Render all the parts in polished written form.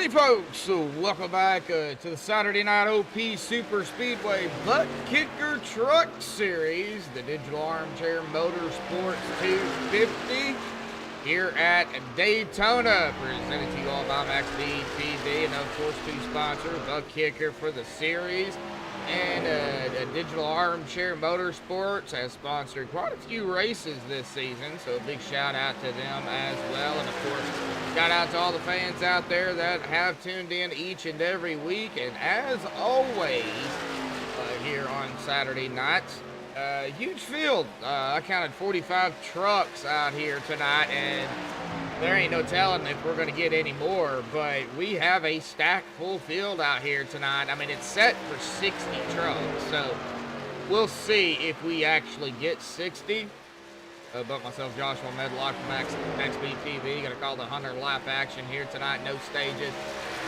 Howdy folks, so welcome back to the Saturday Night OP Superspeedway Butt Kicker Truck Series, the Digital Armchair Motorsports 250 here at Daytona, presented to you all by MaxspeedTV, and of course two sponsors, Butt Kicker for the series, and Digital Armchair Motorsports has sponsored quite a few races this season, so a big shout out to them as well. And of course, shout out to all the fans out there that have tuned in each and every week. And as always, here on Saturday nights, huge field. I counted 45 trucks out here tonight, and there ain't no telling if we're going to get any more, but we have a stacked full field out here tonight. I mean, it's set for 60 trucks, so we'll see if we actually get 60. But myself, Joshua Medlock from MaxspeedTV, going to call the 100-lap action here tonight, no stages.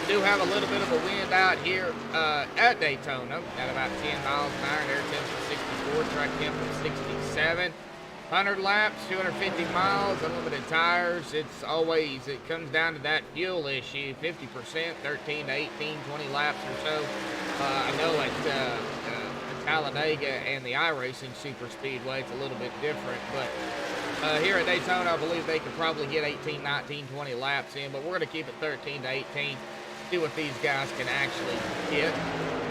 We do have a little bit of a wind out here at Daytona at about 10 miles an hour. Air temps from 64, track temp from 67. 100 laps, 250 miles, unlimited tires. It comes down to that fuel issue, 50%, 13 to 18, 20 laps or so. I know at Talladega and the iRacing Superspeedway, it's a little bit different, but here at Daytona, I believe they could probably get 18, 19, 20 laps in, but we're going to keep it 13 to 18, see what these guys can actually get.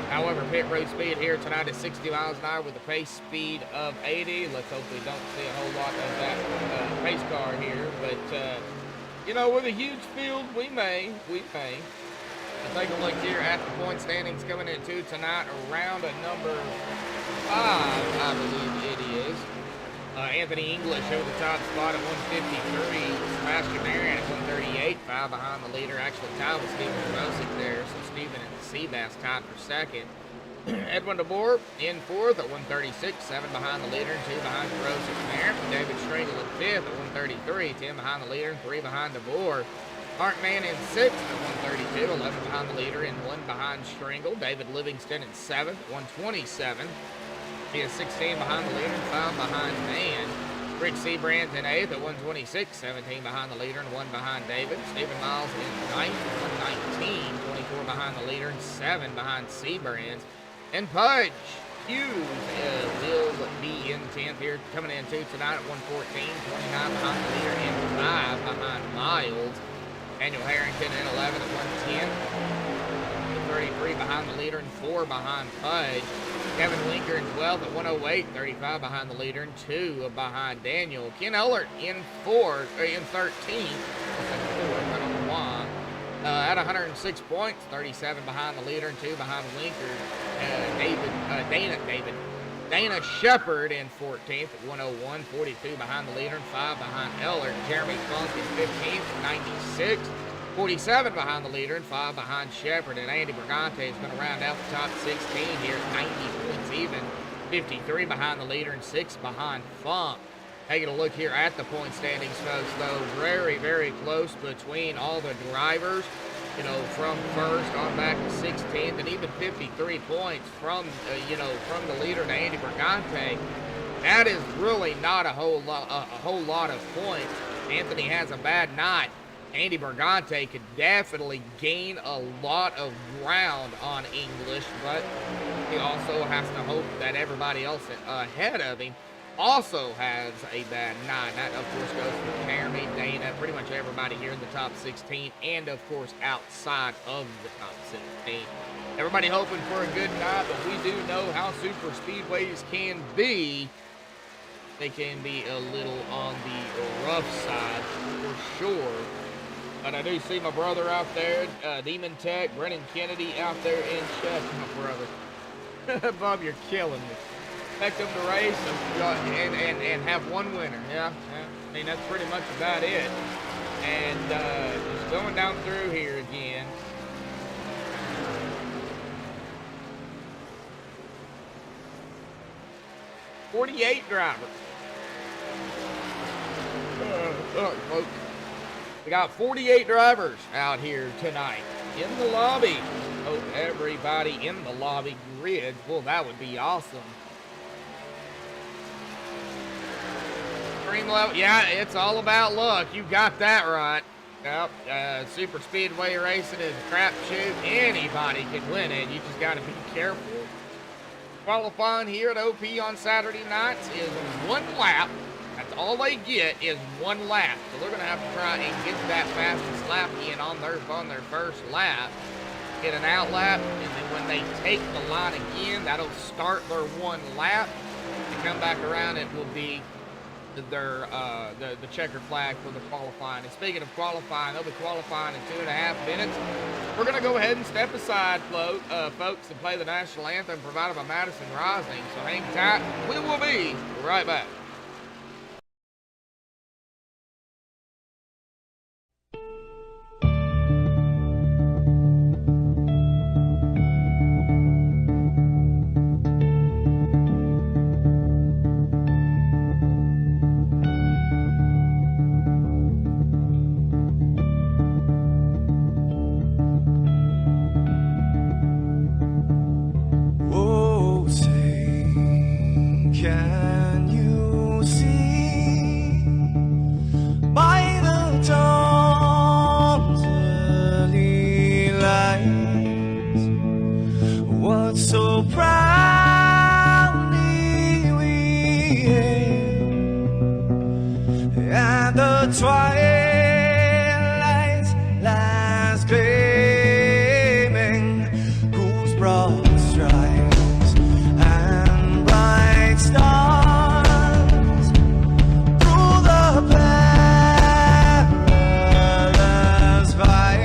However, pit road speed here tonight is 60 miles an hour with a pace speed of 80. Let's hope we don't see a whole lot of that pace car here. But, you know, with a huge field, we may. Let's take a look here at the point standings coming into tonight around a number 5, I believe it is. Anthony English over the top spot at 153. Sebastian Marion at 138, 5 behind the leader. Actually tied with Steven Rosick there, so Steven and Seabass tied for second. Edwin DeBoer in 4th at 136, 7 behind the leader and 2 behind Rosick there. David Stringle in 5th at 133, 10 behind the leader and 3 behind DeBoer. Hartman in 6th at 132, 11 behind the leader and 1 behind Stringle. David Livingston in 7th, 127. He is 16 behind the leader and 5 behind Man. Rick Seabrands in 8th at 126, 17 behind the leader and 1 behind David. Stephen Miles in 9th at 119, 24 behind the leader and 7 behind Seabrands. And Pudge Hughes will be in 10th here, coming in tonight at 114, 29 behind the leader and 5 behind Miles. Daniel Harrington in 11th at 110, 33 behind the leader and 4 behind Pudge. Kevin Winker in 12th at 108, 35 behind the leader and 2 behind Daniel. Ken Ellert in 13th, I don't know why, at 106 points, 37 behind the leader and 2 behind Winker. Dana Shepard in 14th at 101, 42 behind the leader and 5 behind Ellert. Jeremy Funk in 15th, 96. 47 behind the leader and 5 behind Shepard, and Andy Brigante is going to round out the top 16 here at 90 points even. 53 behind the leader and 6 behind Funk. Taking a look here at the point standings, folks, though, very, very close between all the drivers, you know, from first on back to 16th, and even 53 points from, from the leader to Andy Brigante. That is really not a whole lot of points. Anthony has a bad night. Andy Brigante could definitely gain a lot of ground on English, but he also has to hope that everybody else ahead of him also has a bad night. That, of course, goes for Jeremy, Dana, pretty much everybody here in the top 16, and, of course, outside of the top 16. Everybody hoping for a good night, but we do know how super speedways can be. They can be a little on the rough side, for sure. But I do see my brother out there, Demon Tech, Brennan Kennedy out there in check, my brother. Bob, you're killing me. Expect them to race and have one winner. Yeah, I mean, that's pretty much about it. And just going down through here again. $48 drivers. Sorry, folks. We got 48 drivers out here tonight in the lobby. Hope everybody in the lobby grid. Well, that would be awesome. Stream level. Yeah, it's all about luck. You got that right. Yep, Superspeedway racing is a crapshoot. Anybody can win it. You just got to be careful. Qualifying here at OP on Saturday nights is 1 lap. That's all they get is 1 lap. So they're going to have to try and get that fastest lap in on their first lap. Get an out lap, and then when they take the line again, that'll start their 1 lap. And come back around, it will be their the checker flag for the qualifying. And speaking of qualifying, they'll be qualifying in 2.5 minutes. We're going to go ahead and step aside, folks, and play the national anthem provided by Madison Rising. So hang tight. We will be right back. So proudly we hailed at the twilight's last gleaming, whose broad stripes and bright stars through the perilous fight.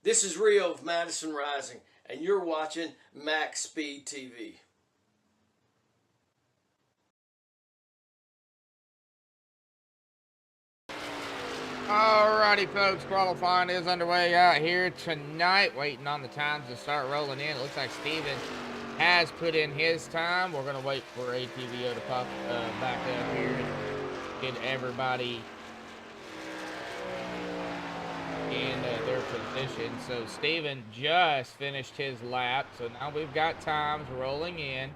This is Rio of Madison Rising, and you're watching MaxspeedTV. Alrighty, folks, qualifying is underway out here tonight. Waiting on the times to start rolling in. It looks like Steven has put in his time. We're going to wait for ATVO to pop back up here and get everybody in their position. So Steven just finished his lap, so now we've got times rolling in.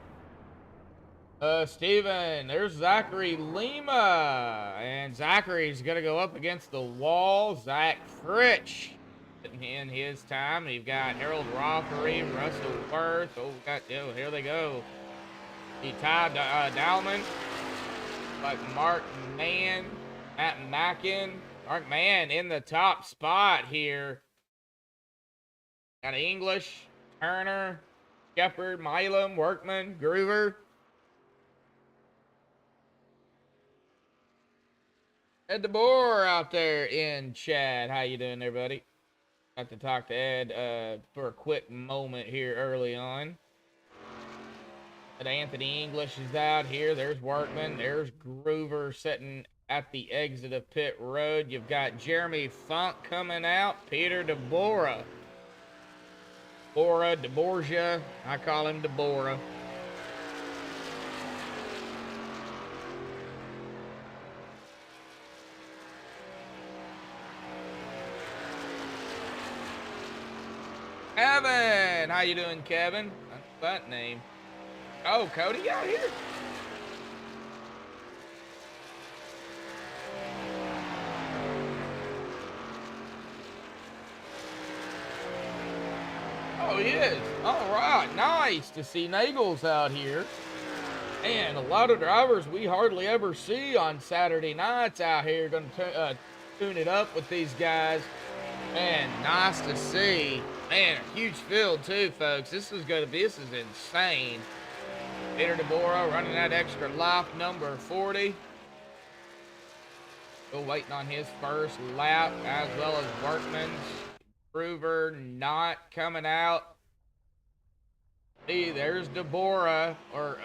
Steven, there's Zachary Lima, and Zachary's gonna go up against the wall. Zach Fritsch in his time. You've got Harold Roffery, Russell Worth. Here they go. Ty Dowman, like Mark Mann, Matt Mackin. Mark Mann in the top spot here. Got English, Turner, Shepard, Milam, Workman, Groover. Ed DeBoer out there in chat. How you doing there, buddy? Got to talk to Ed for a quick moment here early on. But Anthony English is out here. There's Workman. There's Groover sitting at the exit of pit road. You've got Jeremy Funk coming out. Peter DeBoer. DeBorgia. I call him DeBoer. Kevin, how you doing, Kevin? That's that name. Oh, Cody out here. Oh, he is. All right, nice to see Nagels out here. And a lot of drivers we hardly ever see on Saturday nights out here. Going to tune it up with these guys. Man, nice to see. Man, a huge field too, folks. This is insane. Peter DeBoer running that extra lap, number 40. Still waiting on his first lap, as well as Workman's. Groover not coming out. See, there's DeBoer, or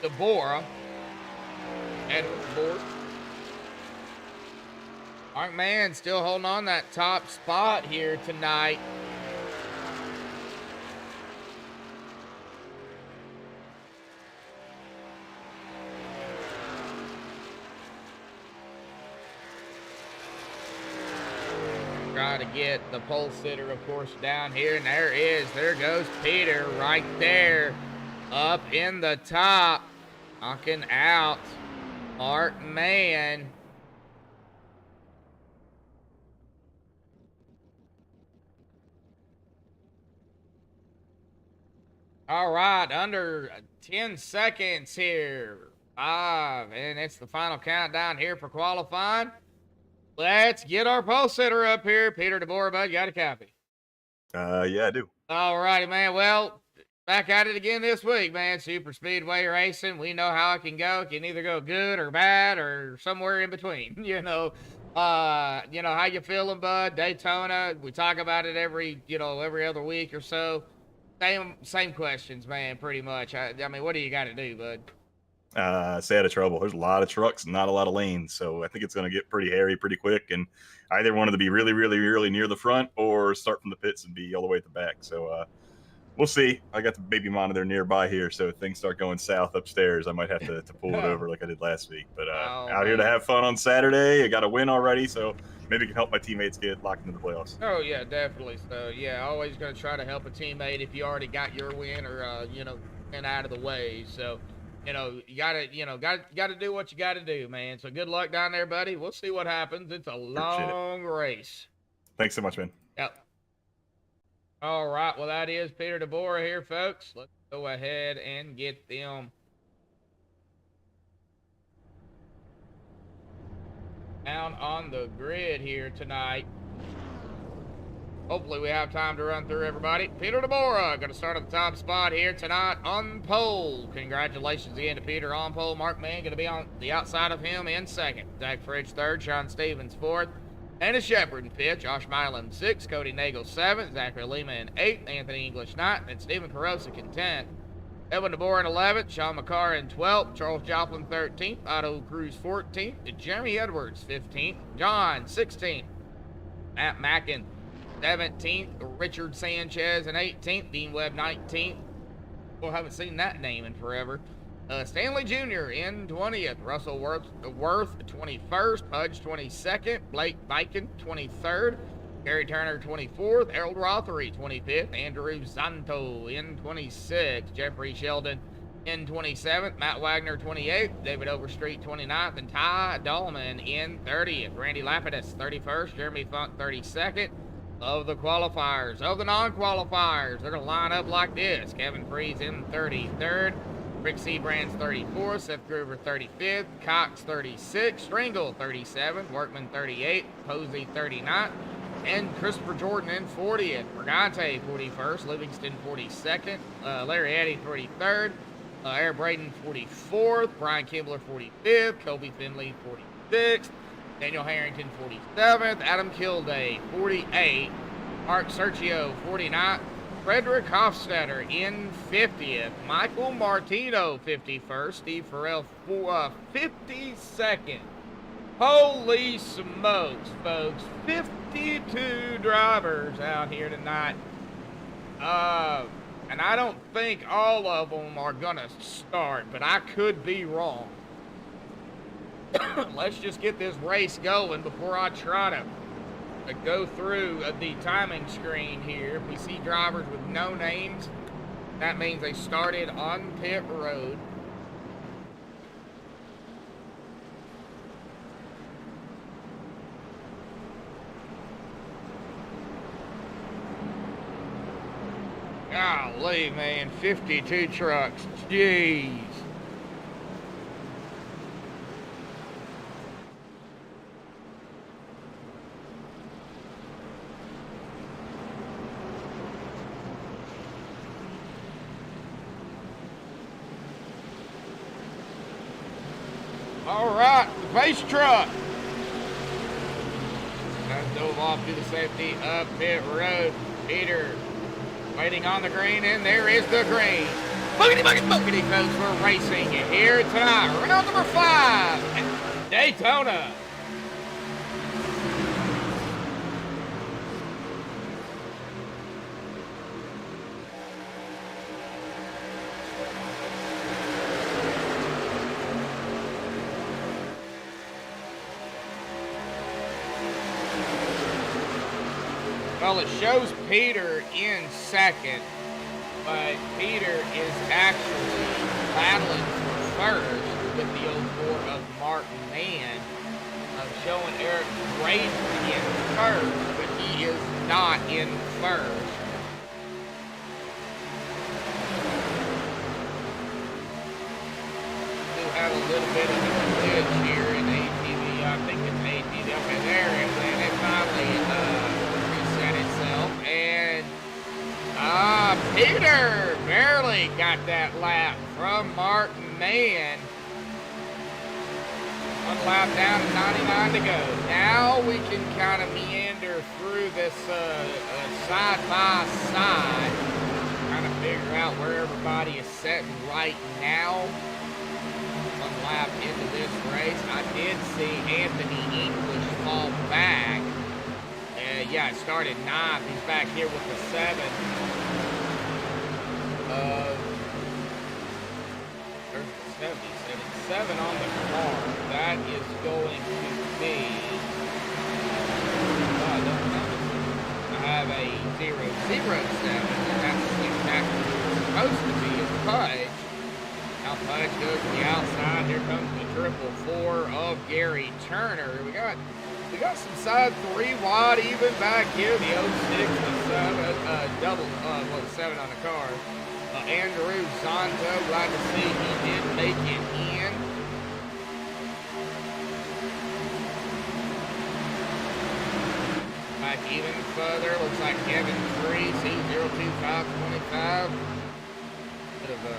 DeBoer. Edward DeBoer. Mark Mann still holding on that top spot here tonight. Try to get the pole sitter, of course, down here, and there goes Peter right there, up in the top, knocking out Mark Mann. All right, under 10 seconds here. 5, and it's the final countdown here for qualifying. Let's get our pole sitter up here. Peter DeBoer, bud, got a copy? Yeah, I do. All righty, man. Well, back at it again this week, man. Super Speedway racing. We know how it can go. It can either go good or bad or somewhere in between. How you feeling, bud? Daytona. We talk about it every other week or so. Same questions, man, pretty much. I mean, what do you got to do, bud? Stay out of trouble. There's a lot of trucks, not a lot of lanes, so I think it's going to get pretty hairy pretty quick, and I either wanted to be really, really, really near the front or start from the pits and be all the way at the back. So we'll see. I got the baby monitor nearby here, so if things start going south upstairs, I might have to pull it over like I did last week. But out here to have fun on Saturday. I got a win already, so maybe it can help my teammates get locked into the playoffs. Oh, yeah, definitely. So, yeah, always going to try to help a teammate if you already got your win or, been out of the way. So, you gotta do what you gotta do, man. So good luck down there, buddy. We'll see what happens. It's a long race. Thanks so much, man. Yep. All right. Well, that is Peter DeBoer here, folks. Let's go ahead and get them down on the grid here tonight. Hopefully we have time to run through everybody. Peter DeBoer going to start at the top spot here tonight on pole. Congratulations again to Peter on pole. Mark Mann going to be on the outside of him in second. Zach Fritsch third. Sean Stevens fourth. Anna Shepard in fifth. Josh Milam sixth. Cody Nagel seventh. Zachary Lima in eighth. Anthony English ninth. And Stephen Perosa in 10th. Edwin DeBoer in 11th, Sean McCarr in 12th, Charles Joplin 13th, Otto Cruz 14th, Jeremy Edwards 15th, John 16th, Matt Mackin 17th, Richard Sanchez in 18th, Dean Webb 19th. Well, haven't seen that name in forever. Stanley Jr. in 20th, Russell Worth 21st, Pudge 22nd, Blake Viken 23rd, Gary Turner 24th, Harold Rothery 25th, Andrew Zanto in 26th, Jeffrey Sheldon in 27th, Matt Wagner 28th, David Overstreet 29th, and Ty Dahlman in 30th, Randy Lapidus 31st, Jeremy Funk 32nd. Of the qualifiers, of the non-qualifiers, they're going to line up like this. Kevin Freeze in 33rd, Rick Seabrands 34th, Seth Groover 35th, Cox 36th, Stringle 37th, Workman 38th, Posey 39th, and Christopher Jordan in 40th, Brigante 41st, Livingston 42nd, Larry Eddy 43rd, Eric Braden 44th, Brian Kimbler 45th, Kobe Finley 46th, Daniel Harrington 47th, Adam Kilday 48th, Mark Sergio 49th, Frederick Hofstetter in 50th, Michael Martino 51st, Steve Farrell 52nd. Holy smokes, folks, 52 drivers out here tonight. And I don't think all of them are gonna start, but I could be wrong. Let's just get this race going before I try to go through the timing screen here. If we see drivers with no names, that means they started on pit road. Golly, man, 52 trucks. Jeez. All right, the base truck. That dove off to the safety up pit road. Peter waiting on the green, and there is the green. Boogity, boogity, boogity, folks, we're racing here tonight. Round number 5 at Daytona. Well, it shows Peter in second, but Peter is actually battling for first with the 04 of Martin Mann. Showing Eric Braden in first, but he is not in first. Still have a little bit of a glitch here in ATV. I think it's ATV. Okay, there it is. And it finally itself, and Peter barely got that lap from Martin Mann. One lap down and 99 to go. Now we can kind of meander through this side by side, trying to figure out where everybody is sitting right now. One lap into this race, I did see Anthony English fall back. Yeah, it started 9th. He's back here with the 7. There's the 77 on the car. That is going to be. I have a 007, and that's exactly what it's supposed to be. Is Pudge. Now Pudge goes to the outside. Here comes the 444 of Gary Turner. We got some side 3 wide even back here. The 06, the 7 on the car. Andrew Zonto, glad to see he did make it in. Back even further, looks like Kevin Freeze, C02525. Bit of a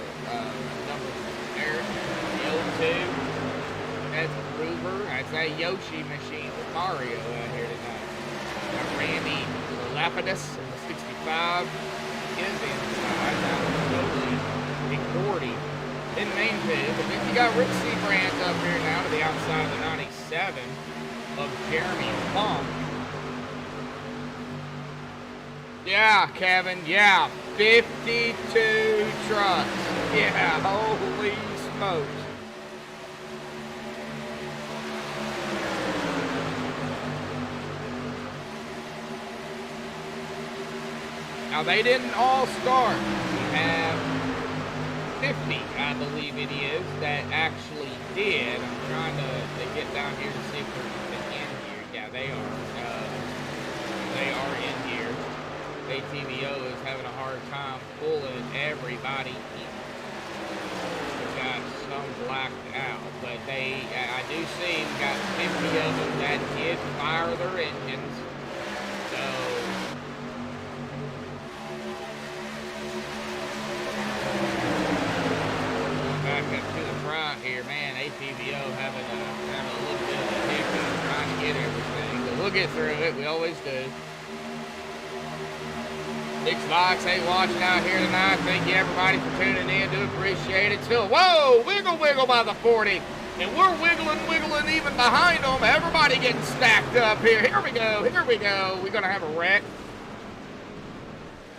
number there. The 02. That's Gruber. That's a Yoshi machine with Mario out here tonight. Got Randy Lapidus in the 65. Is inside. Now totally in main pit. But then you got Rick Seabrand up here now to the outside of the 97 of Jeremy Funk. Yeah, Kevin, yeah, 52 trucks. Yeah, holy smokes. Now, they didn't all start. We have 50, I believe it is, that actually did. I'm trying to get down here to see if they're in here. Yeah, they are. They are in here. ATVO is having a hard time pulling everybody in. We've got some blacked out, but I do see we've got 50 of them that did fire their engines. So, going back up to the front here, man, ATVO having a little bit of a hiccup trying to get everything, but we'll get through it. We always do. Big Fox, hey, watching out here tonight. Thank you, everybody, for tuning in. Do appreciate it. Still, whoa, wiggle by the 40. And we're wiggling even behind them. Everybody getting stacked up here. Here we go. We're going to have a wreck.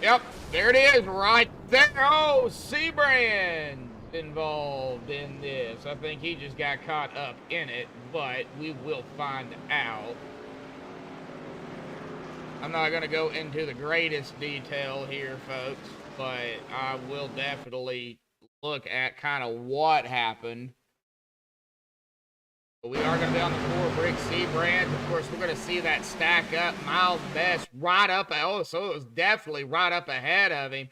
Yep, there it is right there. Oh, Seabrand involved in this. I think he just got caught up in it, but we will find out. I'm not going to go into the greatest detail here, folks, but I will definitely look at kind of what happened. But we are going to be on the 4 Rick Seabrand. Of course, we're going to see that stack up. Miles Best right up. Oh, so it was definitely right up ahead of him.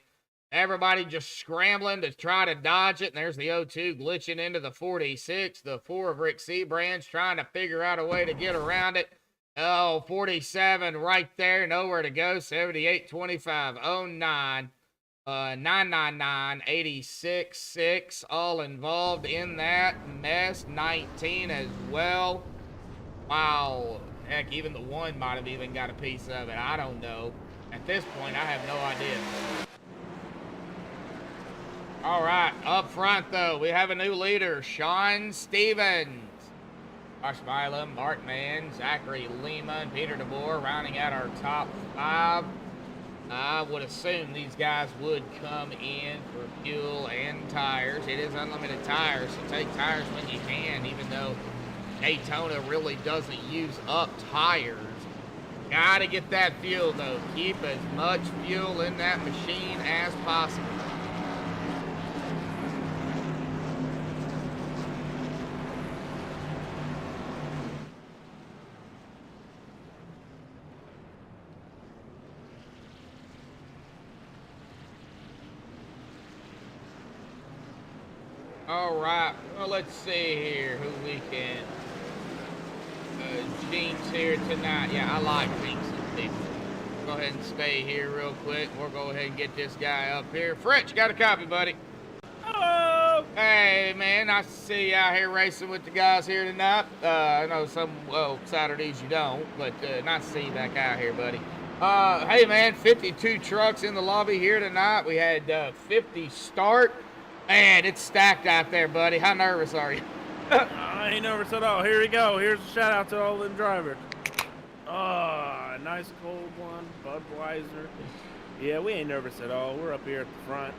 Everybody just scrambling to try to dodge it. And there's the 02 glitching into the 46. The 4 of Rick Seabrand's trying to figure out a way to get around it. Oh, 47 right there, nowhere to go. 78, 25, 09, 999, 86, 6, all involved in that mess. 19 as well. Wow. Heck, even the 1 might have even got a piece of it. I don't know. At this point, I have no idea. All right, up front, though, we have a new leader, Sean Stevens. Josh Milam, Mark Mann, Zachary Lima, and Peter DeBoer rounding out our top 5. I would assume these guys would come in for fuel and tires. It is unlimited tires, so take tires when you can, even though Daytona really doesn't use up tires. Gotta get that fuel, though. Keep as much fuel in that machine as possible. All right, well, let's see here who we can. Gene's here tonight. Yeah, I like Jinx and people. Go ahead and stay here real quick. We'll go ahead and get this guy up here. Fritz, got a copy, buddy. Hello. Hey, man, nice to see you out here racing with the guys here tonight. I know some, well, Saturdays you don't, but nice to see you back out here, buddy. Hey, man, 52 trucks in the lobby here tonight. We had 50 start. Man, it's stacked out there, buddy. How nervous are you? I ain't nervous at all. Here we go. Here's a shout out to all them drivers. Oh, nice cold one, Budweiser. Yeah, we ain't nervous at all. We're up here at the front,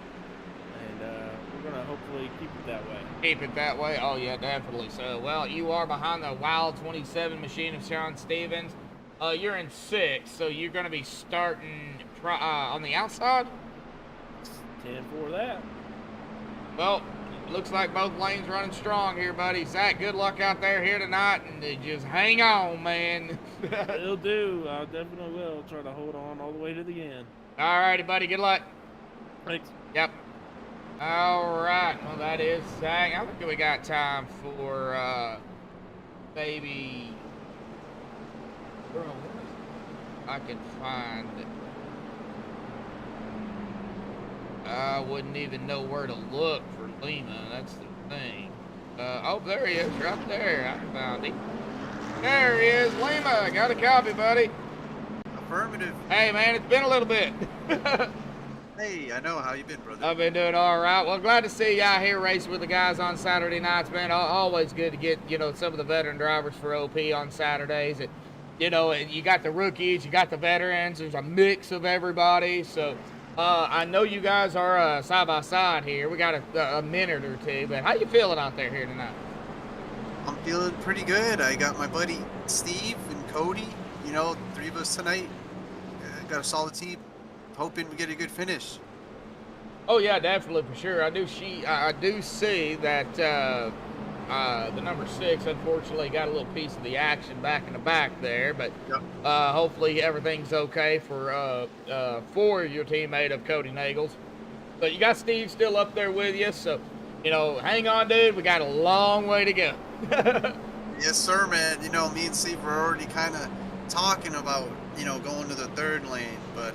and we're gonna hopefully keep it that way. Keep it that way? Oh yeah, definitely. So, well, you are behind the Wild 27 machine of Sean Stevens. You're in 6th, so you're gonna be starting on the outside. 10 for that. Well, looks like both lanes running strong here, buddy. Zach, good luck out there here tonight, and just hang on, man. Will do. I definitely will. Try to hold on all the way to the end. All righty, buddy. Good luck. Thanks. Yep. All right. Well, that is Zach. I think we got time for maybe. I can find. I wouldn't even know where to look for Lima. That's the thing. Oh, there he is, right there. I found him. There he is, Lima. Got a copy, buddy. Affirmative. Hey, man, it's been a little bit. Hey, I know. How you been, brother? I've been doing all right. Well, glad to see you out here racing with the guys on Saturday nights, man. Always good to get, some of the veteran drivers for OP on Saturdays. And, you got the rookies, you got the veterans. There's a mix of everybody. So I know you guys are side by side here. We got a minute or two, but how you feeling out there here tonight? I'm feeling pretty good. I got my buddy Steve and Cody. Three of us tonight. Got a solid team. Hoping we get a good finish. Oh yeah, definitely for sure. I do see that the number 6 unfortunately got a little piece of the action back in the back there, but Yep. Hopefully everything's okay for your teammate of Cody Nagels. But you got Steve still up there with you, so hang on, dude. We got a long way to go. Yes, sir, man. Me and Steve were already kind of talking about going to the third lane, but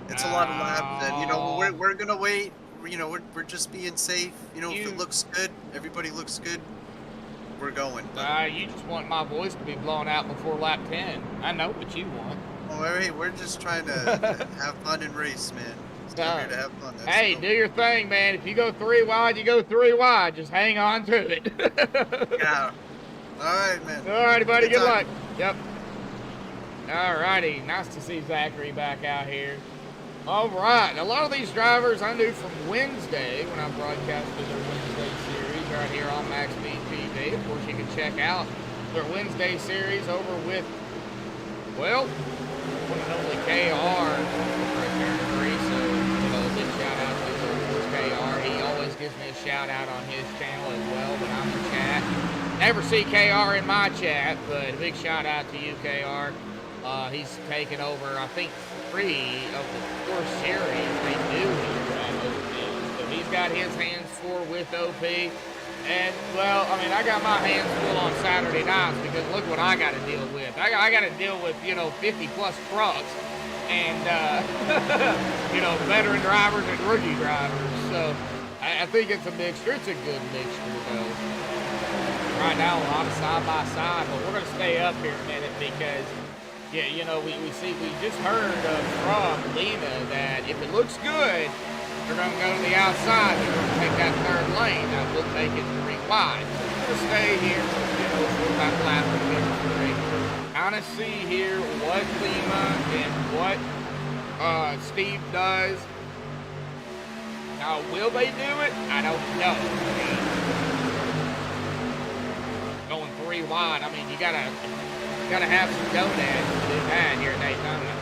it's a lot of laps, and we're gonna wait. We're just being safe. If it looks good, everybody looks good, we're going. You just want my voice to be blown out before lap 10. I know what you want. Oh, hey, we're just trying to have fun and race, man. Still here to have fun. Hey, do your thing, man. If you go 3 wide, you go 3 wide. Just hang on to it. Yeah. All right, man. All righty, buddy. Good luck. Yep. All righty. Nice to see Zachary back out here. All right. A lot of these drivers I knew from Wednesday when I broadcasted their Wednesday series right here on MaxspeedTV. Of course, you can check out their Wednesday series over with, well, one and only KR right there in Greece. So, a big shout out to KR. He always gives me a shout out on his channel as well when I'm in chat. Never see KR in my chat, but a big shout out to you, KR. He's taken over, I think, 3 of the 4 series they do here at OP. So he's got his hands full with OP. And, well, I got my hands full on Saturday nights because look what I got to deal with. I got to deal with, 50-plus trucks and, veteran drivers and rookie drivers. So I think it's a mixture. It's a good mixture, though. Right now, a lot of side-by-side, but we're going to stay up here a minute because, we just heard from Lena that if it looks good, they're going to go to the outside. They're going to take that 3rd lane. That will take it 3 wide. So we're going to stay here, for about lap number 3. Kind of see here what Lima and what Steve does. Now, will they do it? I don't know. Going 3 wide. You gotta have some donuts to do that here at Daytona.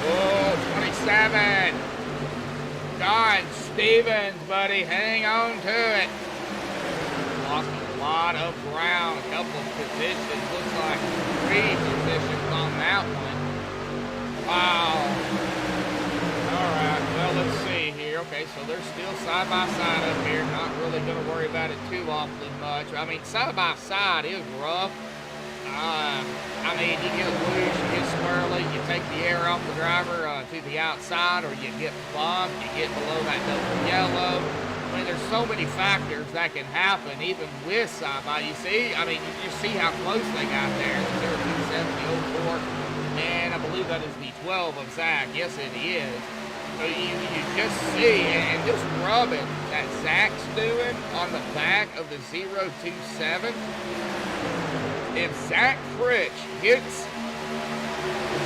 Oh, 27. John Stevens, buddy, hang on to it. Lost a lot of ground, a couple of positions. Looks like 3 positions on that one. Wow. All right, well, let's see here. Okay, so they're still side-by-side up here. Not really going to worry about it too awfully much. Side-by-side is rough. You get loose, you get swirly, you take the air off the driver to the outside, or you get bumped, you get below that double yellow. There's so many factors that can happen, even with side-by. You see, you just see how close they got there. The 027, the 04. And I believe that is the 12 of Zach. Yes, it is. So you just see, and just rubbing that Zach's doing on the back of the 027. If Zach Fritch hits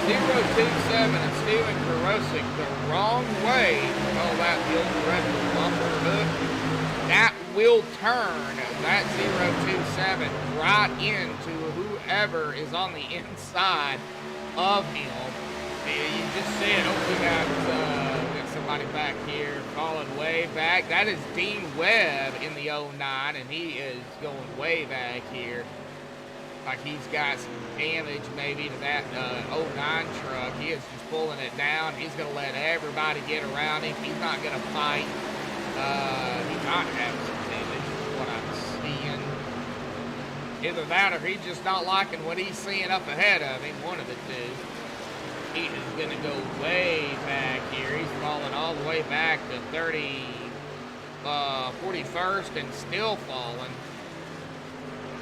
027 and Steven Karosik the wrong way, all that the old red bumper hook, that will turn that 027 right into whoever is on the inside of him. You just see it. Oh, we got somebody back here falling way back. That is Dean Webb in the 09, and he is going way back here. Like he's got some damage maybe to that 09 truck. He is just pulling it down. He's going to let everybody get around him. He's not going to fight. He might have some damage is what I'm seeing. Either that or he's just not liking what he's seeing up ahead of him. One of the two. He is going to go way back here. He's falling all the way back to 30. 41st and still falling.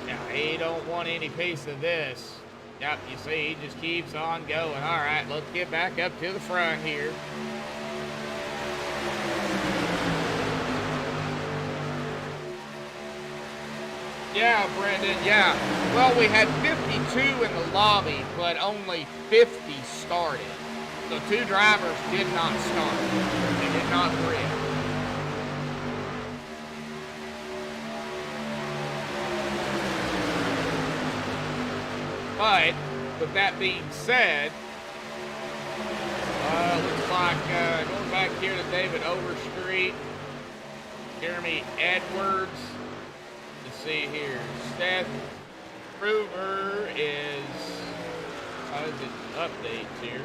Now, he don't want any piece of this. Yep, you see, he just keeps on going. All right, let's get back up to the front here. Yeah, Brendan, yeah. Well, we had 52 in the lobby, but only 50 started. So 2 drivers did not start. They did not grid. But, with that being said, looks like going back here to David Overstreet, Jeremy Edwards. Let's see here. Seth Groover is, how is it updates here?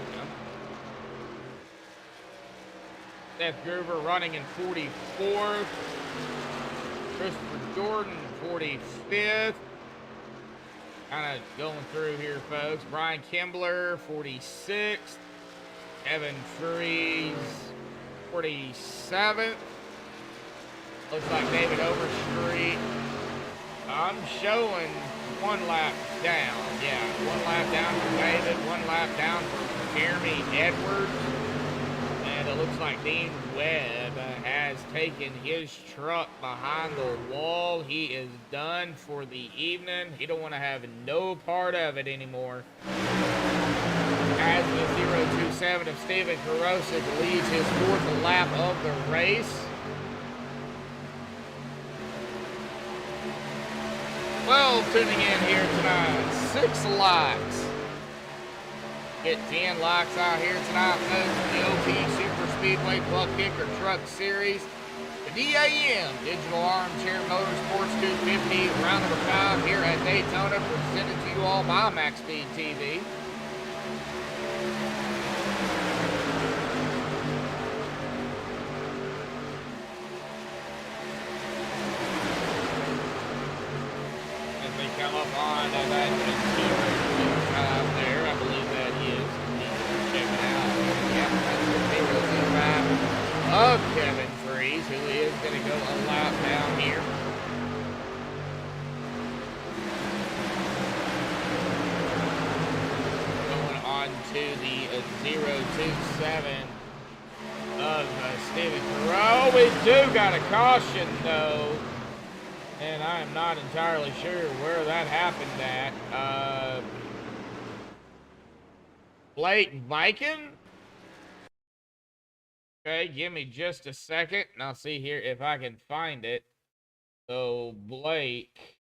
Seth Groover running in 44th. Christopher Jordan, 45th. Kind of going through here, folks. Brian Kimbler, 46th. Evan Freeze, 47th. Looks like David Overstreet. I'm showing 1 lap down. Yeah, 1 lap down for David, 1 lap down for Jeremy Edwards. And it looks like Dean Webb has taken his truck behind the wall. He is done for the evening. He don't want to have no part of it anymore. As the 027 of Steven Karosik leads his 4th lap of the race. Well, tuning in here tonight, 6 likes. Get 10 likes out here tonight, folks, the OP Superspeedway Buck Kicker Truck Series. The D.A.M. Digital Armchair Motorsports 250 round number 5 here at Daytona, presented to you all by MaxspeedTV. Come up on that there, I believe that is. Check it out. Yep, that's the 025 of Kevin Freeze, who is going to go a lap down here. Going on to the 027 of Steven Thoreau. We do got a caution, though. And I am not entirely sure where that happened at. Blake Viking? Okay, give me just a second, and I'll see here if I can find it. So, Blake.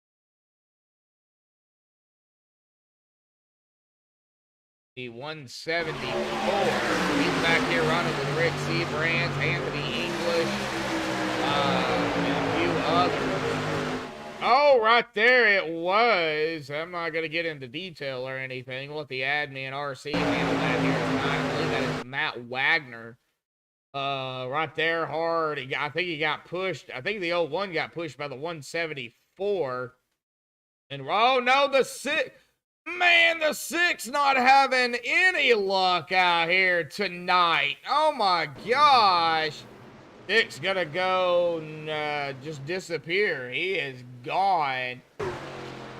The 174. He's back here running with Rick Seabrands, Anthony English, and a few others. Oh, right there it was. I'm not going to get into detail or anything. We'll let the admin RC handle that here tonight. I believe that is Matt Wagner. Right there, hard. I think he got pushed. I think the 01 got pushed by the 174. And, oh, no, the 6. Man, the 6 not having any luck out here tonight. Oh, my gosh. Dick's gonna go and just disappear. He is gone.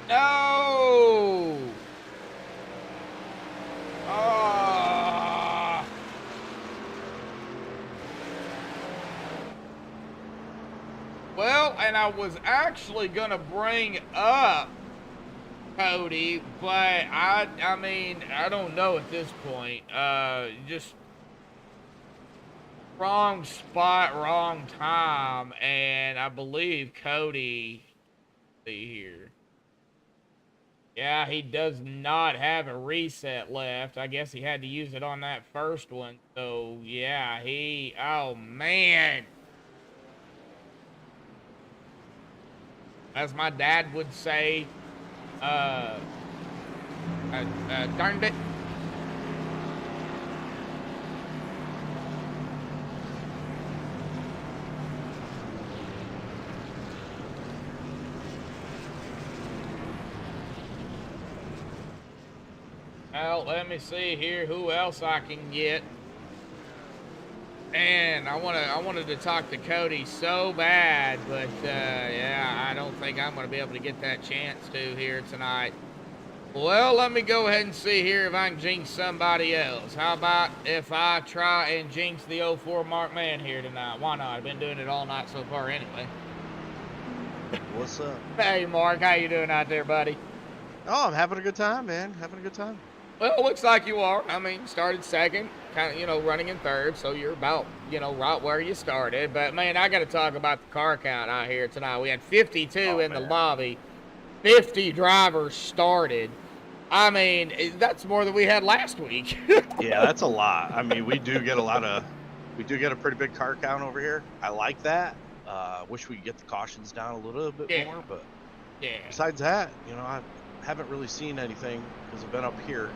No! Oh. Well, and I was actually gonna bring up Cody, but I mean, I don't know at this point. Just wrong spot, wrong time, and I believe Cody, see here. Yeah, he does not have a reset left. I guess he had to use it on that first one. So, yeah, oh, man. As my dad would say, darned it. Well, let me see here who else I can get. And I wanted to talk to Cody so bad, but yeah, I don't think I'm going to be able to get that chance to here tonight. Well, let me go ahead and see here if I can jinx somebody else. How about if I try and jinx the 04 Mark Man here tonight? Why not? I've been doing it all night so far anyway. What's up? Hey, Mark, how you doing out there, buddy? Oh, I'm having a good time, man. Having a good time. Well, looks like you are. I mean, started second, kind of, running in third, so you're about, right where you started. But, man, I got to talk about the car count out here tonight. We had 52 in the lobby. 50 drivers started. I mean, that's more than we had last week. Yeah, that's a lot. I mean, we do get a pretty big car count over here. I like that. Wish we could get the cautions down a little bit more, but besides that, I haven't really seen anything because I've been up here.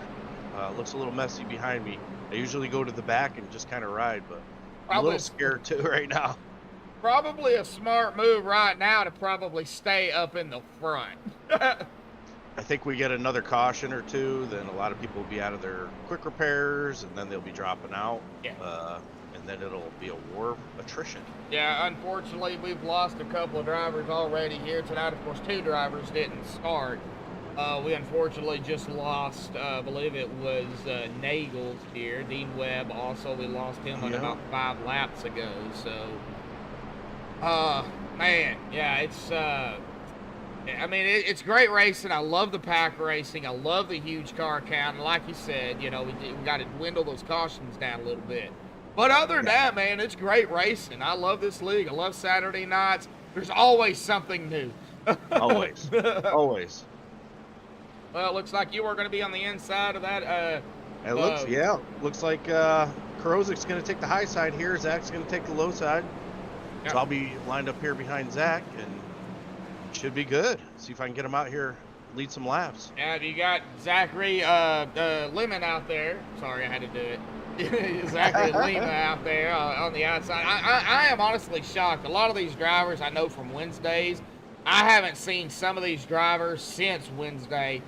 Looks a little messy behind me. I usually go to the back and just kind of ride, but I'm a little scared too right now. Probably a smart move right now to probably stay up in the front. I think we get another caution or two, then a lot of people will be out of their quick repairs, and then they'll be dropping out. Yeah. And then it'll be a war of attrition. Yeah, unfortunately, we've lost a couple of drivers already here tonight. Of course, 2 drivers didn't start. We unfortunately just lost, I believe it was Nagels here. Dean Webb also, we lost him about 5 laps ago. So, man, yeah, it's... I mean, it's great racing. I love the pack racing. I love the huge car count. And like you said, we got to dwindle those cautions down a little bit. But other than that, man, it's great racing. I love this league. I love Saturday nights. There's always something new. Always. Always. Well, it looks like you are going to be on the inside of that. Looks like Korozik's going to take the high side here. Zach's going to take the low side. Yep. So I'll be lined up here behind Zach, and should be good. See if I can get him out here, lead some laps. Yeah, you got Zachary Lemon out there. Sorry, I had to do it. Zachary Lemon out there on the outside. I am honestly shocked. A lot of these drivers I know from Wednesdays. I haven't seen some of these drivers since Wednesday.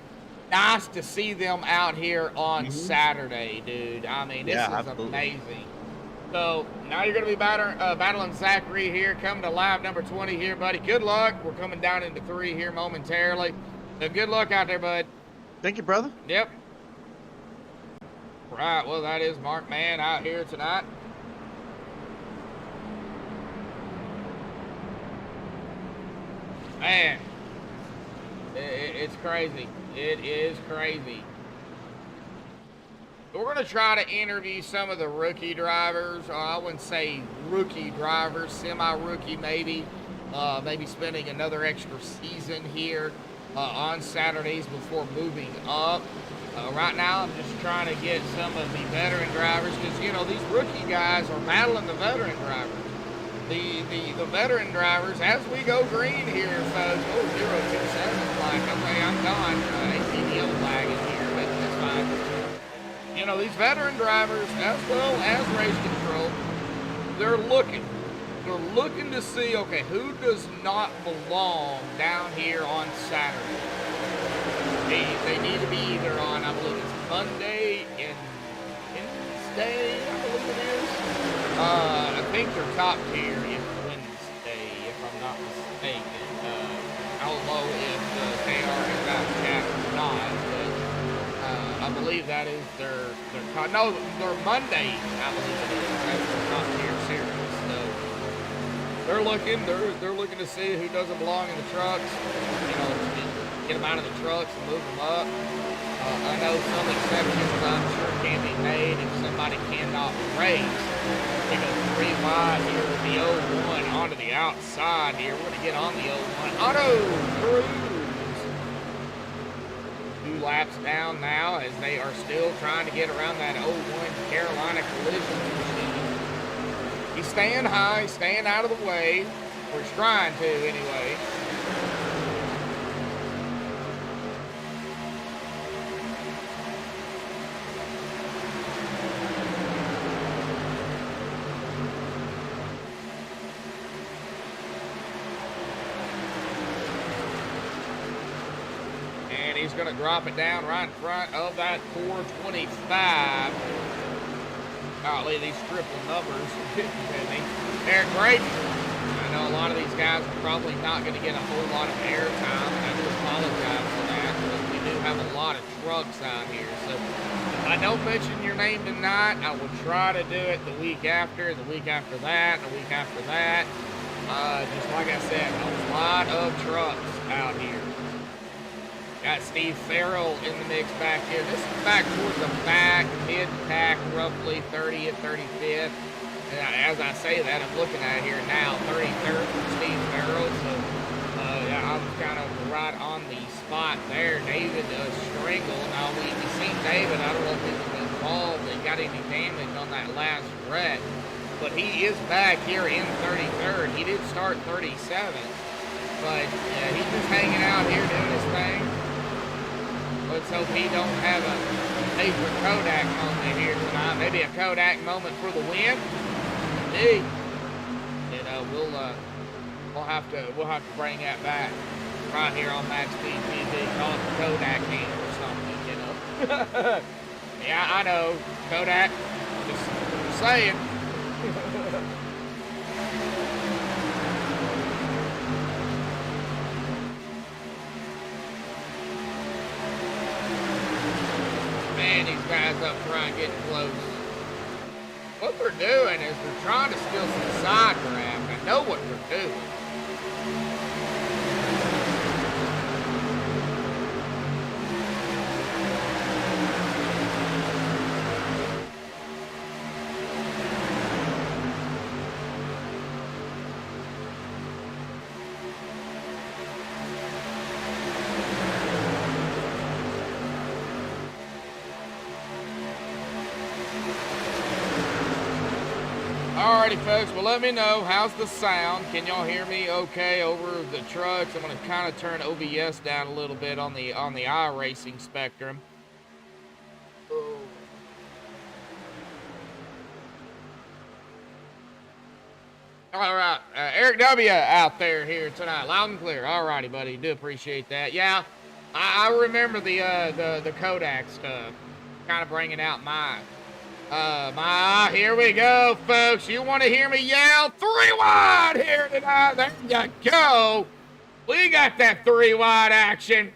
Nice to see them out here on Saturday, dude. I mean, this is amazing. So now you're going to be battling Zachary here, coming to lap number 20 here, buddy. Good luck. We're coming down into 3 here momentarily. So good luck out there, bud. Thank you, brother. Yep. Right, well, that is Mark Man out here tonight. Man, it's crazy. It is crazy. We're going to try to interview some of the rookie drivers. I wouldn't say rookie drivers, semi-rookie maybe. Maybe spending another extra season here on Saturdays before moving up. Right now, I'm just trying to get some of the veteran drivers because, these rookie guys are battling the veteran drivers. The veteran drivers, as we go green here, folks. Oh, 027 flag. Okay, I'm gone. ATV yellow flag in here, but that's fine. These veteran drivers, as well as race control, they're looking to see, okay, who does not belong down here on Saturday. They need to be either on, I believe it's Monday and Wednesday, I believe it is. I think they're top tier is Wednesday, if I'm not mistaken. I don't know if they are in that chat or not, but I believe that is their no, their Monday, I believe it is. That's their top tier series. So they're looking to see who doesn't belong in the trucks. Get them out of the trucks and move them up. I know some exceptions I'm sure can be made if somebody cannot race. 3 wide here with the 01 onto the outside here. We're going to get on the 01. Auto Cruz. 2 laps down now as they are still trying to get around that 01 Carolina collision machine. He's staying high, staying out of the way. Or he's trying to anyway. He's going to drop it down right in front of that 425. golly, these triple numbers. They're great. I know a lot of these guys are probably not going to get a whole lot of airtime, and I do apologize for that, but we do have a lot of trucks out here. So if I don't mention your name tonight, I will try to do it the week after, the week after that, the week after that. Just like I said, a lot of trucks out here. Got Steve Farrell in the mix back here. This is back towards the back, mid-pack, roughly 30th, 35th. And as I say that, I'm looking at it here now, 33rd from Steve Farrell. So, yeah, I'm kind of right on the spot there. David Stringle. Now, we seen David. I don't know if he was involved and got any damage on that last wreck. But he is back here in 33rd. He did start 37th. But, yeah, he's just hanging out here doing his thing. Let's hope he don't have a major Kodak moment here tonight. Maybe a Kodak moment for the win. Indeed. You know, we'll have to bring that back right here on MaxspeedTV. Call it the Kodak game or something, you know. Yeah, I know. Kodak. Just saying. Man, these guys up front getting close. What they're doing is they're trying to steal some side draft. I know what they're doing. Alrighty, folks. Well, let me know. How's the sound? Can y'all hear me okay over the trucks? I'm going to kind of turn OBS down a little bit on the iRacing spectrum. All right, Eric W. out there here tonight, loud and clear. Alrighty, buddy. Do appreciate that. Yeah, I remember the Kodak stuff. Kind of bringing out mine. Here we go, folks. You want to hear me yell 3 wide here tonight? There you go. We got that 3 wide action.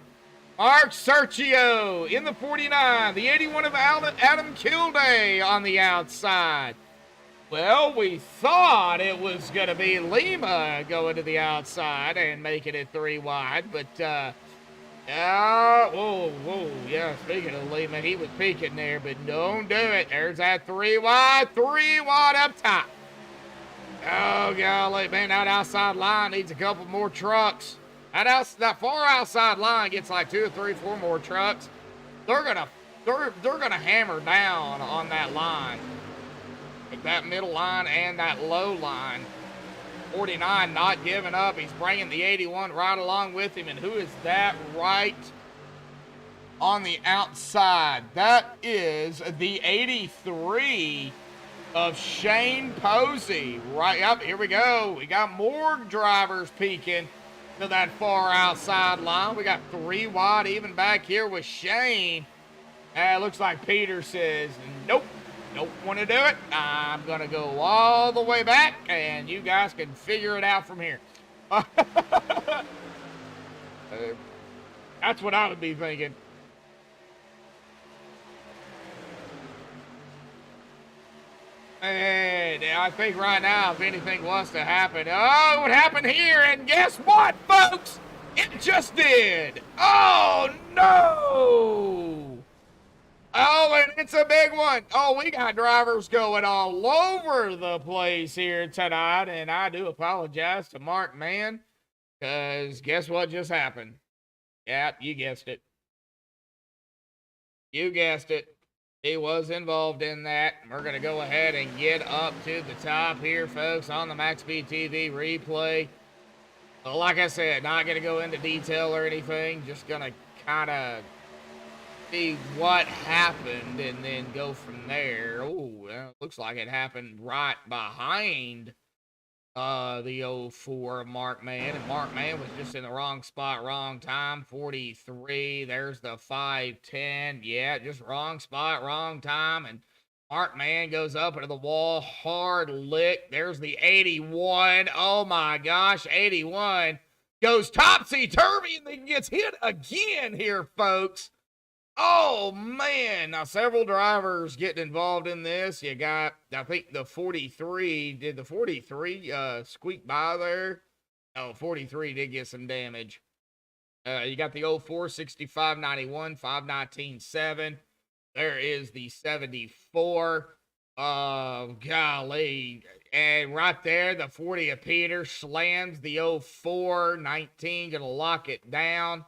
Mark Sergio in the 49. The 81 of Adam Kilday on the outside. Well, we thought it was going to be Lima going to the outside and making it 3 wide, but, whoa, yeah, speaking of Lima, he was peeking there, but don't do it. There's that 3 wide up top. Oh, golly, man, that outside line needs a couple more trucks. That far outside line gets like 2 or 3, 4 more trucks. They're gonna hammer down on that line. Like that middle line and that low line. 49 not giving up. He's bringing the 81 right along with him. And who is that right on the outside? That is the 83 of Shane Posey. Right up, here we go. We got more drivers peeking to that far outside line. We got 3 wide even back here with Shane. It looks like Peter says, nope. Don't want to do it. I'm going to go all the way back, and you guys can figure it out from here. That's what I would be thinking. And I think right now, if anything was to happen, oh, it would happen here, and guess what, folks? It just did. Oh, no. Oh, and it's a big one. Oh, we got drivers going all over the place here tonight, and I do apologize to Mark Mann, because guess what just happened? Yep, you guessed it. You guessed it. He was involved in that. We're going to go ahead and get up to the top here, folks, on the MaxspeedTV replay. Well, like I said, not going to go into detail or anything. Just going to kind of see what happened and then go from there. Oh, well, looks like it happened right behind the 04 Mark Mann, and Mark Mann was just in the wrong spot, wrong time. 43. There's the 510. Yeah, just wrong spot, wrong time, and Smart man goes up into the wall, hard lick. There's the 81. Oh my gosh, 81 goes topsy-turvy and then gets hit again here, folks. Oh man, now several drivers getting involved in this. You got, I think the 43, did the 43 squeak by there? Oh, 43 did get some damage. You got the 04, 65, 91, 519, 7. There is the 74. Golly. And right there, the 40 of Peter slams the 04, 19, gonna lock it down.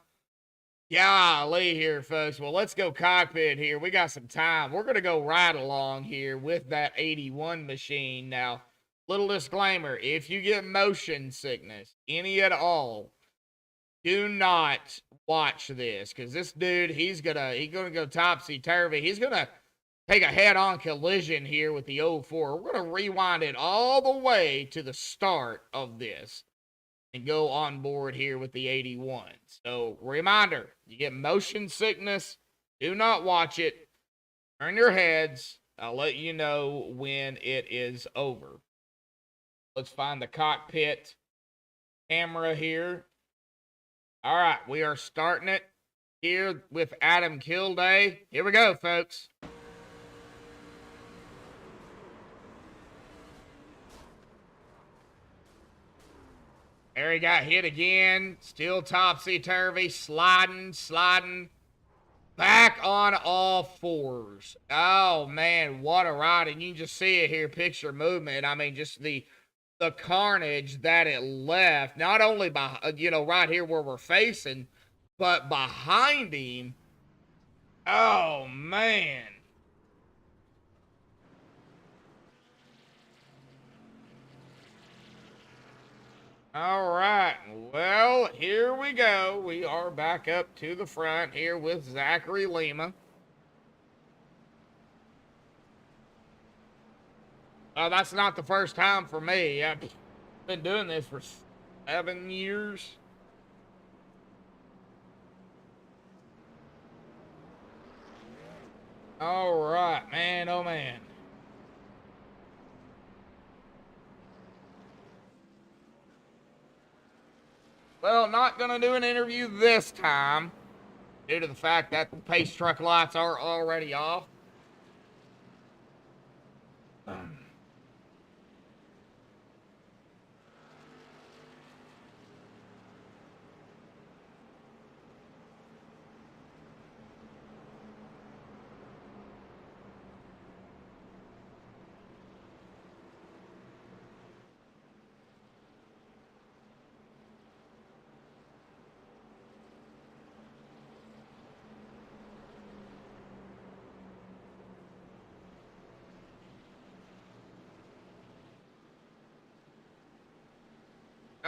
Golly here, folks. Well, let's go cockpit here. We got some time. We're gonna go right along here with that 81 machine. Now, little disclaimer, if you get motion sickness, any at all, do not watch this, because this dude, he's gonna go topsy-turvy. He's gonna take a head-on collision here with the 04. We're gonna rewind it all the way to the start of this and go on board here with the 81. So, reminder, you get motion sickness, do not watch it. Turn your heads. I'll let you know when it is over. Let's find the cockpit camera here. All right, we are starting it here with Adam Kilday. Here we go, folks. There he got hit again. Still topsy-turvy, sliding. Back on all fours. Oh, man, what a ride. And you can just see it here, picture movement. I mean, just the carnage that it left, not only by, right here where we're facing, but behind him. Oh, man. All right, well, here we go. We are back up to the front here with Zachary Lima. That's not the first time for me. I've been doing this for 7 years. All right, man, oh man. Well, not gonna do an interview this time, due to the fact that the pace truck lights are already off.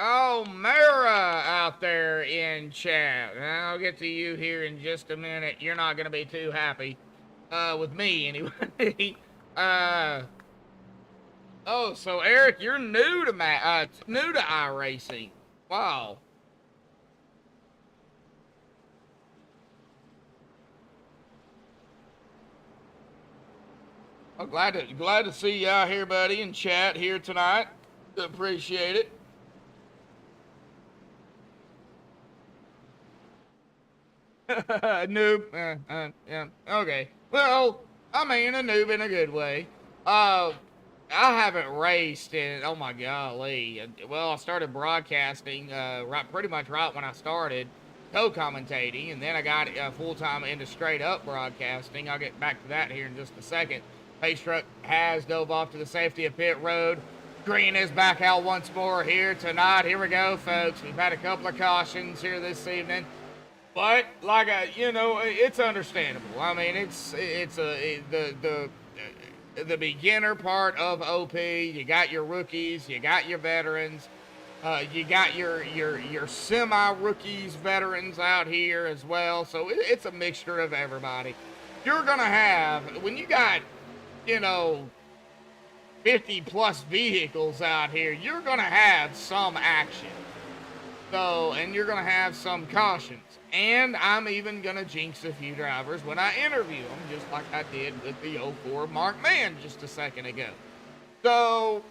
Oh, Mara out there in chat. I'll get to you here in just a minute. You're not going to be too happy. With me, anyway. Oh, so Eric, you're new to iRacing. Wow. Oh, glad to see you out here, buddy, in chat here tonight. Appreciate it. Noob. Yeah. Okay. Well, I mean, a noob in a good way. I haven't raced in, oh my golly. Well, I started broadcasting pretty much right when I started co-commentating, and then I got full-time into straight-up broadcasting. I'll get back to that here in just a second. Pace truck has dove off to the safety of pit road. Green is back out once more here tonight. Here we go, folks. We've had a couple of cautions here this evening. But like it's understandable. I mean, it's the beginner part of OP. You got your rookies, you got your veterans, you got your semi-rookies, veterans out here as well. So it's a mixture of everybody. You're gonna have, when you got 50 plus vehicles out here, you're gonna have some action. So, and you're going to have some cautions. And I'm even going to jinx a few drivers when I interview them, just like I did with the 04 Mark Man just a second ago. So,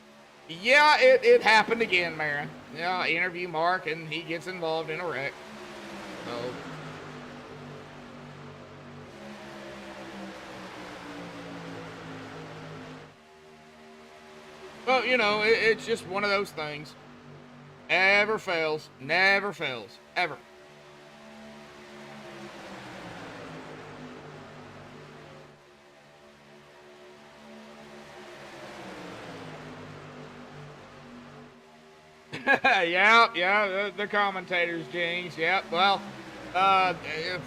yeah, it happened again, Mara. Yeah, I interview Mark, and he gets involved in a wreck. So, well, you know, it's just one of those things. Never fails, ever. Yeah, the commentators, Jinx. Yep. Well,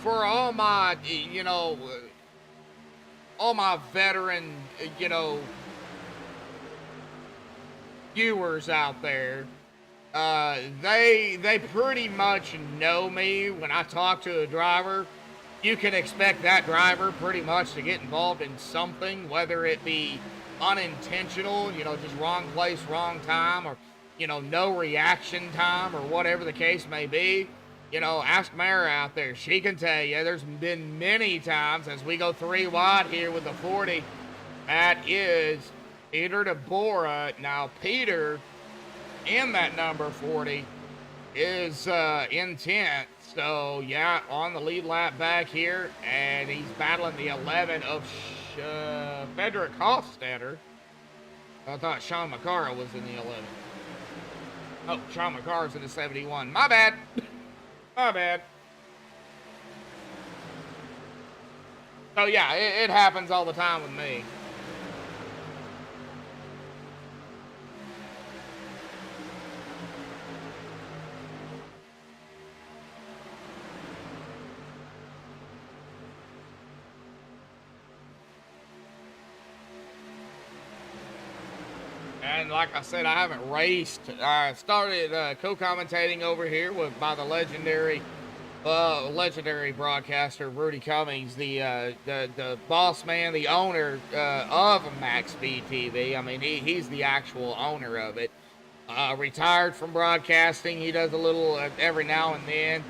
for all my, you know, all my veteran, you know, viewers out there, they pretty much know me. When I talk to a driver, you can expect that driver pretty much to get involved in something, whether it be unintentional, you know, just wrong place, wrong time, or, you know, no reaction time, or whatever the case may be. You know, ask Mara out there. She can tell you there's been many times as we go 3 wide here with the 40. That is Peter DeBora. Now, Peter, in that number 40, is in 10th. So, yeah, on the lead lap back here. And he's battling the 11 of Frederick Hofstadter. I thought Sean McCarra was in the 11. Oh, Sean McCarra's in the 71. My bad. My bad. So, yeah, it happens all the time with me. And like I said, I haven't raced. I started co-commentating over here by the legendary broadcaster Rudy Cummings, the boss man, the owner of MaxspeedTV. I mean, he's the actual owner of it. Retired from broadcasting. He does a little every now and then.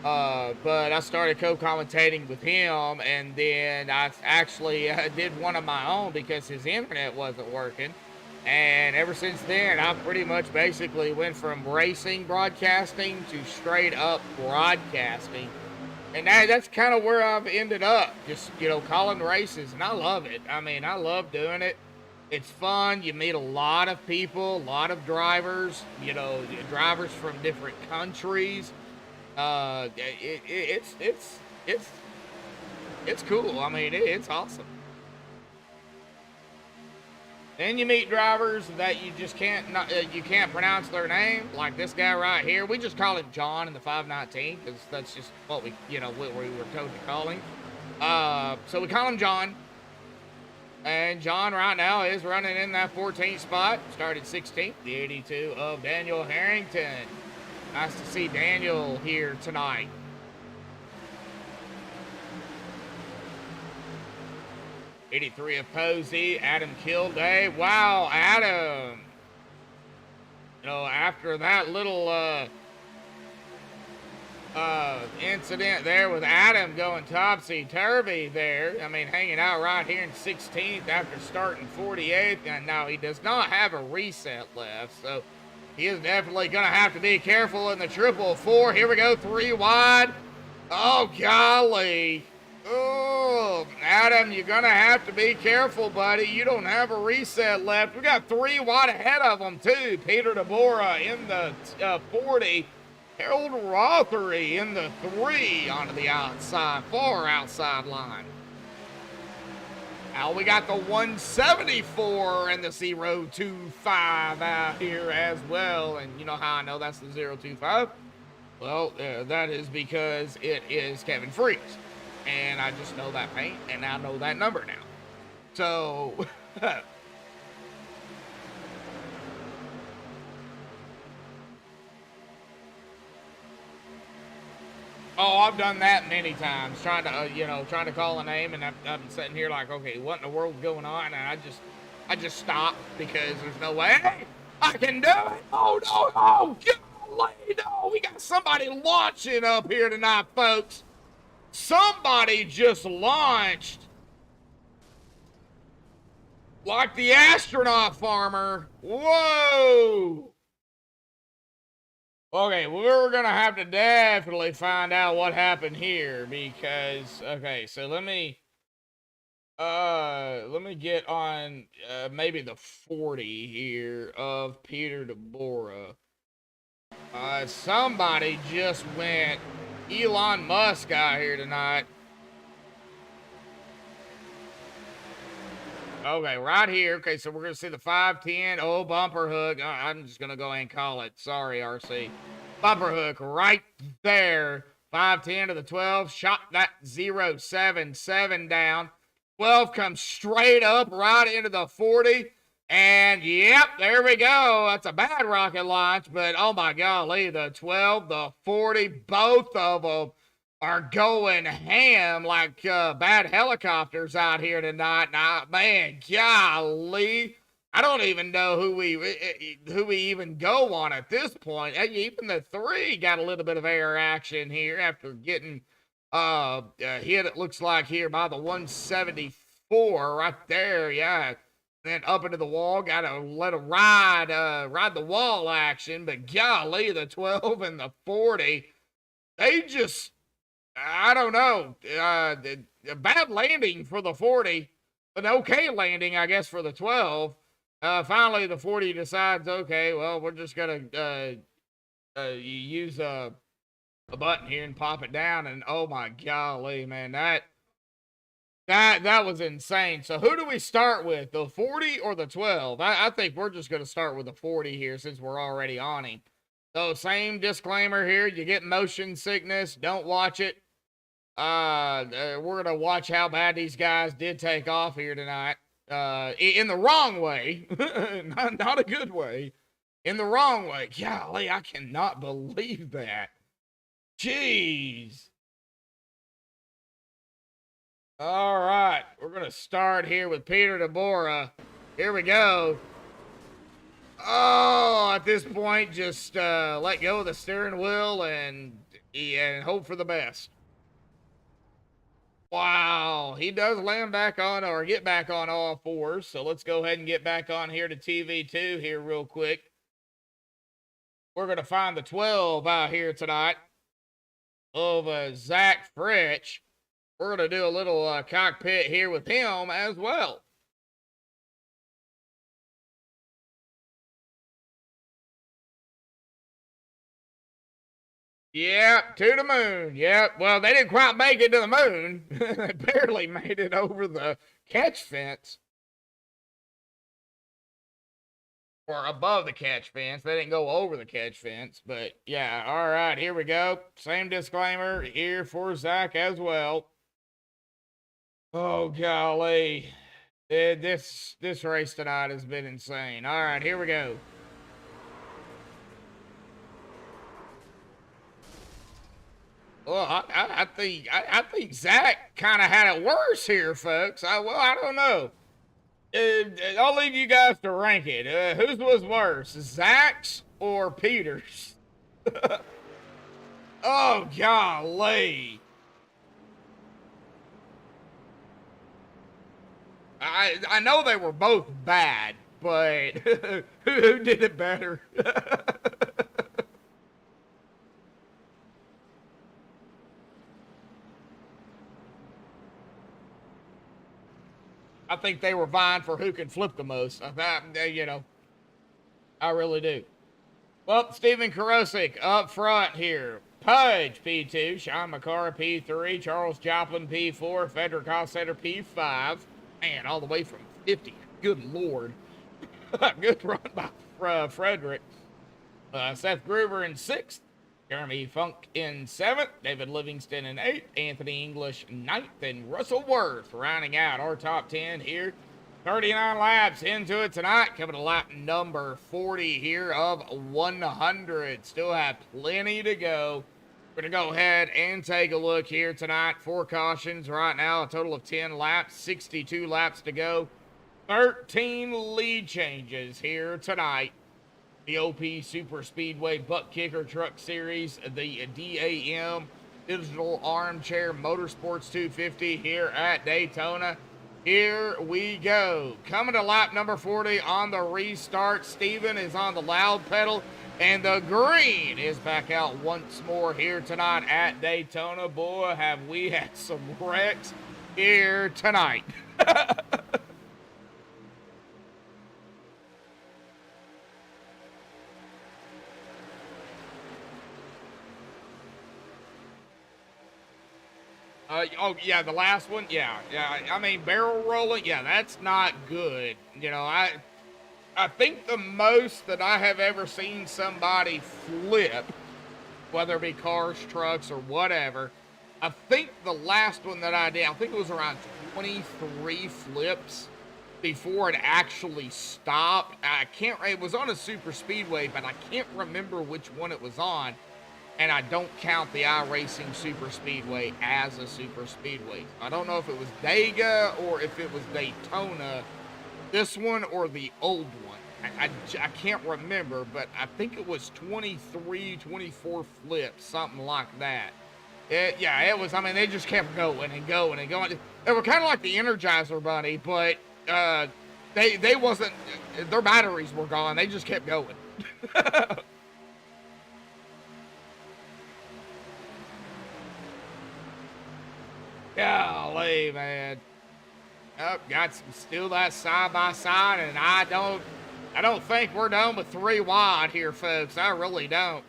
But I started co-commentating with him, and then I actually did one of my own because his internet wasn't working. And ever since then, I pretty much basically went from racing broadcasting to straight up broadcasting. And that's kind of where I've ended up, just, you know, calling races. And I love it. I mean, I love doing it. It's fun. You meet a lot of people, a lot of drivers, you know, drivers from different countries. It's cool. I mean, it's awesome. Then you meet drivers that you just can't pronounce their name, like this guy right here. We just call him John in the 519 because that's just what we were told to call him. So we call him John. And John right now is running in that 14th spot. Started 16th, the 82 of Daniel Harrington. Nice to see Daniel here tonight. 83 of Posey, Adam Kilday. Wow, Adam. You know, after that little incident there with Adam going topsy-turvy there, I mean, hanging out right here in 16th after starting 48th, and now he does not have a reset left, so he is definitely going to have to be careful in the 444. Here we go, 3 wide. Oh, golly. Oh, Adam, you're going to have to be careful, buddy. You don't have a reset left. We got 3 wide ahead of them, too. Peter DeBora in the 40. Harold Rothery in the 3 onto the outside, far outside line. Now we got the 174 and the 025 out here as well. And you know how I know that's the 025? Well, that is because it is Kevin Freeze. And I just know that paint, and I know that number now. So, oh, I've done that many times, trying to call a name, and I'm sitting here like, okay, what in the world's going on? And I just stop because there's no way I can do it. Oh no! Oh golly, no, we got somebody launching up here tonight, folks. Somebody just launched like the astronaut farmer. Whoa. Okay, we're gonna have to definitely find out what happened here because, okay, so let me get on maybe the 40 here of Peter DeBora. Somebody just went Elon Musk out here tonight. Okay, right here. Okay, so we're gonna see the 510. Oh, bumper hook. I'm just gonna go ahead and call it. Sorry, RC. Bumper hook right there. 510 to the 12. Shot that 077 down. 12 comes straight up right into the 40. And yep, there we go. That's a bad rocket launch, but oh my golly, the 12, the 40, both of them are going ham like bad helicopters out here tonight. Now, man, golly, I don't even know who we even go on at this point. Even the 3 got a little bit of air action here after getting hit. It looks like here by the 174 right there. Yeah. Then up into the wall, gotta let him ride the wall action. But golly, the 12 and the 40, they just, I don't know, a bad landing for the 40, an okay landing, I guess, for the 12. Finally, the 40 decides, okay, well, we're just gonna use a button here and pop it down. And oh my golly, man, that was insane. So who do we start with, the 40 or the 12? I think we're just going to start with the 40 here since we're already on him. So same disclaimer here. You get motion sickness, don't watch it. We're going to watch how bad these guys did take off here tonight. In the wrong way. not a good way. In the wrong way. Golly, I cannot believe that. Jeez. All right, we're going to start here with Peter DeBora. Here we go. Oh, at this point, just let go of the steering wheel and hope for the best. Wow, he does land back on or get back on all fours. So let's go ahead and get back on here to TV2 here real quick. We're going to find the 12 out here tonight of Zach Fritch. We're going to do a little cockpit here with him as well. Yep, to the moon. Yep. Well, they didn't quite make it to the moon. They barely made it over the catch fence. Or above the catch fence. They didn't go over the catch fence. But yeah, all right, here we go. Same disclaimer here for Zach as well. Oh, golly. This race tonight has been insane. All right, here we go. Well, I think Zach kind of had it worse here, folks. I don't know. I'll leave you guys to rank it. Whose was worse, Zach's or Peter's? Oh, golly. I know they were both bad, but who did it better? I think they were vying for who can flip the most. You know, I really do. Well, Stephen Karosik up front here. Pudge, P2. Sean McCarr, P3. Charles Joplin, P4. Frederick Hossetter, P5. Man, all the way from 50. Good Lord. Good run by Frederick. Seth Gruber in 6th. Jeremy Funk in 7th. David Livingston in 8th. Anthony English 9th. And Russell Worth rounding out our top 10 here. 39 laps into it tonight. Coming to lap number 40 here of 100. Still have plenty to go. We're going to go ahead and take a look here tonight. 4 cautions right now. A total of 10 laps. 62 laps to go. 13 lead changes here tonight. the OP Super Speedway Butt Kicker Truck Series, the D.A.M. Digital Armchair Motorsports 250 here at Daytona. Here we go. Coming to lap number 40 on the restart. Steven is on the loud pedal, and the green is back out once more here tonight at Daytona. Boy, have we had some wrecks here tonight. Oh, yeah, the last one? Yeah. I mean, barrel rolling, yeah, that's not good. You know, I think the most that I have ever seen somebody flip, whether it be cars, trucks, or whatever, I think the last one that I did, I think it was around 23 flips before it actually stopped. It was on a super speedway, but I can't remember which one it was on. And I don't count the iRacing Super Speedway as a super speedway. I don't know if it was Dega or if it was Daytona, this one or the old one. I can't remember, but I think it was 23, 24 flips, something like that. It was, I mean, they just kept going and going and going. They were kind of like the Energizer Bunny, but they wasn't, their batteries were gone. They just kept going. Golly, man. Oh, got some, still that side by side, and I don't think we're done with 3 wide here, folks. I really don't.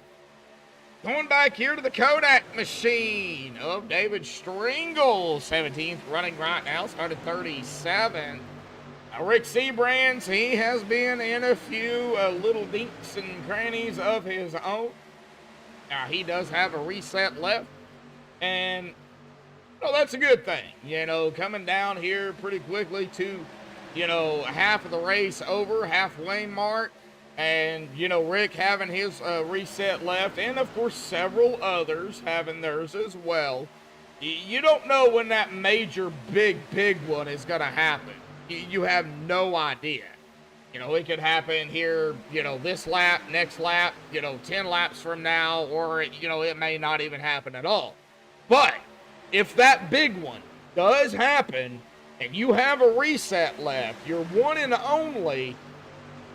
Going back here to the Kodak machine of David Stringle, 17th running right now, started 37th. Rick Seabrands, he has been in a few little dinks and crannies of his own. Now, he does have a reset left, and well, that's a good thing, you know, coming down here pretty quickly to, you know, half of the race over, halfway mark, and, you know, Rick having his reset left, and, of course, several others having theirs as well. You don't know when that major big one is going to happen. You have no idea. You know, it could happen here, you know, this lap, next lap, you know, 10 laps from now, or, you know, it may not even happen at all. But if that big one does happen and you have a reset left, you're one and only,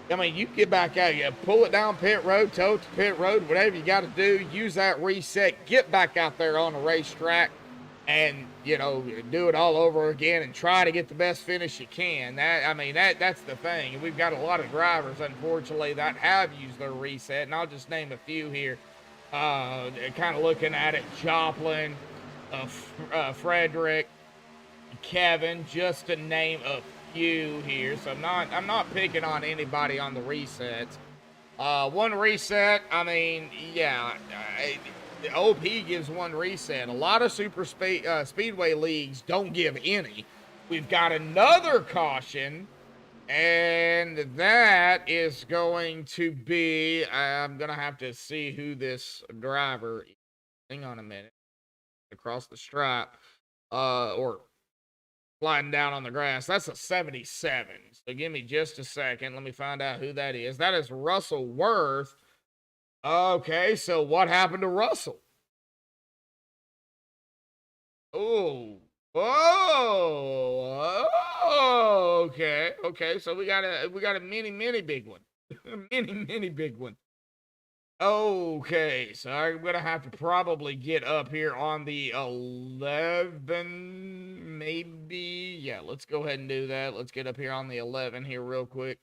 I mean, you get back out, you pull it down pit road, tow it to pit road, whatever you got to do, use that reset, get back out there on the racetrack and, you know, do it all over again and try to get the best finish you can. That's the thing. We've got a lot of drivers, unfortunately, that have used their reset, and I'll just name a few here. Kind of looking at it, Joplin, Frederick, Kevin, just to name a few here. So I'm not picking on anybody on the resets. One reset, I mean, yeah, the OP gives one reset. A lot of super speedway leagues don't give any. We've got another caution, and that is going to be, I'm gonna have to see who this driver is. Hang on a minute. Across the stripe, or sliding down on the grass. That's a 77. So give me just a second. Let me find out who that is. That is Russell Worth. Okay, so what happened to Russell? Oh, okay. So we got a mini big one, mini big one. Okay, so I'm gonna have to probably get up here on the 11, maybe. Yeah, let's go ahead and do that. Let's get up here on the 11 here real quick.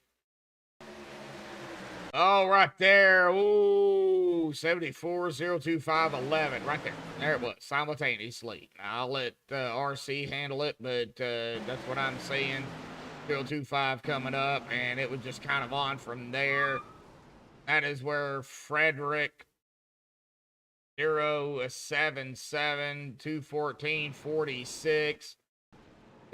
Oh, right there. Ooh, 74-025-11. Right there. There it was, simultaneously. I'll let RC handle it, but that's what I'm seeing. 025 coming up, and it was just kind of on from there. That is where Frederick 077 214-46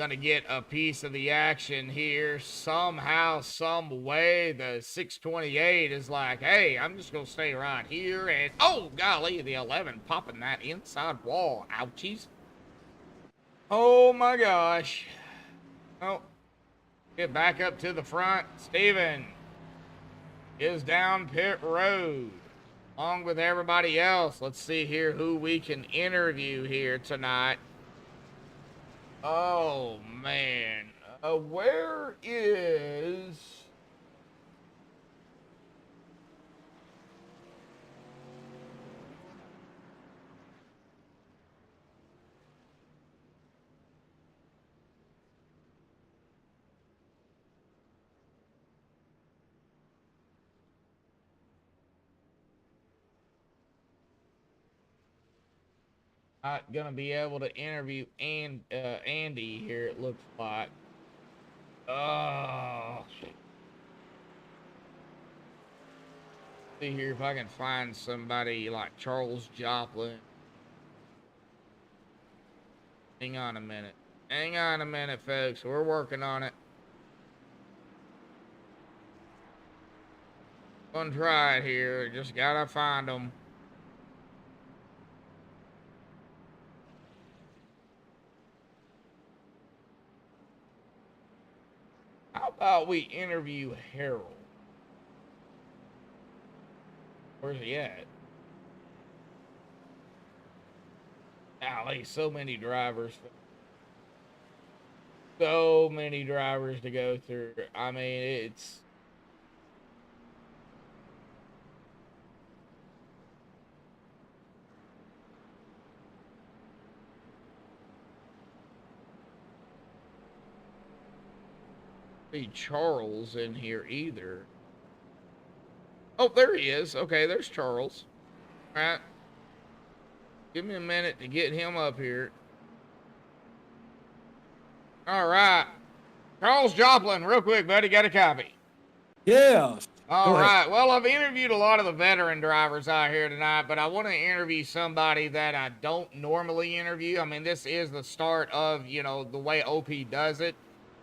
gonna get a piece of the action here. Somehow, some way, the 628 is like, hey, I'm just gonna stay right here, and oh golly, the 11 popping that inside wall. Ouchies. Oh my gosh. Oh, get back up to the front. Steven. is down pit road along with everybody else. Let's see here who we can interview here tonight. Oh man, where is not gonna be able to interview Andy here, it looks like. Oh, see here if I can find somebody like Charles Joplin. Hang on a minute. Hang on a minute, folks. We're working on it. Gonna try it here. Just gotta find them. How about we interview Harold? Where's he at? Golly, so many drivers. So many drivers to go through. I mean, it's... see Charles in here either. Oh, there he is. Okay, there's Charles. All right. Give me a minute to get him up here. All right. Charles Joplin, real quick, buddy. Got a copy? Yeah. All right. Well, I've interviewed a lot of the veteran drivers out here tonight, but I want to interview somebody that I don't normally interview. I mean, this is the start of, you know, the way OP does it.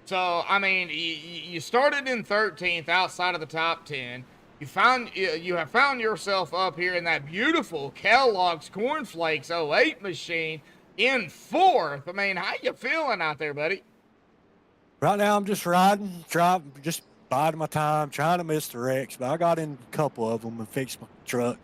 So, I mean, you started in 13th outside of the top 10. You have found yourself up here in that beautiful Kellogg's Cornflakes 08 machine in 4th. I mean, how you feeling out there, buddy? Right now, I'm just just biding my time, trying to miss the wrecks, but I got in a couple of them and fixed my truck.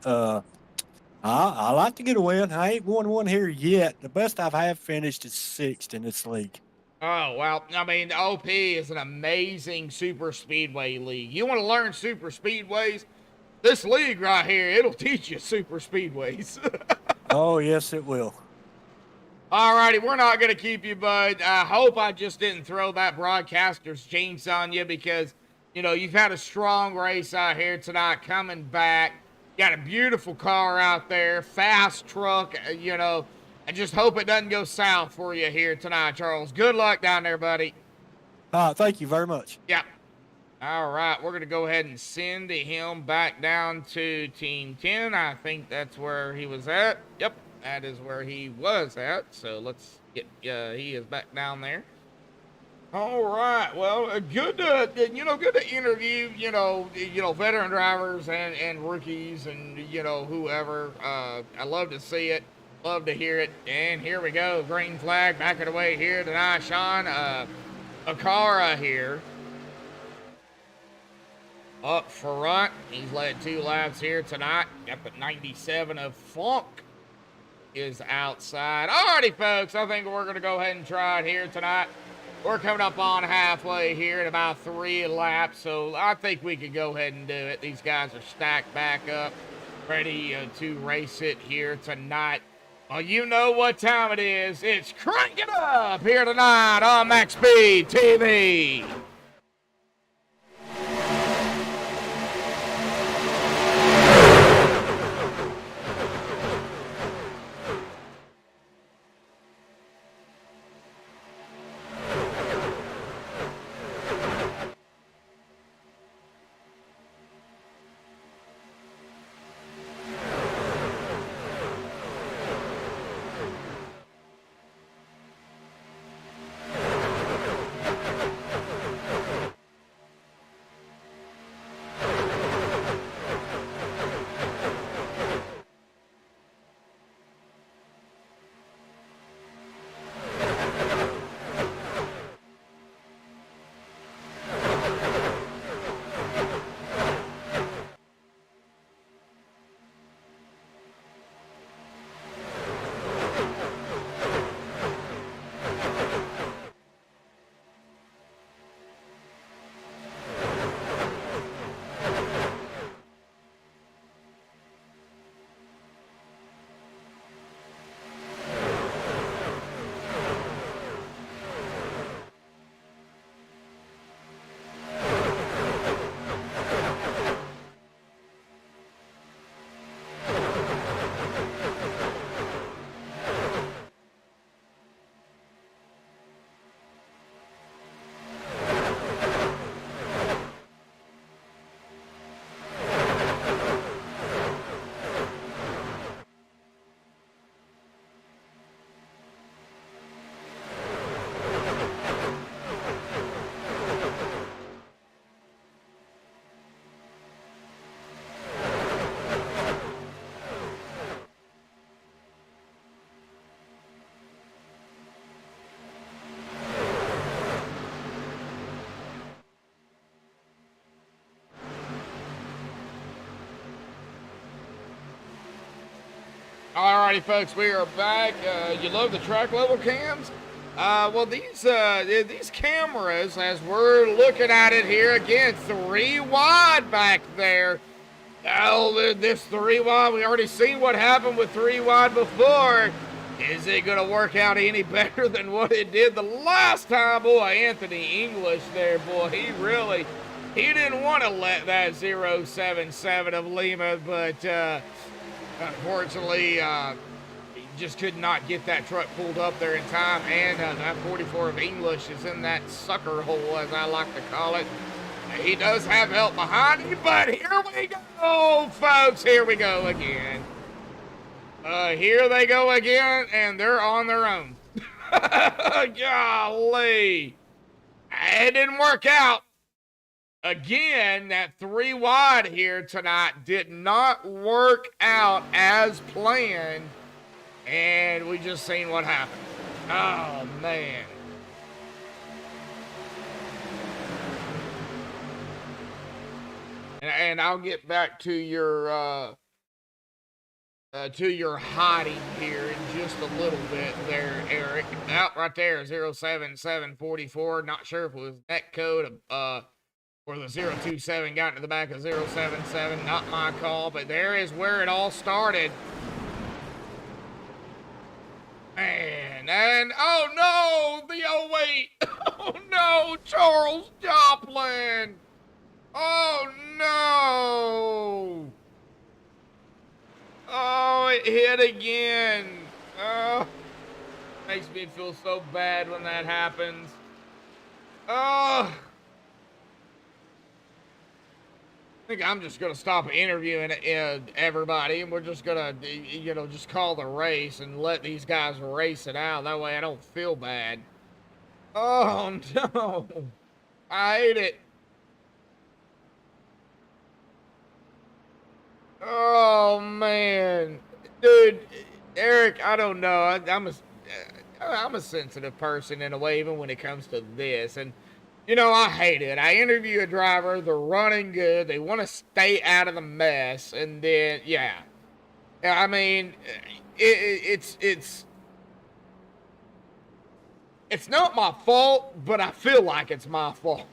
I like to get a win. I ain't won one here yet. The best I've finished is 6th in this league. Oh, well, I mean, OP is an amazing super speedway league. You want to learn super speedways? This league right here, it'll teach you super speedways. Oh, yes, it will. All righty, we're not going to keep you, bud. I hope I just didn't throw that broadcaster's jinx on you because, you know, you've had a strong race out here tonight coming back. Got a beautiful car out there, fast truck, you know. I just hope it doesn't go south for you here tonight, Charles. Good luck down there, buddy. Thank you very much. Yeah. All right, we're going to go ahead and send him back down to Team 10. I think that's where he was at. Yep, that is where he was at. So let's get, he is back down there. All right, well, good to interview, you know, veteran drivers and rookies and, you know, whoever. I love to see it. Love to hear it. And here we go. Green flag back of the way here tonight. Sean Akara here. Up front. He's led 2 laps here tonight. Up at 97 of Funk is outside. Alrighty, folks. I think we're going to go ahead and try it here tonight. We're coming up on halfway here in about 3 laps. So I think we could go ahead and do it. These guys are stacked back up. Ready to race it here tonight. Well, you know what time it is. It's Crank It Up here tonight on MaxspeedTV. Alrighty, folks, we are back. You love the track level cams? Well, these cameras, as we're looking at it here again, 3 wide back there. Oh, this 3 wide, we already seen what happened with 3 wide before. Is it going to work out any better than what it did the last time? Boy, Anthony English there, boy, he didn't want to let that 077 of Lima, but unfortunately, he just could not get that truck pulled up there in time, and that 44 of English is in that sucker hole, as I like to call it. He does have help behind him, but here we go, folks. Here we go again. Here they go again, and they're on their own. Golly. It didn't work out. Again, that 3 wide here tonight did not work out as planned, and we just seen what happened. Oh, man. And I'll get back to your hiding here in just a little bit there, Eric. Out right there, 07744. Not sure if it was net code or the 027 got into the back of 077. Not my call, but there is where it all started. Man, and oh no, the 08. Oh no, Charles Joplin. Oh no. Oh, it hit again. Oh, makes me feel so bad when that happens. Oh. I think I'm just going to stop interviewing everybody, and we're just going to, just call the race and let these guys race it out. That way I don't feel bad. Oh, no. I hate it. Oh, man. Dude, Eric, I don't know. I'm a sensitive person in a way, even when it comes to this. And, I hate it. I interview a driver. They're running good. They want to stay out of the mess. And then, yeah. I mean, it's not my fault, but I feel like it's my fault.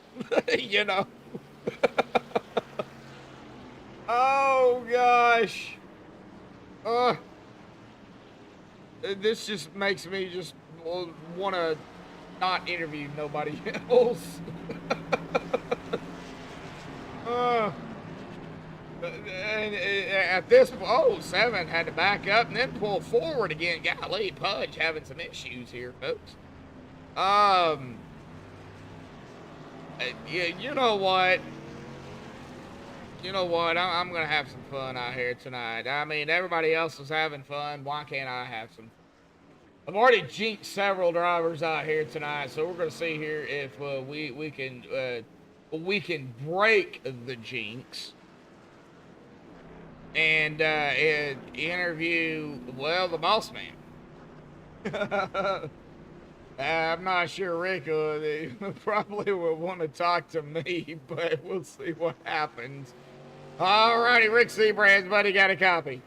Oh, gosh. This just makes me just want to not interview nobody else. And at this, 7 had to back up and then pull forward again. Golly, Pudge having some issues here, folks. Yeah, you know what? I'm going to have some fun out here tonight. I mean, everybody else is having fun. Why can't I have some fun? I've already jinxed several drivers out here tonight, so we're going to see here if we can break the jinx and interview, well, the boss man. I'm not sure Rick probably will want to talk to me, but we'll see what happens. Alrighty, Rick Seabrand's buddy got a copy.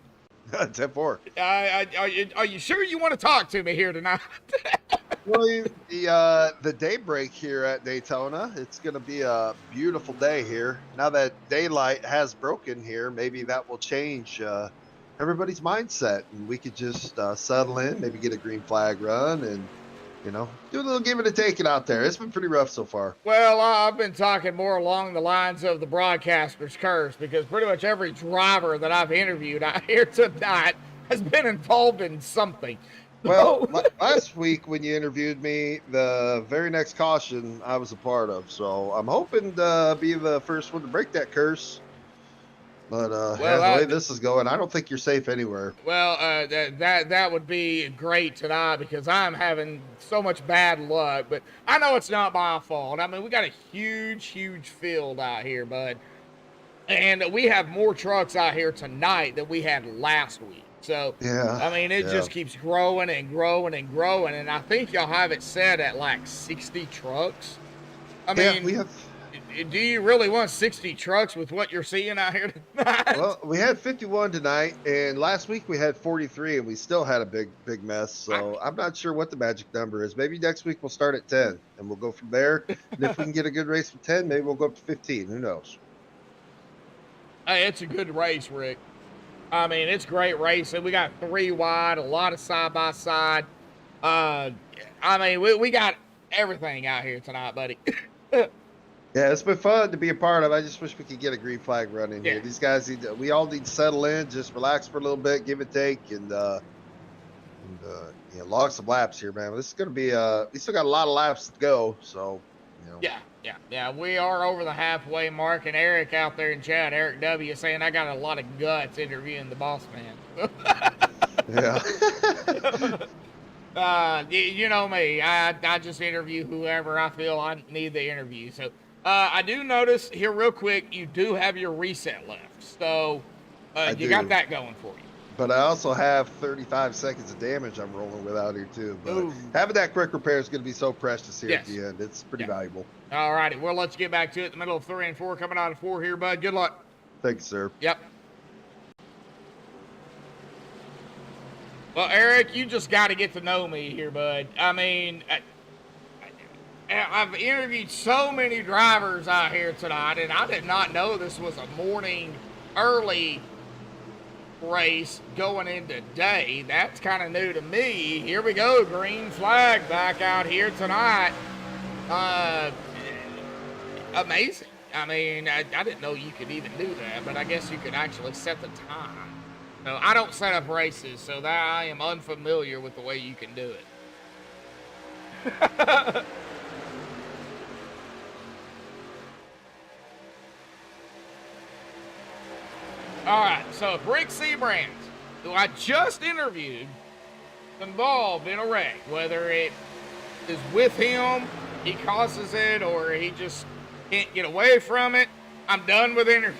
10-4. Are you sure you want to talk to me here tonight? Well, the daybreak here at Daytona, it's going to be a beautiful day here. Now that daylight has broken here, maybe that will change everybody's mindset, and we could just settle in, maybe get a green flag run, and do a little giving and taking out there. It's been pretty rough so far. Well, I've been talking more along the lines of the broadcaster's curse, because pretty much every driver that I've interviewed out here tonight has been involved in something. Well, last week when you interviewed me, the very next caution I was a part of. So I'm hoping to be the first one to break that curse. But the way this is going, I don't think you're safe anywhere. Well, that would be great tonight, because I'm having so much bad luck. But I know it's not my fault. I mean, we got a huge, huge field out here, bud. And we have more trucks out here tonight than we had last week. So, yeah, I mean, it just keeps growing and growing and growing. And I think y'all have it set at like 60 trucks. I mean, Do you really want 60 trucks with what you're seeing out here tonight? Well, we had 51 tonight, and last week we had 43, and we still had a big mess. So I'm not sure what the magic number is. Maybe next week we'll start at 10, and we'll go from there. And if we can get a good race with 10, maybe we'll go up to 15. Who knows? Hey, it's a good race, Rick. I mean, it's great racing. We got 3 wide, a lot of side-by-side. I mean, we got everything out here tonight, buddy. Yeah, it's been fun to be a part of. I just wish we could get a green flag running here. These guys we all need to settle in, just relax for a little bit, give and take, and log some laps here, man. This is going to be we still got a lot of laps to go, so Yeah. We are over the halfway mark, and Eric out there in chat, Eric W, saying I got a lot of guts interviewing the boss man. Yeah. You know me. I just interview whoever I feel I need the interview. So I do notice here real quick, you do have your reset left. So you got that going for you. But I also have 35 seconds of damage I'm rolling with out here too. But having that quick repair is going to be so precious here at the end. It's pretty valuable. All righty. We'll let you get back to it in the middle of 3 and 4, coming out of 4 here, bud. Good luck. Thanks, sir. Yep. Well, Eric, you just got to get to know me here, bud. I mean, I've interviewed so many drivers out here tonight, and I did not know this was a morning early race going into day. That's kind of new to me. Here we go, green flag back out here tonight. Amazing. I mean, I didn't know you could even do that, but I guess you could actually set the time. No, I don't set up races, so that I am unfamiliar with the way you can do it. All right, so Rick Seabrand, who I just interviewed, involved in a wreck, whether it is with him, he causes it, or he just can't get away from it. I'm done with interviews.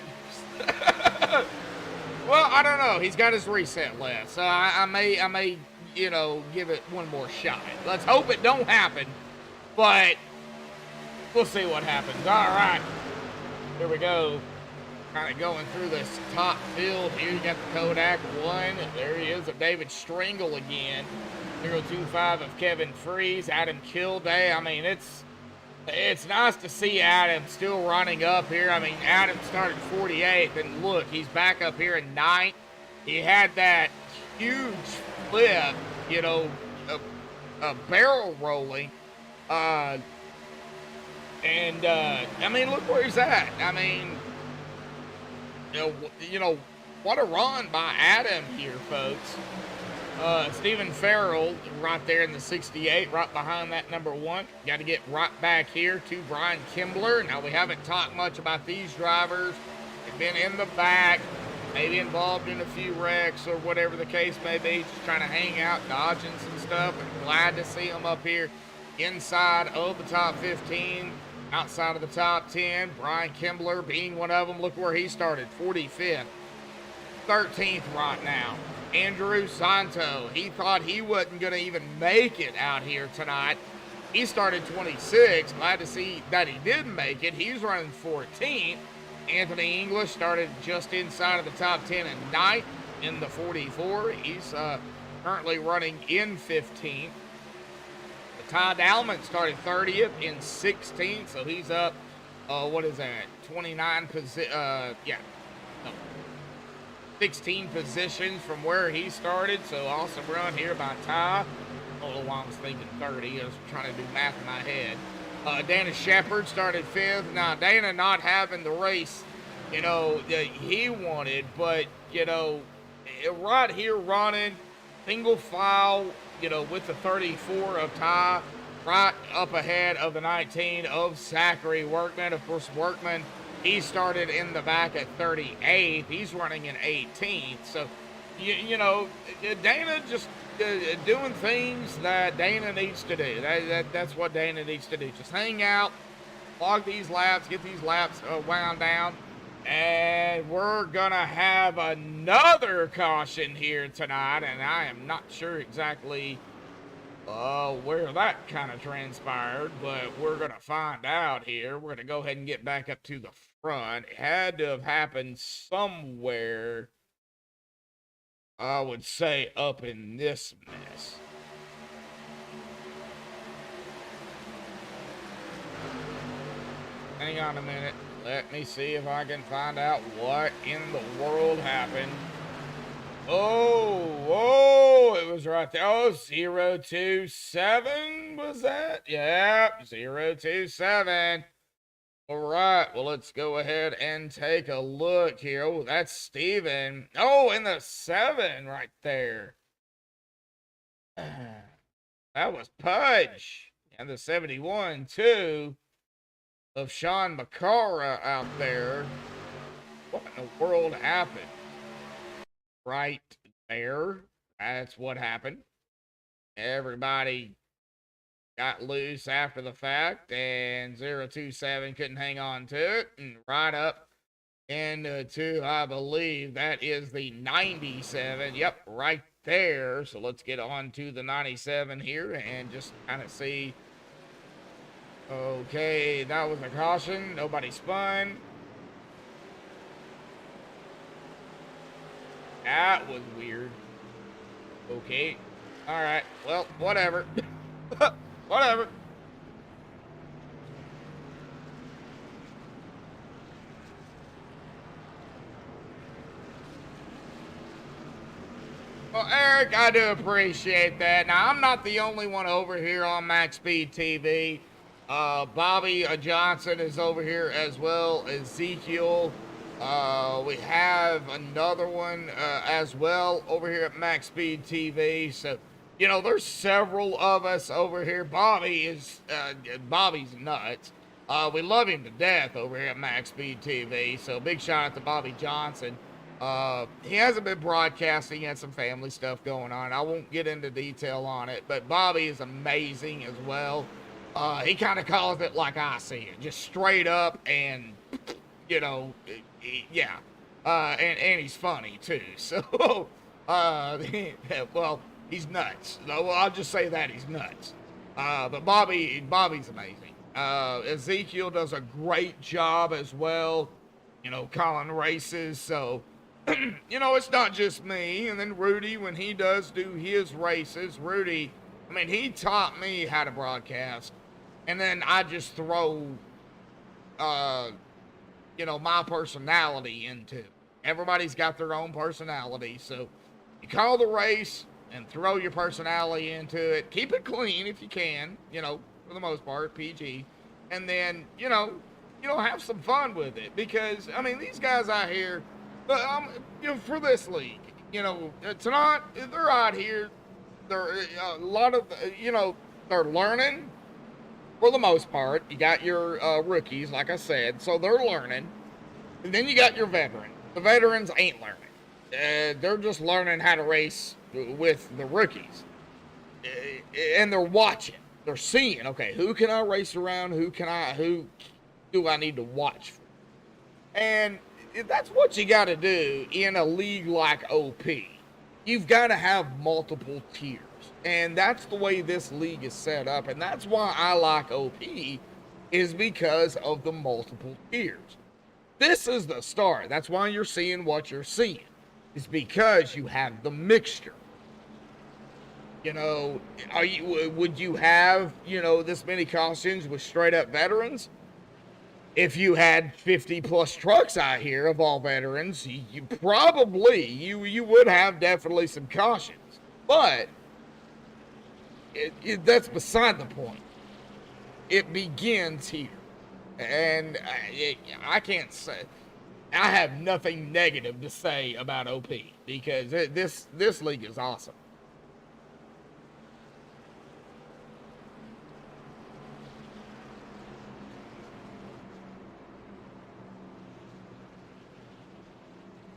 Well, I don't know. He's got his reset left, so I may, give it one more shot. Let's hope it don't happen, but we'll see what happens. All right, here we go. Kind of going through this top field here. You got the Kodak 1. There he is, of David Stringle again. 025 of Kevin Freeze, Adam Kilday. I mean, it's nice to see Adam still running up here. I mean, Adam started 48th, and look, he's back up here in 9th. He had that huge flip, a barrel rolling. I mean, look where he's at. I mean, what a run by Adam here, folks. Stephen Farrell right there in the 68, right behind that number 1. Got to get right back here to Brian Kimbler. Now, we haven't talked much about these drivers. They've been in the back, maybe involved in a few wrecks or whatever the case may be, just trying to hang out, dodging some stuff. And glad to see them up here inside of the top 15, outside of the top 10. Brian Kimbler being one of them. Look where he started, 45th, 13th right now. Andrew Santo, he thought he wasn't going to even make it out here tonight. He started 26. Glad to see that he did make it. He's running 14th. Anthony English started just inside of the top 10 and 9th in the 44. He's currently running in 15th. Ty Dallman started 30th in 16th, so he's up, 29 position, 16 positions from where he started. So awesome run here by Ty. I don't know why I was thinking 30. I was trying to do math in my head. Dana Shepard started 5th. Now, Dana not having the race, he wanted, but, right here running, single file, with the 34 of Ty, right up ahead of the 19 of Zachary Workman. Of course, Workman, he started in the back at 38th. He's running in 18th. So, Dana just doing things that Dana needs to do. That's what Dana needs to do. Just hang out, log these laps, get these laps wound down. And we're going to have another caution here tonight. And I am not sure exactly where that kind of transpired, but we're going to find out here. We're going to go ahead and get back up to the front. It had to have happened somewhere, I would say, up in this mess. Hang on a minute. Let me see if I can find out what in the world happened. Oh, it was right there. Oh, 027 was that? Yep, 027. All right, well, let's go ahead and take a look here. Oh, that's Steven. Oh, in the 7 right there. That was Pudge. And the 71, too, of Sean McCara out there. What in the world happened? Right there. That's what happened. Everybody got loose after the fact, and 027 couldn't hang on to it, and right up into, I believe, that is the 97. Yep, right there. So let's get on to the 97 here and just kind of see. Okay, that was a caution. Nobody spun. That was weird. Okay. All right. Well, whatever. Whatever. Well, Eric, I do appreciate that. Now, I'm not the only one over here on MaxspeedTV. Bobby Johnson is over here as well. Ezekiel. We have another one as well over here at MaxspeedTV. So, you know, there's several of us over here. Bobby's nuts. We love him to death over here at MaxspeedTV. So big shout out to Bobby Johnson. He hasn't been broadcasting. He had some family stuff going on. I won't get into detail on it, but Bobby is amazing as well. He kind of calls it like I see it, just straight up, and you know, yeah. And he's funny too. So, well, he's nuts. Well, I'll just say that he's nuts. But Bobby's amazing. Ezekiel does a great job as well, you know, calling races. So, you know, it's not just me. And then Rudy, when he does do his races, Rudy, I mean, he taught me how to broadcast. And then I just throw, you know, my personality into it. Everybody's got their own personality. So you call the race and throw your personality into it. Keep it clean if you can, you know, for the most part, PG. And then, you know, have some fun with it. Because, I mean, these guys out here, you know, for this league, you know, tonight, they're out here. They're a lot of, you know, they're learning for the most part. You got your rookies, like I said, so they're learning. And then you got your veterans. The veterans ain't learning. They're just learning how to race with the rookies. And they're watching. They're seeing, okay, who can I race around? Who do I need to watch for? And that's what you got to do in a league like OP. You've got to have multiple tiers. And that's the way this league is set up. And that's why I like OP, is because of the multiple tiers. This is the start. That's why you're seeing what you're seeing. It's because you have the mixture. You know, would you have, you know, this many costumes with straight up veterans? If you had 50 plus trucks out here of all veterans, you probably, you would have definitely some cautions. But that's beside the point. It begins here. And I can't say, I have nothing negative to say about OP, because this league is awesome.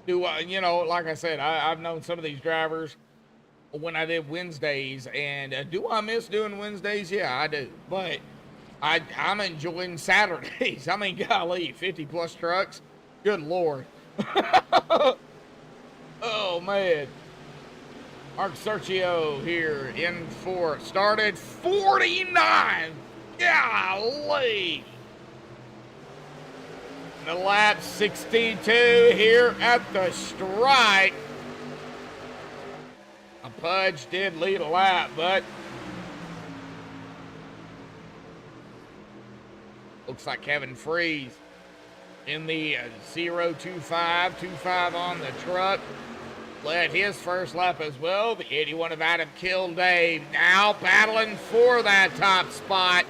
You know, like I said, I've known some of these drivers when I did Wednesdays, and do I miss doing Wednesdays? Yeah, I do. But I'm enjoying Saturdays. I mean, golly, 50 plus trucks. Good Lord. Oh, man. Mark Sergio here in for started 49. Golly. The lap 62 here at the stripe. A Pudge did lead a lap, but looks like Kevin Freeze in the 025, 25 on the truck. Led his first lap as well. The 81 of Adam Kildare now battling for that top spot.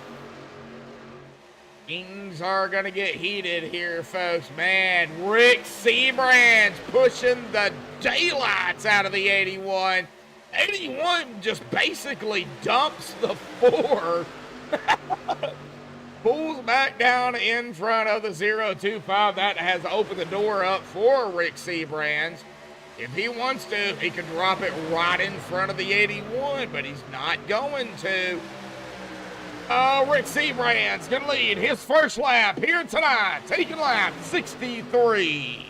Things are going to get heated here, folks. Man, Rick Seabrand's pushing the daylights out of the 81. 81 just basically dumps the 4. Pulls back down in front of the 025. That has opened the door up for Rick Seabrand's. If he wants to, he could drop it right in front of the 81, but he's not going to. Rick Seabrand's going to lead his first lap here tonight, taking lap 63.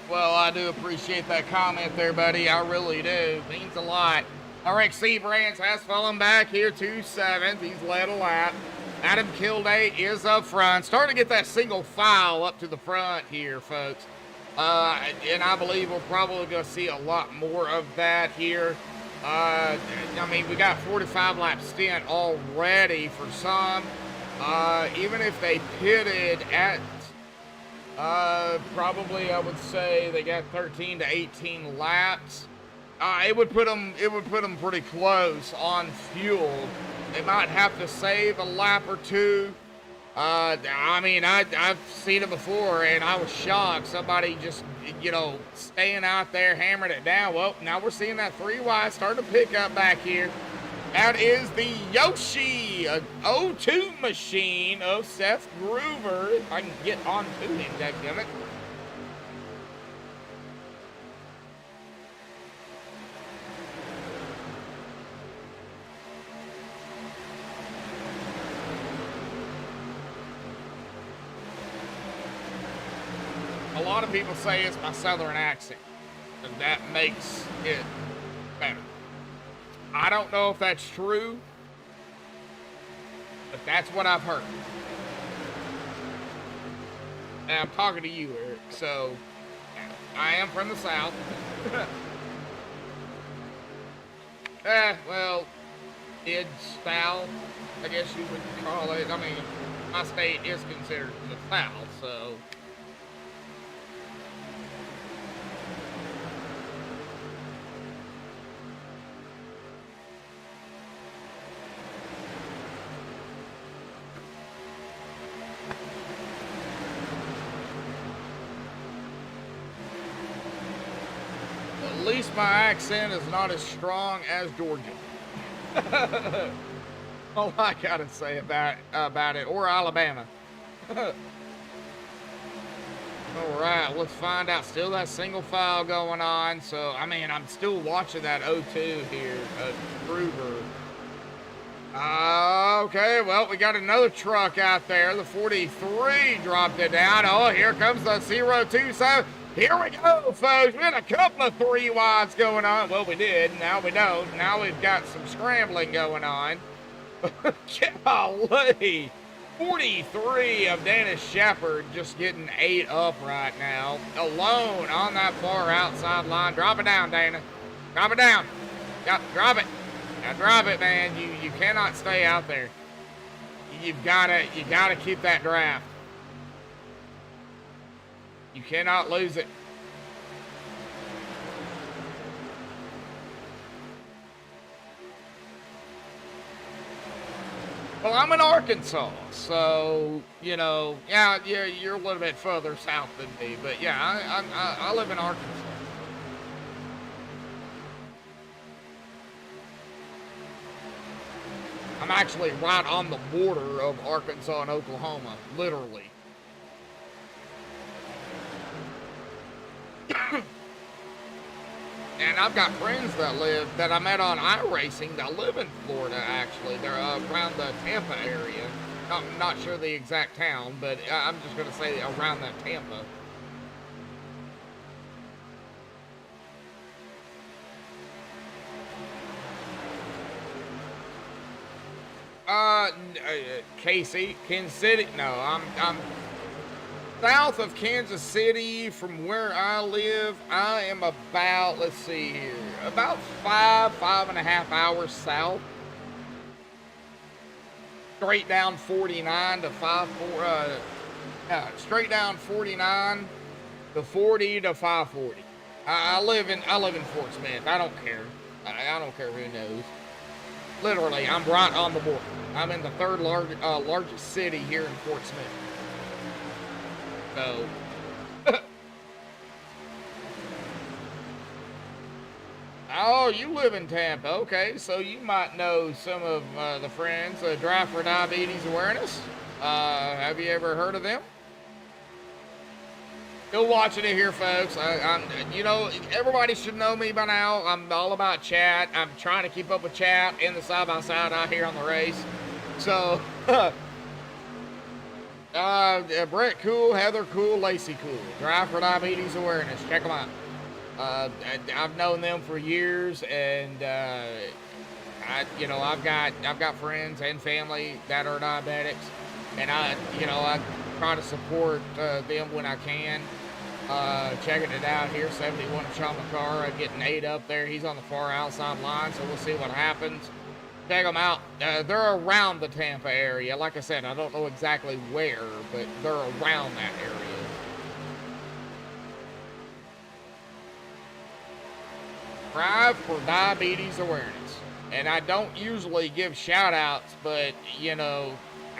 Well, I do appreciate that comment there, buddy. I really do. Means a lot. Rick Seabrand's has fallen back here to 7th. He's led a lap. Adam Kildare is up front. Starting to get that single file up to the front here, folks. And I believe we're probably going to see a lot more of that here. I mean, we got 45 lap stint already for some. Even if they pitted at probably I would say they got 13 to 18 laps. It would put them pretty close on fuel. They might have to save a lap or two. I mean, I've seen it before, and I was shocked. Somebody just, staying out there, hammering it down. Well, now we're seeing that 3 wide starting to pick up back here. That is the Yoshi 02 machine of Seth Groover. If I can get on to him, dadgummit. A lot of people say it's my southern accent, and that makes it better. I don't know if that's true, but that's what I've heard. And I'm talking to you, Eric, so I am from the South. Well, id style, I guess you would call it. I mean, my state is considered the South, so. At least my accent is not as strong as Georgia. All I gotta say about it, or Alabama. All right, let's find out. Still that single file going on. So, I mean, I'm still watching that 02 here, Gruber. Okay, well, we got another truck out there. The 43 dropped it down. Oh, here comes the 027. Here we go, folks. We had a couple of 3 wides going on. Well, we did. Now we don't. Now we've got some scrambling going on. Golly. 43 of Dennis Shepard just getting 8 up right now. Alone on that far outside line. Drop it down, Dana. Drop it down. Yep, drop it. Now drop it, man. You cannot stay out there. You gotta keep that draft. You cannot lose it. Well, I'm in Arkansas, so, you know, yeah, you're a little bit further south than me, but yeah, I live in Arkansas. I'm actually right on the border of Arkansas and Oklahoma, literally. And I've got friends that I met on iRacing that live in Florida, actually. They're around the Tampa area. I'm not sure the exact town, but I'm just going to say around that Tampa. Kansas City? No, I'm south of Kansas City from where I live. I am about, let's see here, about 5.5 hours south. Straight down 49 to 54, straight down 49 to 40 to 540. I live in Fort Smith. I don't care. I don't care who knows. Literally, I'm right on the border. I'm in the third largest city here in Fort Smith. So, oh, you live in Tampa. Okay, so you might know some of the friends. Drive for Diabetes Awareness. Have you ever heard of them? Still watching it here, folks. You know, everybody should know me by now. I'm all about chat. I'm trying to keep up with chat in the side-by-side out here on the race. So, Brett Cool, Heather Cool, Lacey Cool. Drive for Diabetes Awareness. Check them out. I've known them for years, and I've got friends and family that are diabetics, and I try to support them when I can. Checking it out here, 71 of Sean McCarr, getting 8 up there. He's on the far outside line, so we'll see what happens. Check them out. They're around the Tampa area. Like I said, I don't know exactly where, but they're around that area. Drive for Diabetes Awareness. And I don't usually give shout outs, but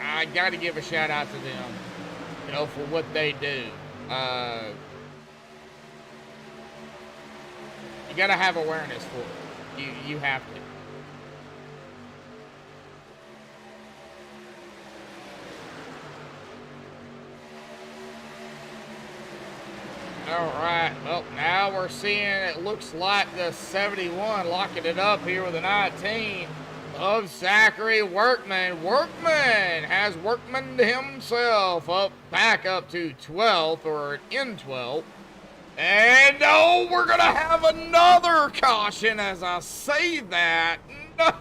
I got to give a shout out to them, for what they do. You got to have awareness for it. You have to. All right, well, now we're seeing it looks like the 71 locking it up here with a 19 of Zachary Workman. Workman has Workman himself back up to 12th or in 12th. And oh, we're going to have another caution as I say that. No.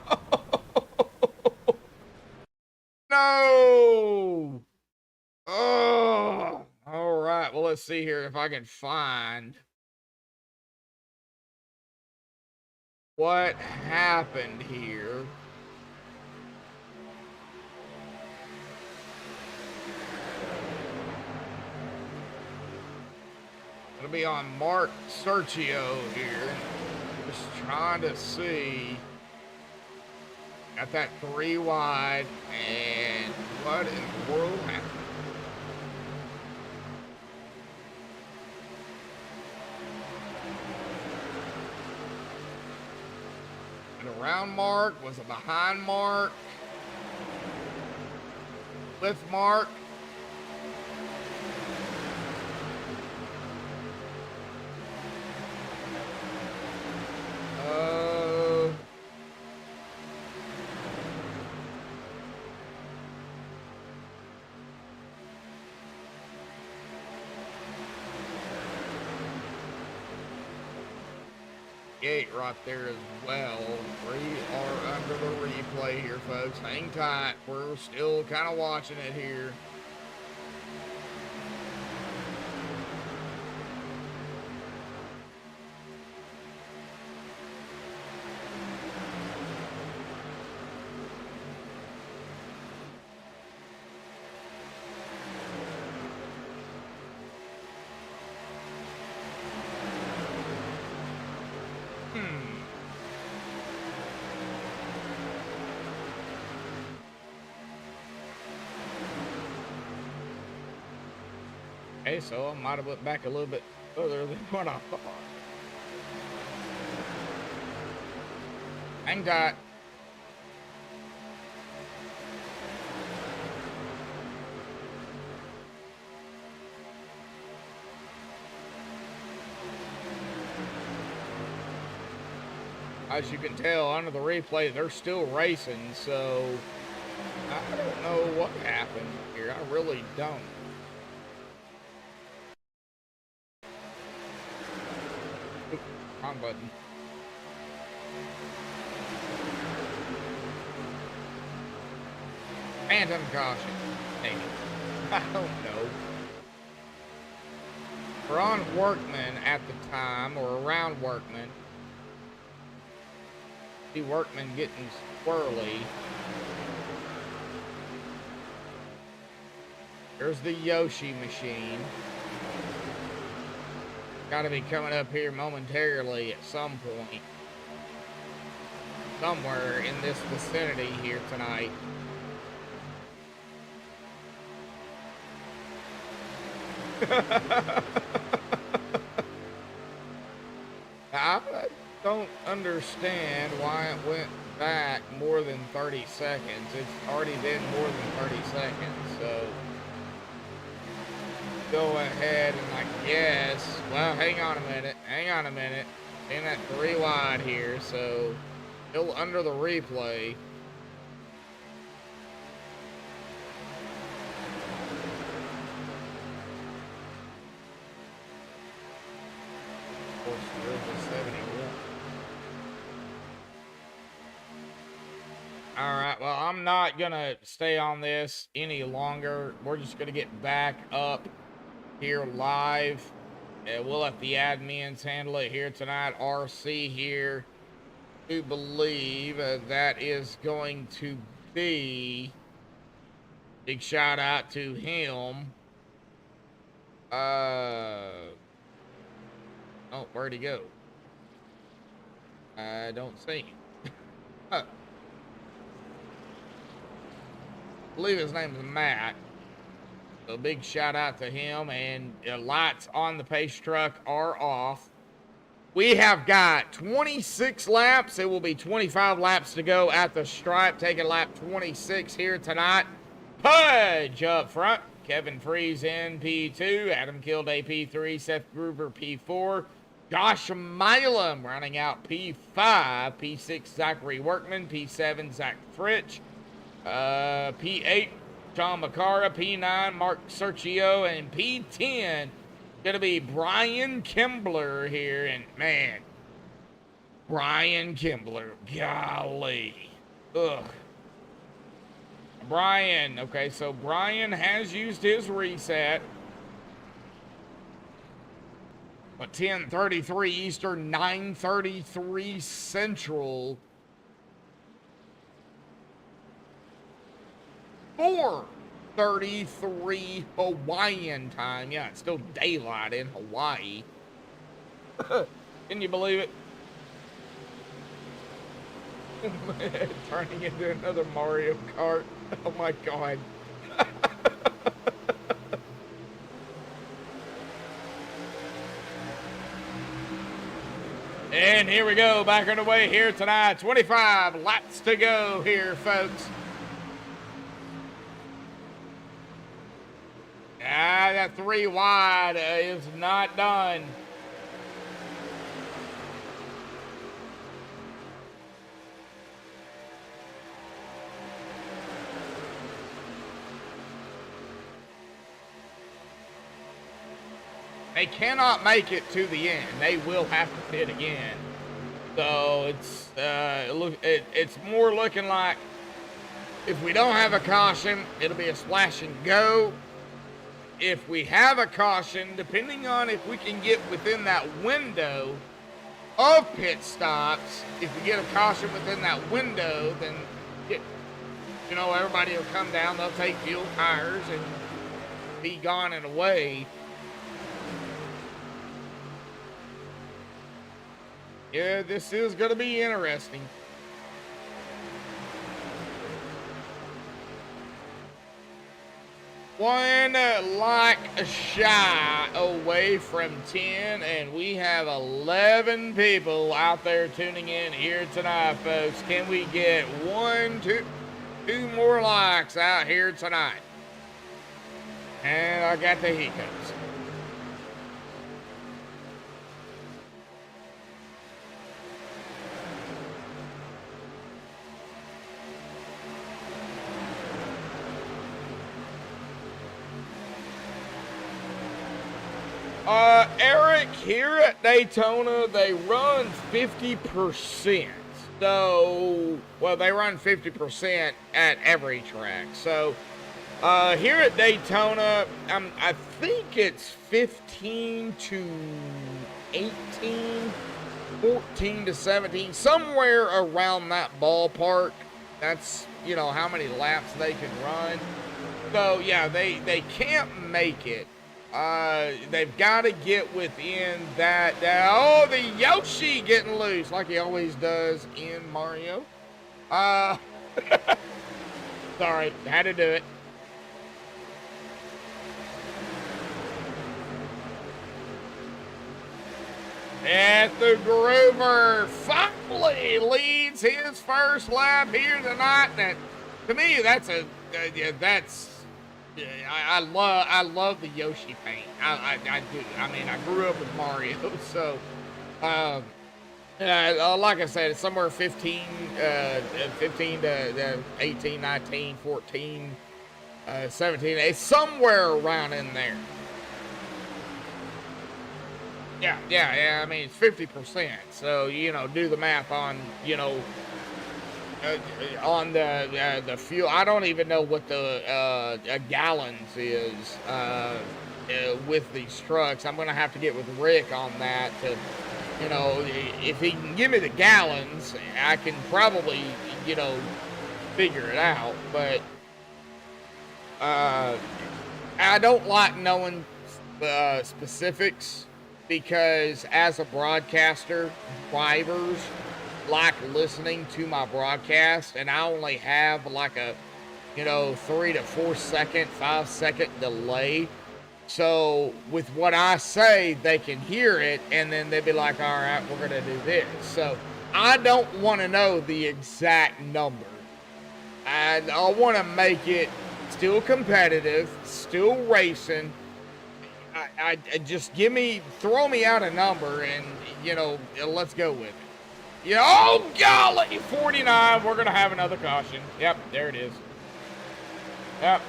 No. Oh. All right, well, let's see here if I can find what happened here. It'll be on Mark Sergio here. Just trying to see. Got that 3 wide, and what in the world happened? Around Mark, was a behind Mark, with Mark. gate right there as well. We are under the replay here, folks. Hang tight. We're still kind of watching it here. Okay, so I might have went back a little bit further than what I thought. Hang tight. As you can tell under the replay, they're still racing, so I don't know what happened here. I really don't. Wrong button. Phantom caution. Maybe. I don't know. We're on Workman at the time, or around Workman. See Workman getting squirrely. There's the Yoshi machine. Gotta be coming up here momentarily at some point. Somewhere in this vicinity here tonight. I don't understand why it went back more than 30 seconds. It's already been more than 30 seconds, so go ahead and I guess, well, hang on a minute. In that 3 wide here, so still under the replay. Of course, there's a 71. All right, well, I'm not gonna stay on this any longer. We're just gonna get back up here live. We'll let the admins handle it here tonight. RC here to believe that is going to be. Big shout out to him. Oh, where'd he go? I don't see him. Huh. I believe his name is Matt. So big shout out to him. And lights on the pace truck are off. We have got 26 laps. It will be 25 laps to go at the stripe. Taking lap 26 here tonight. Pudge up front. Kevin Freeze in P2. Adam Kilday P3. Seth Gruber P4. Josh Milam running out P5. P6 Zachary Workman. P7 Zach Fritch. P8 John Macara. P9 Mark Sergio. And P10 gonna be Brian Kimbler here. And man, Brian Kimbler, golly, ugh. Brian, okay, so Brian has used his reset. But 10:33 Eastern, 9:33 Central. 4:33 Hawaiian time. Yeah, it's still daylight in Hawaii. Can you believe it? Turning into another Mario Kart. Oh my God. And here we go, back on the way here tonight. 25 laps to go here, folks. That 3 wide is not done. They cannot make it to the end. They will have to pit again. So it's more looking like if we don't have a caution, it'll be a splash and go. If we have a caution, depending on if we can get within that window of pit stops, if we get a caution within that window, then everybody will come down, they'll take fuel, tires, and be gone and away. Yeah, this is going to be interesting. One like shy away from 10, and we have 11 people out there tuning in here tonight, folks. Can we get two more likes out here tonight? And I got the hiccups. Eric, here at Daytona, they run 50%. So, well, they run 50% at every track. So, here at Daytona, I think it's 15 to 18, 14 to 17, somewhere around that ballpark. That's, how many laps they can run. So, yeah, they can't make it. They've got to get within that. Oh, the Yoshi getting loose like he always does in Mario. Sorry, had to do it. And the Groover finally leads his first lap here tonight. And to me, that's I love the Yoshi paint. I do. I mean, I grew up with Mario, so like I said, it's somewhere 15 to 18, 19, 14, 17. It's somewhere around in there. Yeah. I mean, it's 50%. So do the math on on the fuel. I don't even know what the gallons is with these trucks. I'm gonna have to get with Rick on that to, if he can give me the gallons, I can probably, figure it out. But I don't like knowing specifics, because as a broadcaster, drivers like listening to my broadcast, and I only have like a 3 to 4 second, 5 second delay. So with what I say, they can hear it, and then they'd be like, all right, we're gonna do this. So I don't want to know the exact number. I want to make it still competitive, still racing. I just throw me out a number, and let's go with it. Oh, golly, 49. We're going to have another caution. Yep, there it is. Yep.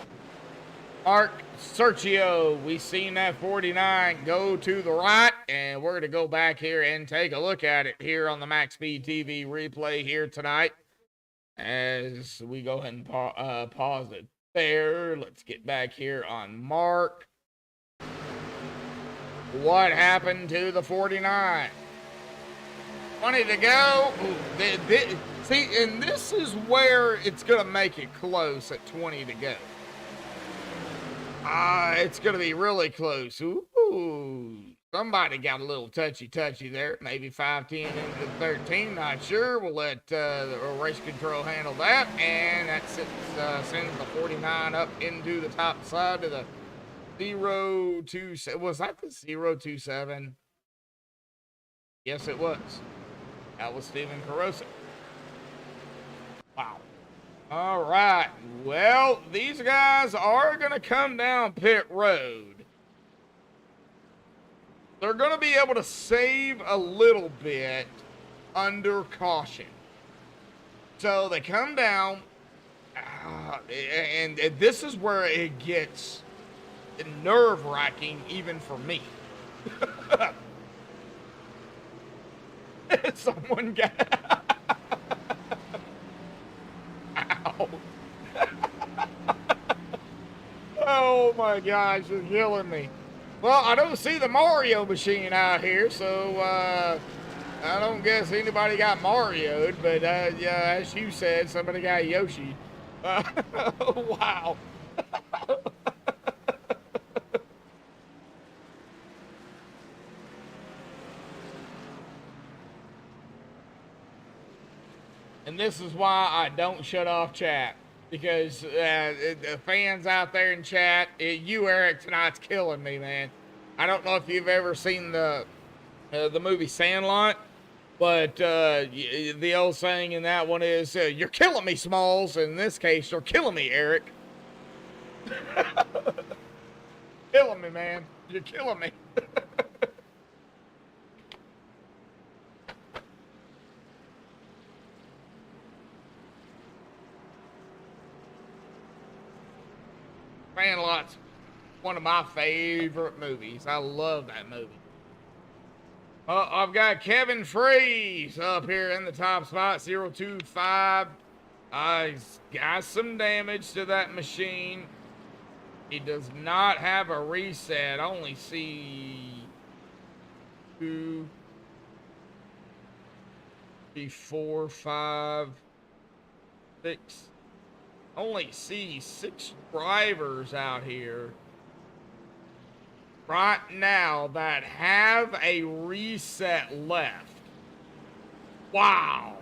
Mark Sergio, we seen that 49 go to the right, and we're going to go back here and take a look at it here on the MaxspeedTV replay here tonight. As we go ahead and pause it there. Let's get back here on Mark. What happened to the 49? 20 to go. See, and this is where it's going to make it close at 20 to go. It's going to be really close. Ooh, somebody got a little touchy there. Maybe 5-10 into 13. Not sure. We'll let the race control handle that. And that sends the 49 up into the top side of the 027. Was that the 027? Yes, it was. That was Steven Carosa. Wow. All right. Well, these guys are going to come down pit road. They're going to be able to save a little bit under caution. So they come down, and this is where it gets nerve-wracking even for me. Someone got. Ow. Oh my gosh, you're killing me. Well, I don't see the Mario machine out here, so I don't guess anybody got Mario'd, but yeah, as you said, somebody got Yoshi. Wow. And this is why I don't shut off chat. Because the fans out there in chat, you, Eric, tonight's killing me, man. I don't know if you've ever seen the movie Sandlot, but the old saying in that one is, you're killing me, Smalls. In this case, you're killing me, Eric. Killing me, man. You're killing me. Sandlot's one of my favorite movies. I love that movie. I've got Kevin Freeze up here in the top spot, 025. He's got some damage to that machine. He does not have a reset. I only see 2, 3, 4, 5, 6. Only see 6 drivers out here right now that have a reset left. Wow.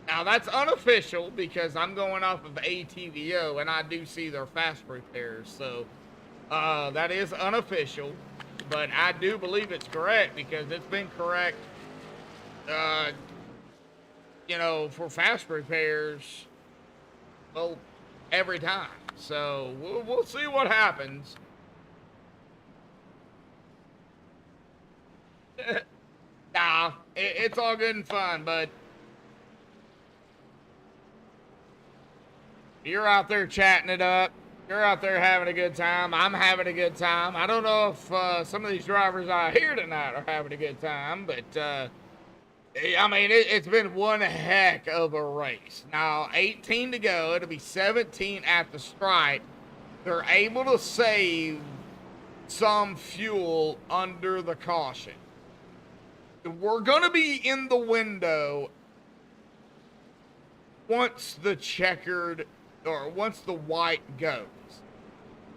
Now that's unofficial because I'm going off of ATVO and I do see their fast repairs. So that is unofficial, but I do believe it's correct because it's been correct you know, for fast repairs, well, every time. So we'll see what happens. Nah, it's all good and fun, but you're out there chatting it up. You're out there having a good time. I'm having a good time. I don't know if some of these drivers out here tonight are having a good time, but I mean, it's been one heck of a race. Now, 18 to go. It'll be 17 at the stripe. They're able to save some fuel under the caution. We're going to be in the window once the checkered, or once the white goes.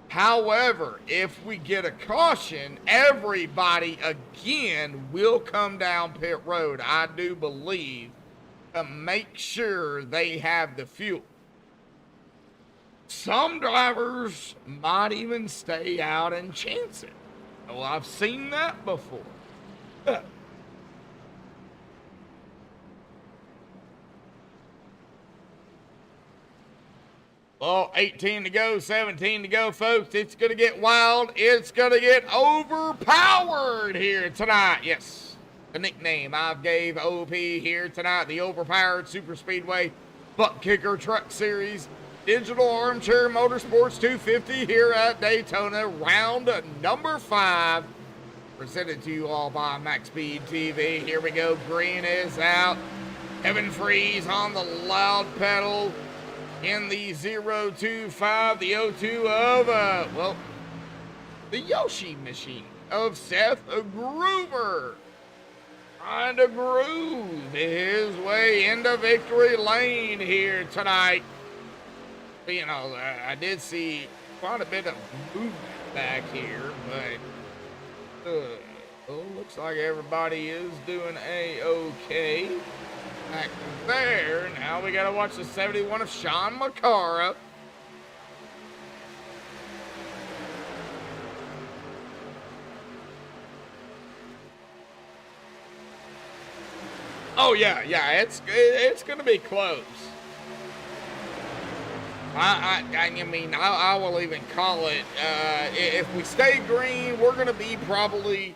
However, if we get a caution, everybody again will come down pit road, I do believe, to make sure they have the fuel. Some drivers might even stay out and chance it. Well, I've seen that before. Well, 18 to go, 17 to go, folks. It's going to get wild. It's going to get overpowered here tonight. Yes, the nickname I gave OP here tonight, the Overpowered Superspeedway Butt Kicker Truck Series Digital Armchair Motorsports 250 here at Daytona, round number 5. Presented to you all by MaxspeedTV. Here we go. Green is out. Kevin Freeze on the loud pedal. In the 025, the 02 of, well, the Yoshi machine of Seth Groover. Trying to groove his way into victory lane here tonight. You know, I did see quite a bit of movement back here, but, well, looks like everybody is doing A-okay. Back there, now we gotta watch the 71 of Sean Macara. Oh yeah, it's gonna be close. I mean, I will even call it. If we stay green, we're gonna be probably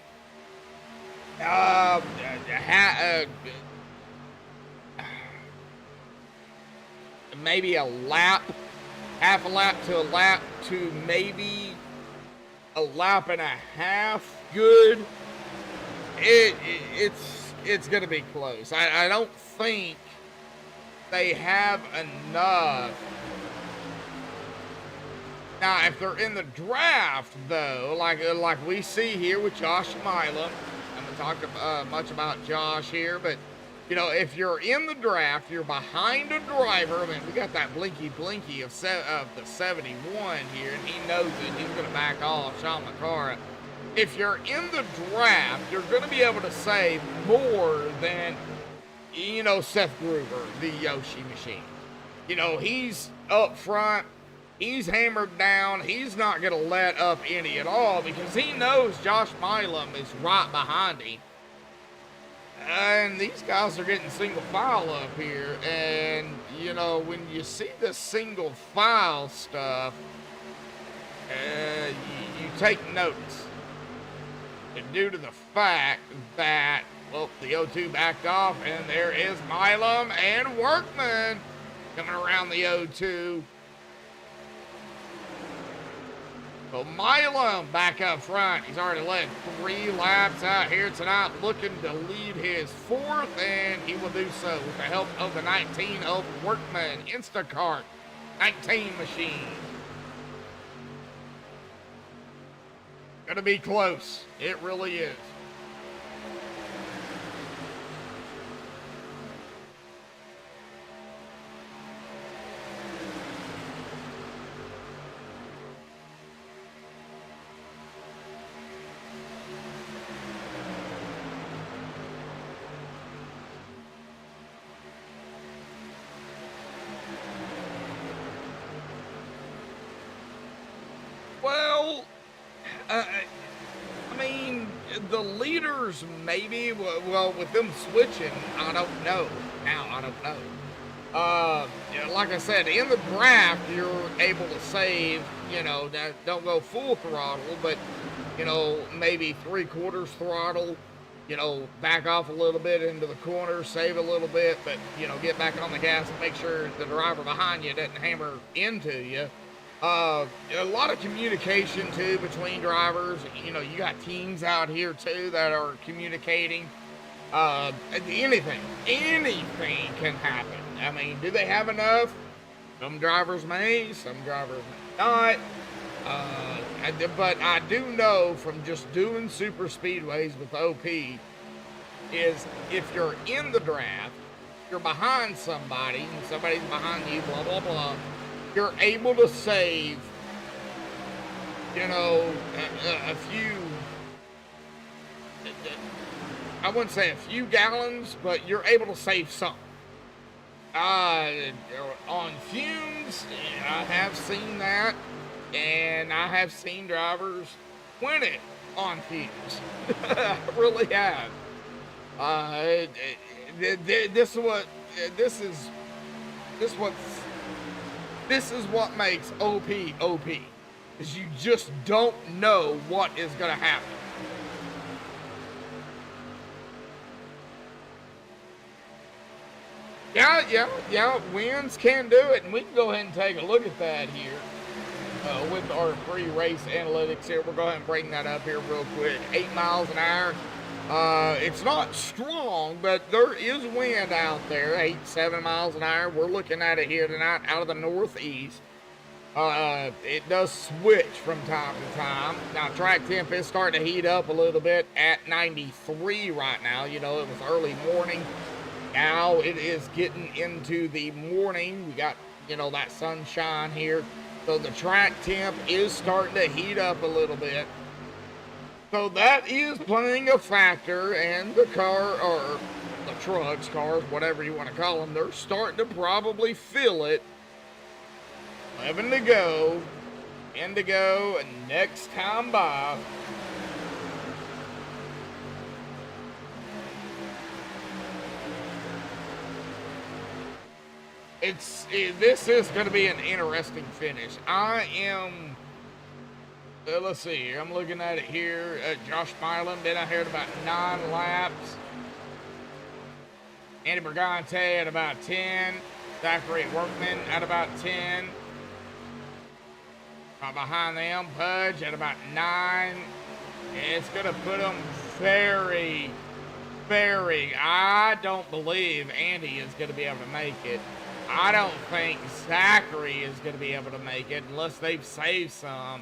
maybe a lap, half a lap to a lap to maybe a lap and a half good It's going to be close. I don't think they have enough. Now, if they're in the draft, though, like we see here with Josh Milam, I'm going to talk much about Josh here, but, you know, if you're in the draft, you're behind a driver. I mean, we got that blinky of the 71 here, and he knows it. He's going to back off, Sean McCara. If you're in the draft, you're going to be able to save more than, you know, Seth Gruber, the Yoshi machine. You know, he's up front. He's hammered down. He's not going to let up any at all because he knows Josh Milam is right behind him. And these guys are getting single file up here. And, you know, when you see the single file stuff, you take notice. And due to the fact that, well, the O2 backed off, and there is Milam and Workman coming around the O2. So Milam back up front. He's already led 3 laps out here tonight, looking to lead his 4th, and he will do so with the help of the 19 of Workman Instacart 19 machine. Gonna be close. It really is. Well, I mean, the leaders maybe, well, with them switching, I don't know. Now, I don't know. You know, like I said, in the draft, you're able to save, you know, don't go full throttle, but, you know, maybe 3/4 throttle, you know, back off a little bit into the corner, save a little bit, but, you know, get back on the gas and make sure the driver behind you doesn't hammer into you. A lot of communication too between drivers. You know, you got teams out here too that are communicating. Anything can happen. I mean, do they have enough? Some drivers may, some drivers may not. But I do know from just doing super speedways with OP is if you're in the draft, you're behind somebody, and somebody's behind you, blah, blah, blah. You're able to save, you know, a few, I wouldn't say a few gallons, but you're able to save some. On fumes, I have seen that, and I have seen drivers win it on fumes. I really have. This is what makes OP, is you just don't know what is going to happen. Yeah, winds can do it, and we can go ahead and take a look at that here with our free race analytics here. We'll go ahead and bring that up here real quick. 8 miles an hour. It's not strong, but there is wind out there, 8-7 miles an hour. We're looking at it here tonight out of the northeast. It does switch from time to time. Now, track temp is starting to heat up a little bit at 93 right now. You know, it was early morning. Now it is getting into the morning. We got, you know, that sunshine here. So the track temp is starting to heat up a little bit. So that is playing a factor, and the car, or the trucks, cars, whatever you want to call them, they're starting to probably feel it. 11 to go, 10 to go, and next time by. This is going to be an interesting finish. I am. Let's see here. I'm looking at it here. Josh Milam been out here at about 9 laps. Andy Brigante at about 10. Zachary Workman at about 10. Right behind them, Pudge at about 9. And it's going to put them very, I don't believe Andy is going to be able to make it. I don't think Zachary is going to be able to make it unless they've saved some.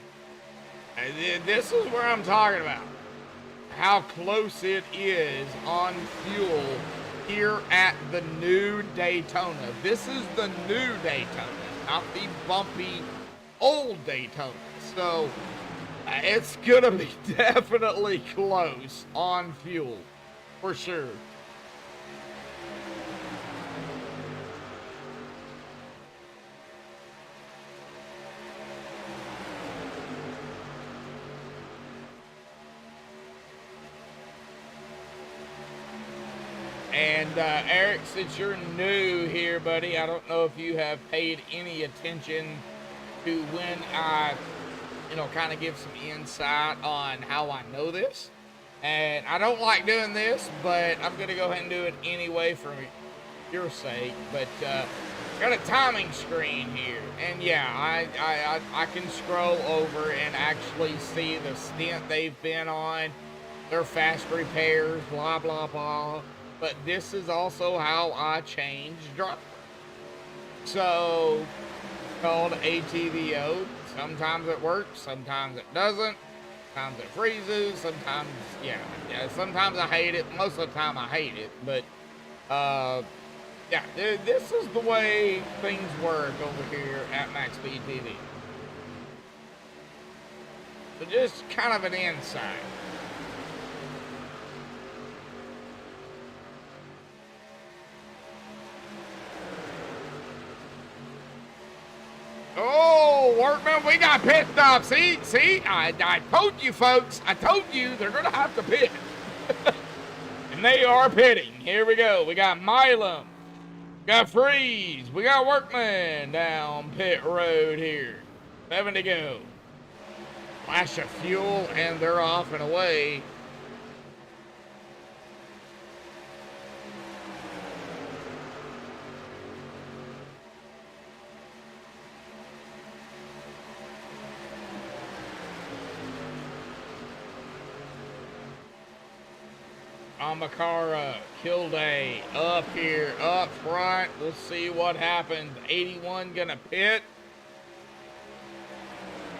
This is where I'm talking about. How close it is on fuel here at the new Daytona. This is the new Daytona, not the bumpy old Daytona. So it's gonna be definitely close on fuel, for sure. And Eric, since you're new here, buddy, I don't know if you have paid any attention to when I, kind of give some insight on how I know this. And I don't like doing this, but I'm going to go ahead and do it anyway for your sake. But got a timing screen here. And yeah, I can scroll over and actually see the stint they've been on, their fast repairs, blah, blah, blah. But this is also how I change driver. So, called ATVO. Sometimes it works, sometimes it doesn't. Sometimes it freezes, sometimes, yeah, sometimes I hate it. Most of the time I hate it. But, yeah, this is the way things work over here at MaxspeedTV. So just kind of an insight. Oh, workman, we got pit stops. See, I told you, folks. I told you they're going to have to pit. And they are pitting. Here we go. We got Milam. We got Freeze. We got Workman down pit road here. 7 to go. Flash of fuel, and they're off and away. Amakara, Kilday, up here, up front. We'll see what happens. 81 gonna pit.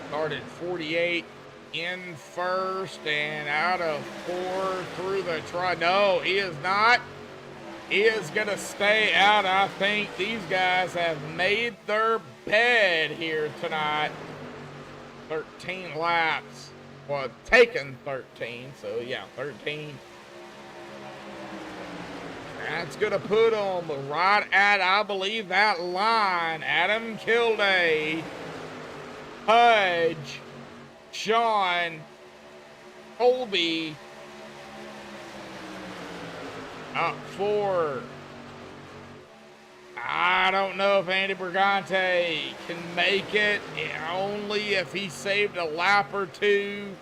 Started 48 in first and out of 4 through the try. No, he is not. He is gonna stay out. I think these guys have made their bed here tonight. 13 laps. Well, taken 13, so yeah, 13. That's going to put them right at, I believe, that line. Adam Kilday, Pudge, Sean, Colby, up 4. I don't know if Andy Brigante can make it, only if he saved a lap or 2.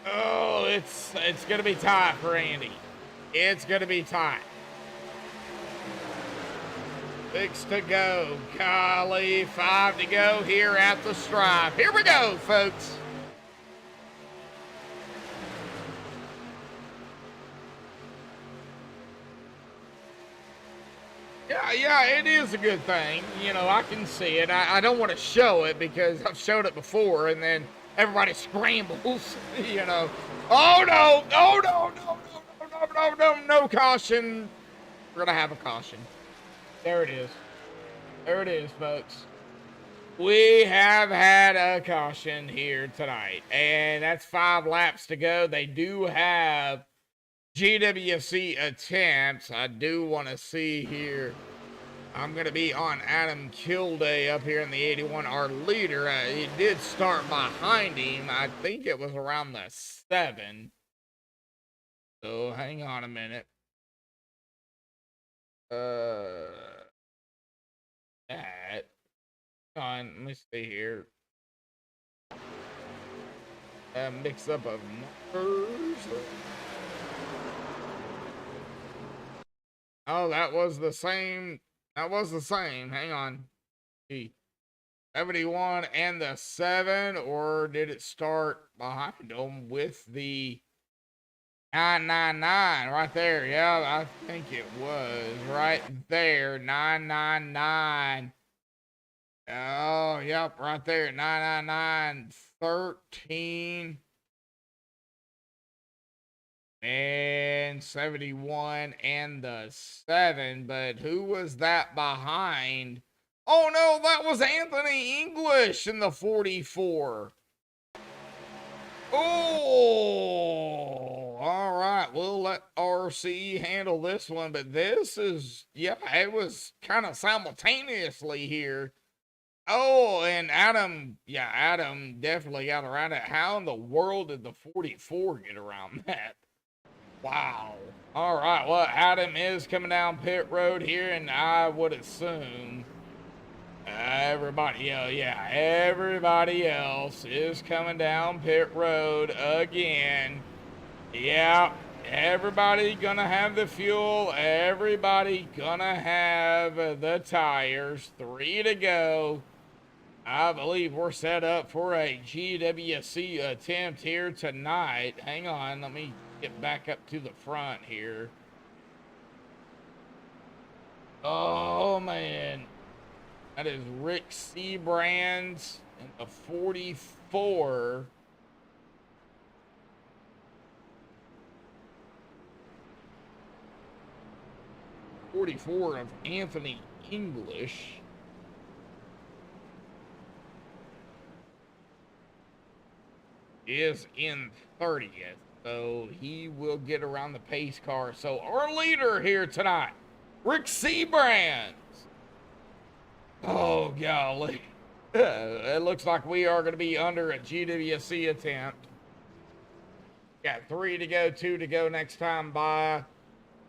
Oh, it's going to be tight for Andy. It's going to be tight. 6 to go. Golly, 5 to go here at the stripe. Here we go, folks. Yeah, it is a good thing. I can see it. I don't want to show it because I've showed it before and then everybody scrambles, Oh, no. Oh, no. No caution. We're going to have a caution. There it is. There it is, folks. We have had a caution here tonight, and that's 5 laps to go. They do have GWC attempts. I do want to see here. I'm going to be on Adam Kilday up here in the 81, our leader. He did start behind him. I think it was around the 7. So hang on a minute. That. Hang on, let me see here. Mix up of numbers. Oh, that was the same. That was the same. Hang on. 71 and the 7, or did it start behind them with the 999 right there. Yeah, I think it was right there. 999. Oh, yep, right there. 999, 13, and 71, and the 7. But who was that behind? Oh, no, that was Anthony English in the 44. Oh, all right. We'll let RC handle this one, but this is, yeah, it was kind of simultaneously here. Oh, and Adam, yeah, Adam definitely got around it. How in the world did the 44 get around that? Wow. All right, well, Adam is coming down pit road here, and I would assume everybody, yeah, everybody else is coming down pit road again. Yeah, everybody gonna have the fuel. Everybody gonna have the tires. 3 to go. I believe we're set up for a GWC attempt here tonight. Hang on, let me get back up to the front here. Oh, man. That is Rick Seabrands in the 44. Of Anthony English. Is in 30th, so he will get around the pace car. So our leader here tonight, Rick Seabrands. Oh, golly. It looks like we are going to be under a GWC attempt. Got 3 to go, 2 to go next time by.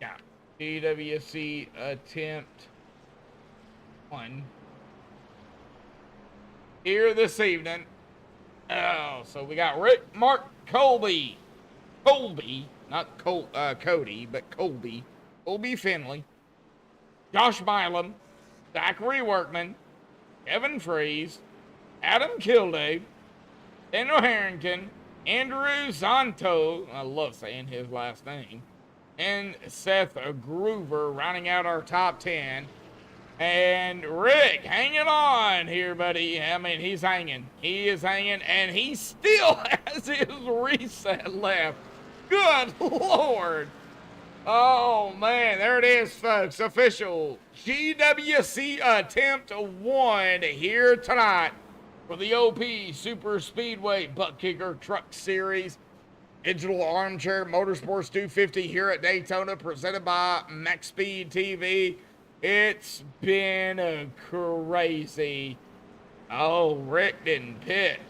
Yeah, GWC attempt 1 here this evening. Oh, so we got Mark Colby, not Cody, but Colby Finley, Josh Milam, Zachary Workman, Kevin Freeze, Adam Kildare, Daniel Harrington, Andrew Zanto, I love saying his last name, and Seth Groover rounding out our top 10. And Rick hanging on here, buddy. I mean, he's hanging. He is hanging, and he still has his reset left. Good Lord. Oh, man. There it is, folks. Official GWC attempt 1 here tonight for the OP Superspeedway Butt Kicker Truck Series. Digital Armchair Motorsports 250 here at Daytona, presented by MaxspeedTV. It's been crazy. Oh, Rick didn't pit.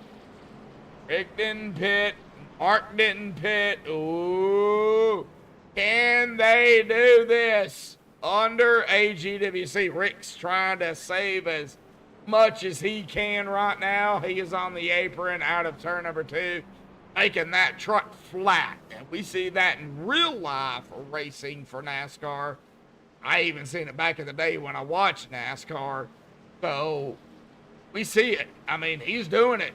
Mark didn't pit. Ooh. Can they do this under a GWC? Rick's trying to save as much as he can right now. He is on the apron out of turn number 2, making that truck flat. And we see that in real life racing for NASCAR. I even seen it back in the day when I watched NASCAR. So we see it. I mean, he's doing it.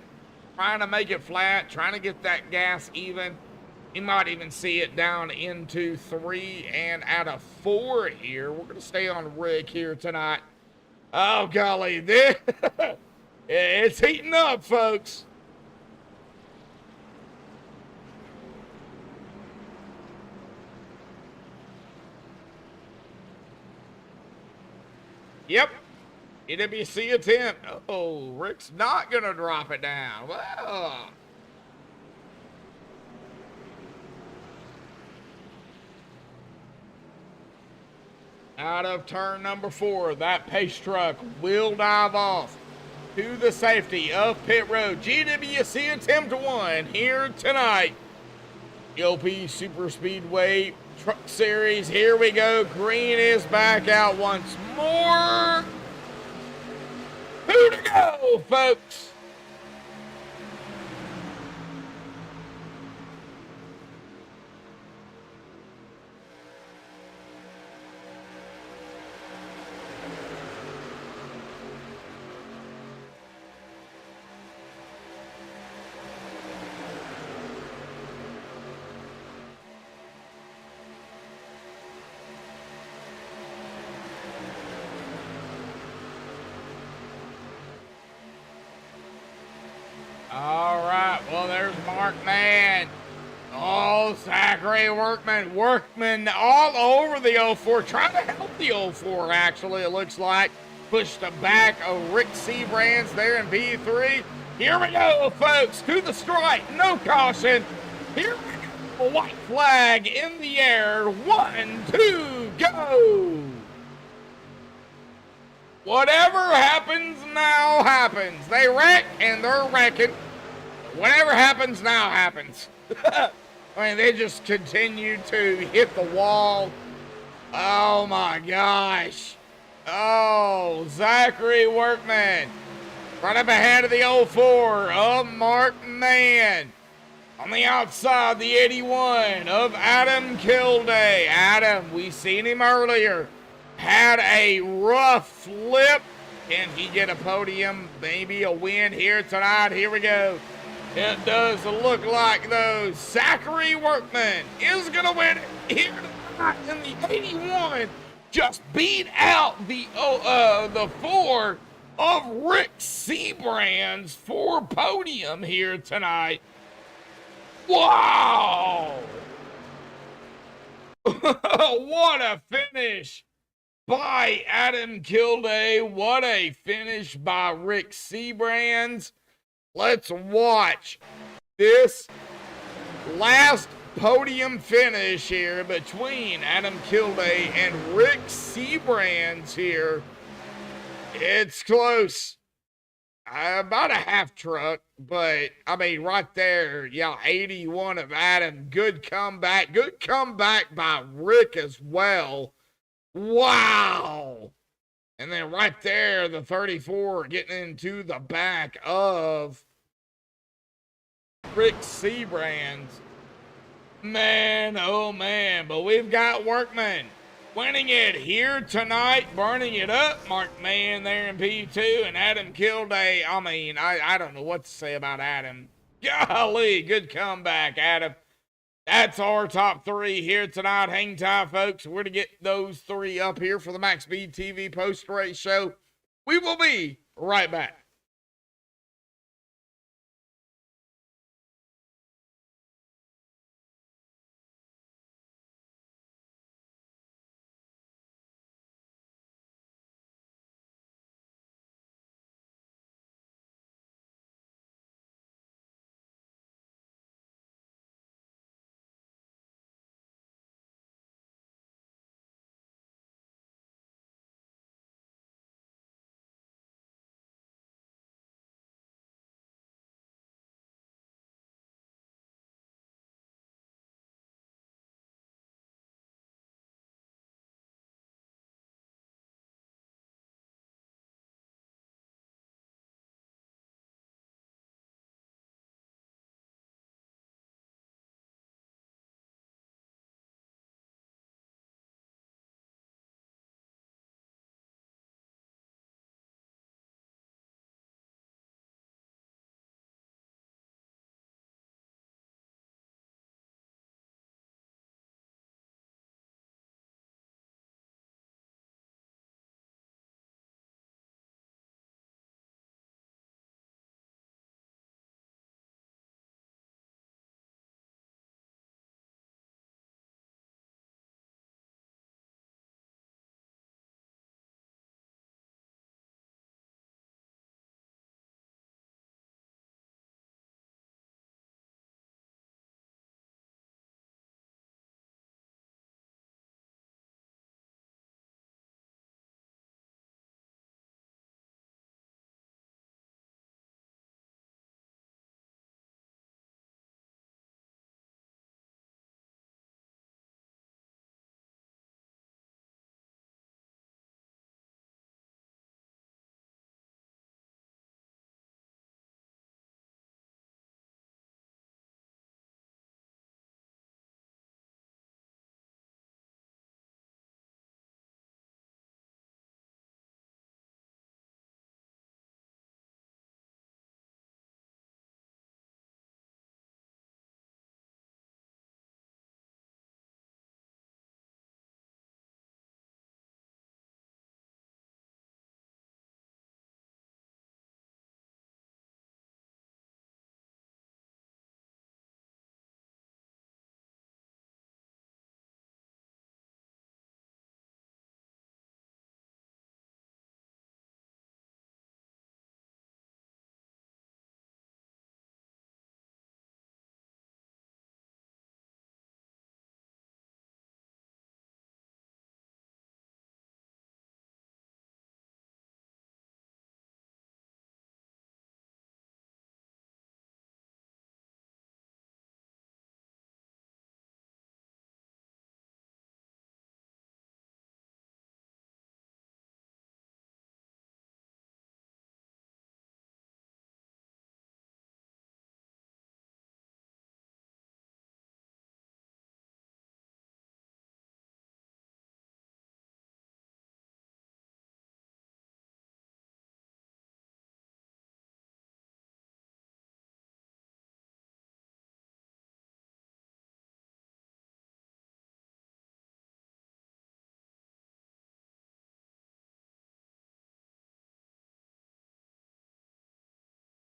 Trying to make it flat, trying to get that gas even. You might even see it down into 3 and out of 4 here. We're going to stay on Rick here tonight. Oh, golly. It's heating up, folks. Yep. EWC attempt. Oh, Rick's not going to drop it down. Well. Out of turn number 4, that pace truck will dive off to the safety of pit road. GWC attempt 1 here tonight. LP Superspeedway Truck Series. Here we go. Green is back out once more. 2 to go, folks. Mark Man. Oh, Zachary Workman all over the 04, trying to help the 04, actually, it looks like. Pushed the back of Rick Seabrands there in P3. Here we go, folks, to the strike, no caution. Here we go, white flag in the air, 1, 2, go. Whatever happens now happens. They wreck and they're wrecking. Whatever happens now happens. I mean, they just continue to hit the wall. Oh my gosh. Oh, Zachary Workman. Right up ahead of the 04 of Mark Man. On the outside, the 81 of Adam Kilday. Adam, we seen him earlier. Had a rough flip. Can he get a podium? Maybe a win here tonight. Here we go. It does look like, though, Zachary Workman is going to win it here tonight in the 81. Just beat out the 4 of Rick Seabrands for podium here tonight. Wow! What a finish by Adam Kilday. What a finish by Rick Seabrands. Let's watch this last podium finish here between Adam Kilday and Rick Seabrands here. It's close. About a half truck, but I mean, right there, yeah, 81 of Adam. Good comeback. Good comeback by Rick as well. Wow. And then right there, the 34 getting into the back of Rick Seabrands. Man, oh man, but we've got Workman winning it here tonight, burning it up. Mark Man there in P2 and Adam Kilday. I mean, I don't know what to say about Adam. Golly, good comeback, Adam. That's our top 3 here tonight. Hang tight, folks. We're to get those 3 up here for the MaxspeedTV post-race show. We will be right back.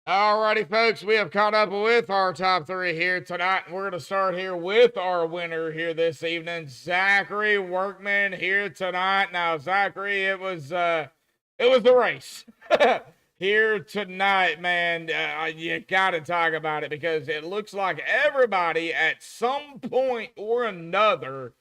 Alrighty, folks, we have caught up with our top 3 here tonight, and we're going to start here with our winner here this evening, Zachary Workman here tonight. Now, Zachary, it was the race here tonight, man. You got to talk about it because it looks like everybody at some point or another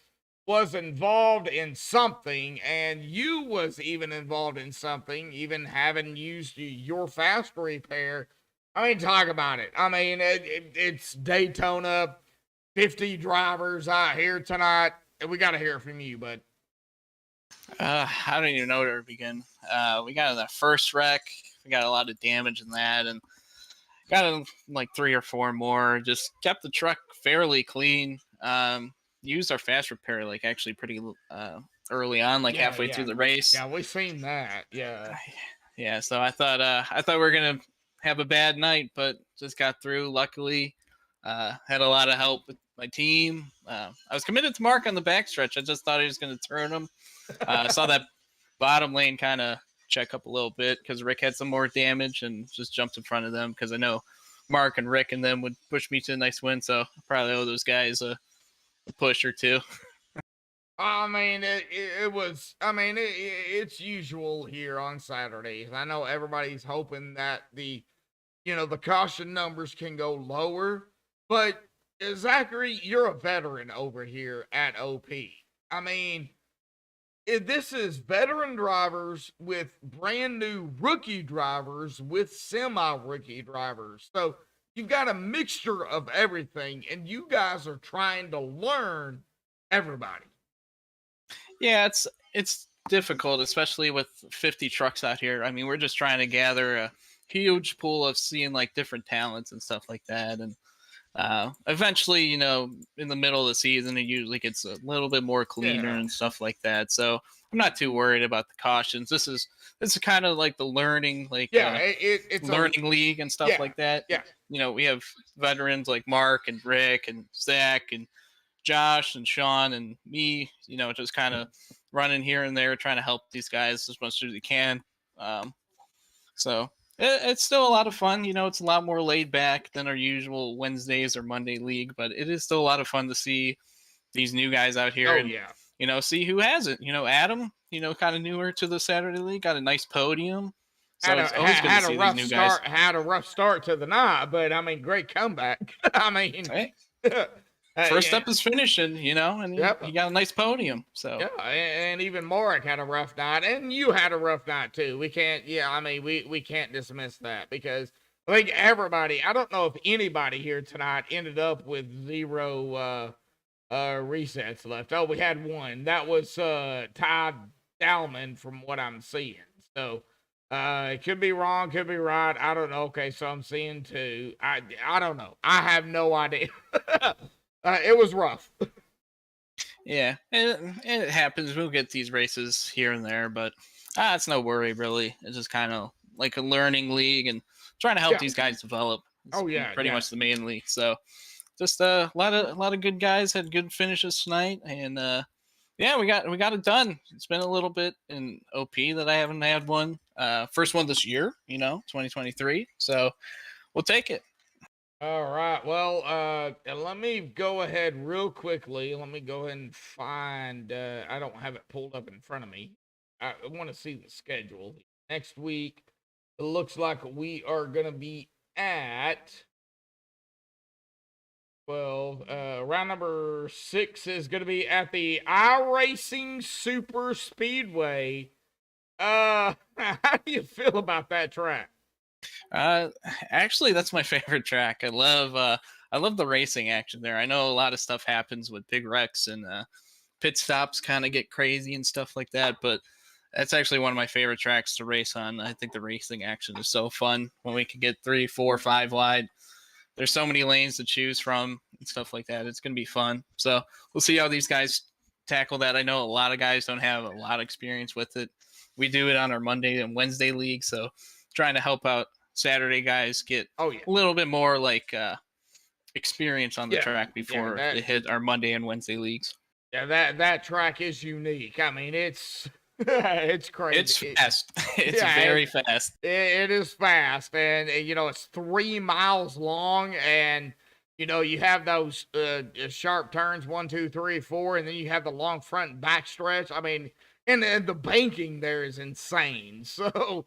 was involved in something, and you was even involved in something, even having used your fast repair. I mean, talk about it. I mean, it's Daytona, 50 drivers out here tonight. We got to hear from you, bud. I don't even know where to begin. We got in that first wreck. We got a lot of damage in that, and got like 3 or 4 more. Just kept the truck fairly clean. Used our fast repair like actually pretty early on, like halfway through the race. Yeah, we seen that. Yeah. Yeah. So I thought we were gonna have a bad night, but just got through. Luckily, had a lot of help with my team. I was committed to Mark on the backstretch. I just thought he was gonna turn him. I saw that bottom lane kind of check up a little bit because Rick had some more damage and just jumped in front of them because I know Mark and Rick and them would push me to a nice win. So I probably owe those guys a push or 2. I mean, it was. I mean, it's usual here on Saturdays. I know everybody's hoping that the caution numbers can go lower, but Zachary, you're a veteran over here at OP. I mean, this is veteran drivers with brand new rookie drivers with semi-rookie drivers. So you've got a mixture of everything, and you guys are trying to learn everybody. Yeah, it's difficult, especially with 50 trucks out here. I mean, we're just trying to gather a huge pool of seeing like different talents and stuff like that. And eventually, in the middle of the season, it usually gets a little bit more cleaner and stuff like that. So I'm not too worried about the cautions. This is kind of like the learning, like it's learning league and stuff like that. Yeah. We have veterans like Mark and Rick and Zach and Josh and Sean and me, just kind of running here and there, trying to help these guys as much as we can. So it's still a lot of fun. It's a lot more laid back than our usual Wednesdays or Monday league, but it is still a lot of fun to see these new guys out here see who has it. Adam, kind of newer to the Saturday league, got a nice podium. So it's always good to see these new guys. Had a rough start to the night, but I mean, great comeback. I mean, hey. First step is finishing, and he got a nice podium. So and even Marek had a rough night, and you had a rough night too. We can't, we can't dismiss that because I think everybody. I don't know if anybody here tonight ended up with 0 resets left. Oh, we had 1. That was Ty Dowman, from what I'm seeing. So it could be wrong, could be right. I don't know. Okay, so I'm seeing 2. I don't know. I have no idea. It was rough. Yeah, it happens. We'll get these races here and there, but it's no worry, really. It's just kind of like a learning league and trying to help these guys develop. It's pretty much the main league. So just a lot of good guys had good finishes tonight, and we got it done. It's been a little bit in OP that I haven't had one. First one this year, 2023. So we'll take it. All right. Well, let me go ahead real quickly. Let me go ahead and find. I don't have it pulled up in front of me. I want to see the schedule. Next week, it looks like we are going to be at 12. Round number 6 is going to be at the iRacing Superspeedway. How do you feel about that track? Actually, that's my favorite track. I love the racing action there. I know a lot of stuff happens with big wrecks and pit stops kind of get crazy and stuff like that, but that's actually one of my favorite tracks to race on. I think the racing action is so fun when we can get 3, 4, 5 wide. There's so many lanes to choose from and stuff like that. It's going to be fun. So we'll see how these guys tackle that. I know a lot of guys don't have a lot of experience with it. We do it on our Monday and Wednesday league, so trying to help out Saturday guys get a little bit more like experience on the track before they hit our Monday and Wednesday leagues. Yeah, that track is unique. I mean, it's It's crazy. It's fast. It's yeah, very fast. It is fast, and you know it's 3 miles long, and you know you have those sharp turns 1, 2, 3, 4, and then you have the long front and back stretch. I mean, and the banking there is insane. So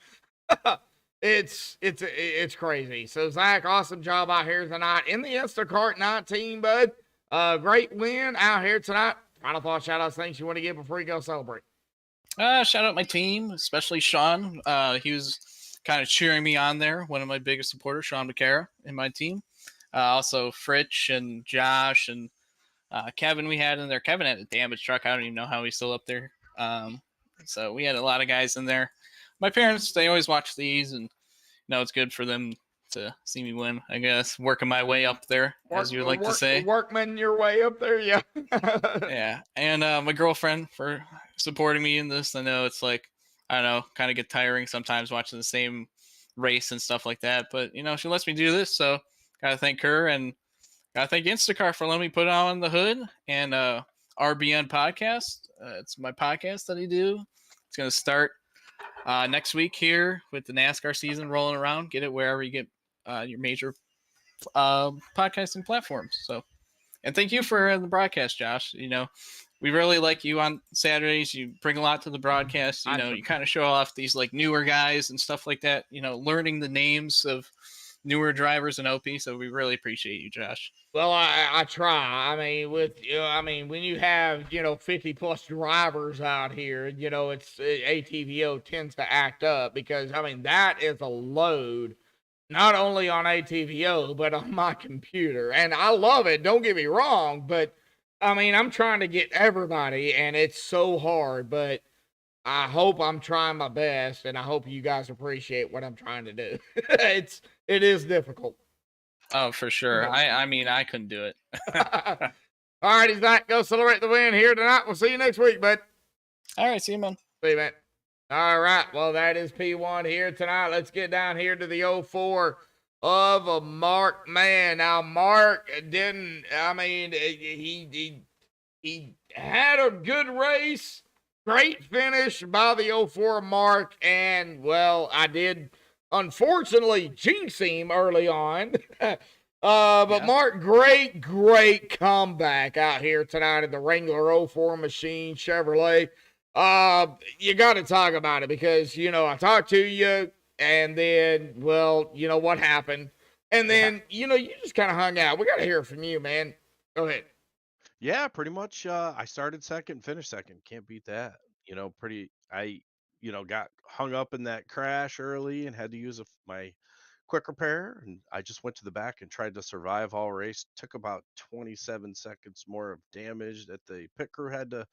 it's crazy. So Zach, awesome job out here tonight in the Instacart 19, bud. Great win out here tonight. Final thoughts, shout outs, things you want to give before you go celebrate. Shout out my team, especially Sean. He was kind of cheering me on there. One of my biggest supporters, Sean McCara, in my team. Also Fritch and Josh and Kevin we had in there. Kevin had a damaged truck. I don't even know how he's still up there. So we had a lot of guys in there. My parents, they always watch these, and it's good for them to see me win, I guess. Working my way up there, as you would like to say. Workman your way up there, yeah. Yeah. And my girlfriend for supporting me in this. I know it's like, I don't know, kind of get tiring sometimes watching the same race and stuff like that. But, she lets me do this, so got to thank her. And got to thank Instacart for letting me put on the hood. And RBN Podcast. It's my podcast that I do. It's going to start next week here with the NASCAR season rolling around. Get it wherever you get your major podcasting platforms. So, and thank you for the broadcast, Josh. We really like you on Saturdays. You bring a lot to the broadcast. You kind of show off these like newer guys and stuff like that. Learning the names of newer drivers and OP. So we really appreciate you, Josh. Well, I try. I mean, when you have 50 plus drivers out here, it's ATVO tends to act up because that is a load, not only on ATVO but on my computer, and I love it. Don't get me wrong, but I'm trying to get everybody, and it's so hard. But I hope I'm trying my best, and I hope you guys appreciate what I'm trying to do. It is difficult. Oh, for sure. I couldn't do it. All righty, Zach, go celebrate the win here tonight. We'll see you next week, bud. All right, see you, man. See you, man. All right, well, that is P1 here tonight. Let's get down here to the 04 of a Mark. Man, now Mark didn't, he had a good race. Great finish by the 04 Mark, and, well, I did unfortunately jinx him early on. But Mark, great comeback out here tonight in the Wrangler 04 machine Chevrolet. You got to talk about it because, I talked to you and then, well, what happened. And then, you just kind of hung out. We got to hear from you, man. Go ahead. Yeah, pretty much. I started second, finished second. Can't beat that. Got hung up in that crash early and had to use my quick repair. And I just went to the back and tried to survive all race. Took about 27 seconds more of damage that the pit crew had to,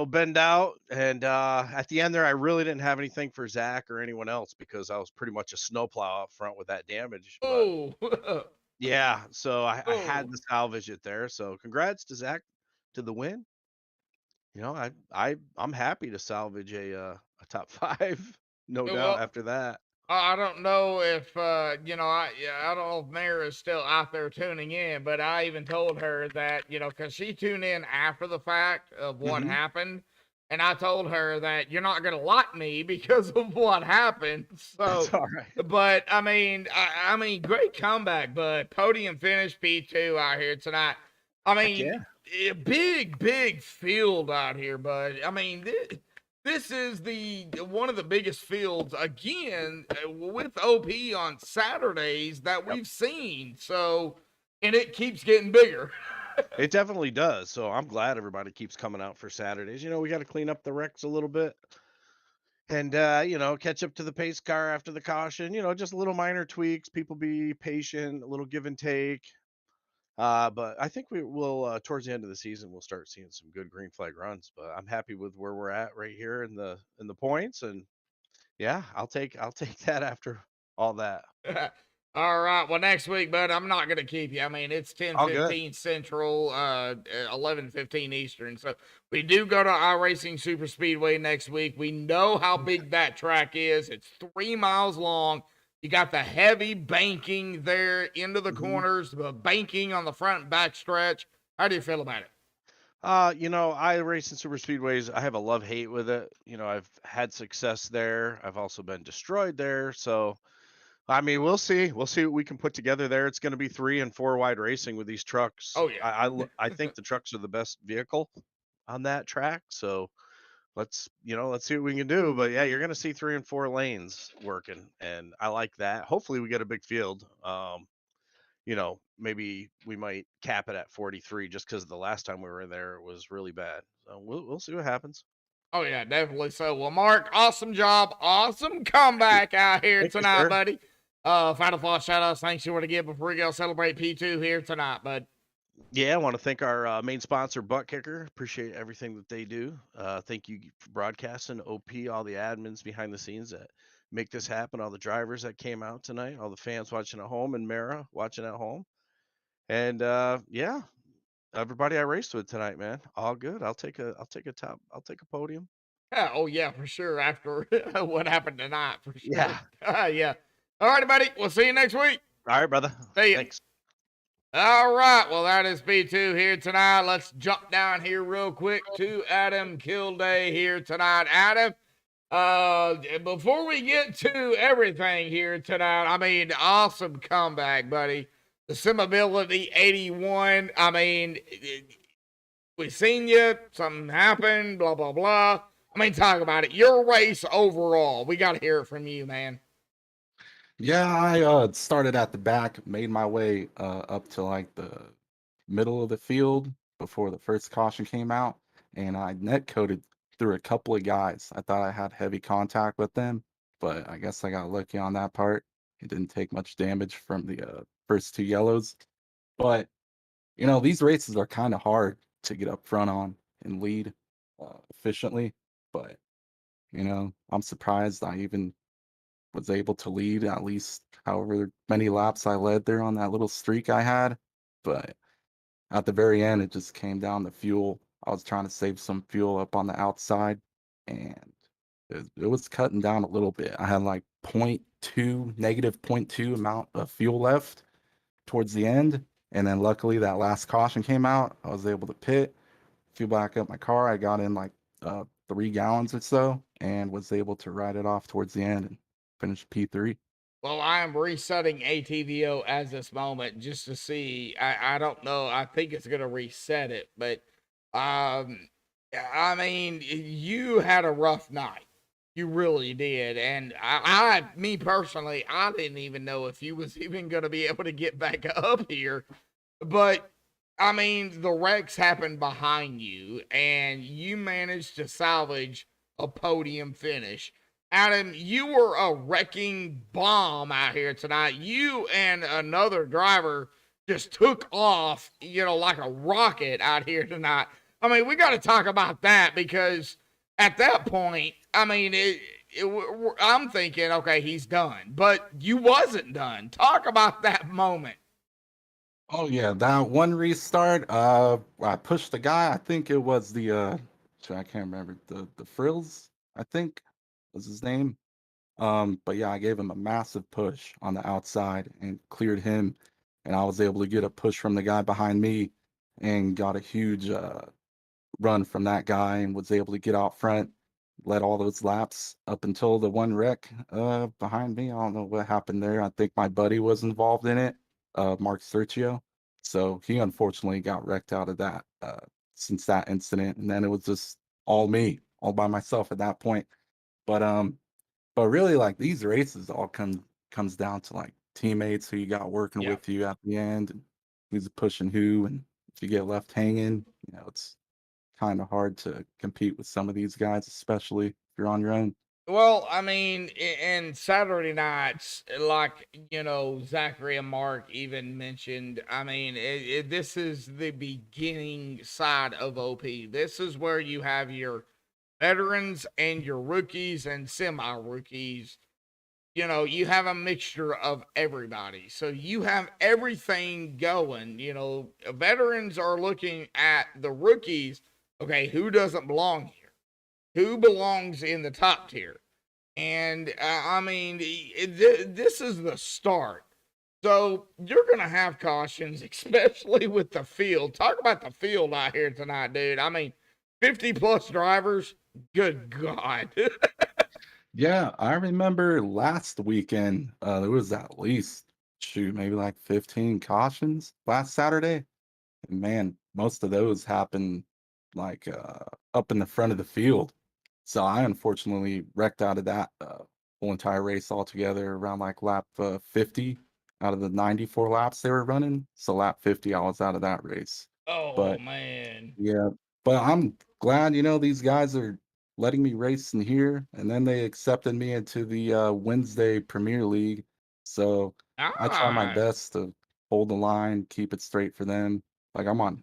bend out. And at the end there, I really didn't have anything for Zach or anyone else because I was pretty much a snowplow up front with that damage. Oh, yeah. So I had to salvage it there. So congrats to Zach to the win. I'm happy to salvage a top 5, no doubt after that. I don't know if I don't know if Mara is still out there tuning in, but I even told her that because she tuned in after the fact of what happened, and I told her that you're not gonna like me because of what happened. So, that's all right. But I mean, great comeback, bud. Podium finish P2 out here tonight. Big field out here, bud. This is one of the biggest fields again with OP on Saturdays that we've seen. So, and it keeps getting bigger. It definitely does. So I'm glad everybody keeps coming out for Saturdays. We got to clean up the wrecks a little bit and, catch up to the pace car after the caution, just little minor tweaks. People be patient, a little give and take. But I think we will towards the end of the season we'll start seeing some good green flag runs. But I'm happy with where we're at right here in the points, and yeah, I'll take that after all that. All right. Well, next week, bud, I'm not gonna keep you. It's 10:15 Central, 11:15 Eastern. So we do go to iRacing Superspeedway next week. We know how big that track is. It's 3 miles long. You got the heavy banking there into the corners, the banking on the front and back stretch. How do you feel about it? You know, I race in super speedways. I have a love-hate with it. You know, I've had success there. I've also been destroyed there. So, I mean, we'll see. We'll see what we can put together there. It's going to be 3 and 4 wide racing with these trucks. Oh yeah. I think the trucks are the best vehicle on that track. So let's see what we can do. But yeah, you're going to see 3 and 4 lanes working, and I like that. Hopefully, we get a big field. You know, maybe we might cap it at 43 just because the last time we were in there it was really bad. So we'll see what happens. Oh yeah, definitely so. Well, Mark, awesome job, awesome comeback out here Thank you, tonight, sir. buddy. Final thoughts, shout outs, thanks you want to give before we go celebrate P2 here tonight, bud. Yeah, I want to thank our main sponsor, Butt Kicker. Appreciate everything that they do. Thank you for broadcasting, OP, all the admins behind the scenes that make this happen, all the drivers that came out tonight, all the fans watching at home, and Mara watching at home. And yeah, everybody I raced with tonight, man, all good. I'll take a podium. Yeah, oh yeah, for sure. After what happened tonight, for sure. Yeah. Yeah. All righty, buddy. We'll see you next week. All right, brother. See ya. Thanks. All right. Well, that is P2 here tonight. Let's jump down here real quick to Adam Kilday here tonight. Adam, before we get to everything here tonight, I mean, awesome comeback, buddy. The Simability 81. I mean, we seen you. Something happened. Blah blah blah. I mean, talk about it. Your race overall. We got to hear it from you, man. Yeah, I started at the back, made my way up to like the middle of the field before the first caution came out, and I net coded through a couple of guys. I thought I had heavy contact with them, but I guess I got lucky on that part. It didn't take much damage from the first 2 yellows. But you know, these races are kind of hard to get up front on and lead efficiently. But you know, I'm surprised I even was able to lead at least however many laps I led there on that little streak I had. But at the very end, it just came down to fuel. I was trying to save some fuel up on the outside, and it was cutting down a little bit. I had like negative 0.2 amount of fuel left towards the end. And then luckily that last caution came out. I was able to pit, fuel back up my car. I got in like 3 gallons or so and was able to ride it off towards the end and finish P3. Well, I am resetting ATVO as this moment just to see. I don't know. I think it's going to reset it, but I mean, you had a rough night. You really did. And me personally, I didn't even know if you was even going to be able to get back up here. But I mean, the wrecks happened behind you, and you managed to salvage a podium finish. Adam, you were a wrecking bomb out here tonight. You and another driver just took off, you know, like a rocket out here tonight. I mean, we got to talk about that because at that point, I mean, I'm thinking, okay, he's done, but you wasn't done. Talk about that moment. Oh yeah, that one restart. I pushed the guy. I think it was I can't remember the Frills. I think was his name. But yeah, I gave him a massive push on the outside and cleared him, and I was able to get a push from the guy behind me, and got a huge run from that guy, and was able to get out front, led all those laps up until the one wreck behind me. I don't know what happened there. I think my buddy was involved in it, Mark Sergio. So he unfortunately got wrecked out of that since that incident, and then it was just all me, all by myself at that point. But really, like, these races all comes down to like teammates who you got working with you at the end, and who's pushing who, and if you get left hanging, you know, it's kind of hard to compete with some of these guys, especially if you're on your own. Well, I mean, in Saturday nights, like, you know, Zachary and Mark even mentioned, I mean, this is the beginning side of OP. This is where you have your veterans and your rookies and semi-rookies. You know, you have a mixture of everybody. So you have everything going. You know, veterans are looking at the rookies. Okay, who doesn't belong here? Who belongs in the top tier? And I mean, this is the start. So you're going to have cautions, especially with the field. Talk about the field out here tonight, dude. I mean, 50 plus drivers. Good God. Yeah, I remember last weekend, there was at least, shoot, maybe like 15 cautions last Saturday. And man, most of those happened like up in the front of the field. So I unfortunately wrecked out of that whole entire race altogether around like lap 50 out of the 94 laps they were running. So lap 50, I was out of that race. Oh, But man. yeah, but I'm glad, these guys are letting me race in here, and then they accepted me into the Wednesday Premier League. So I try my Ah, best to hold the line, keep it straight for them. Like I'm on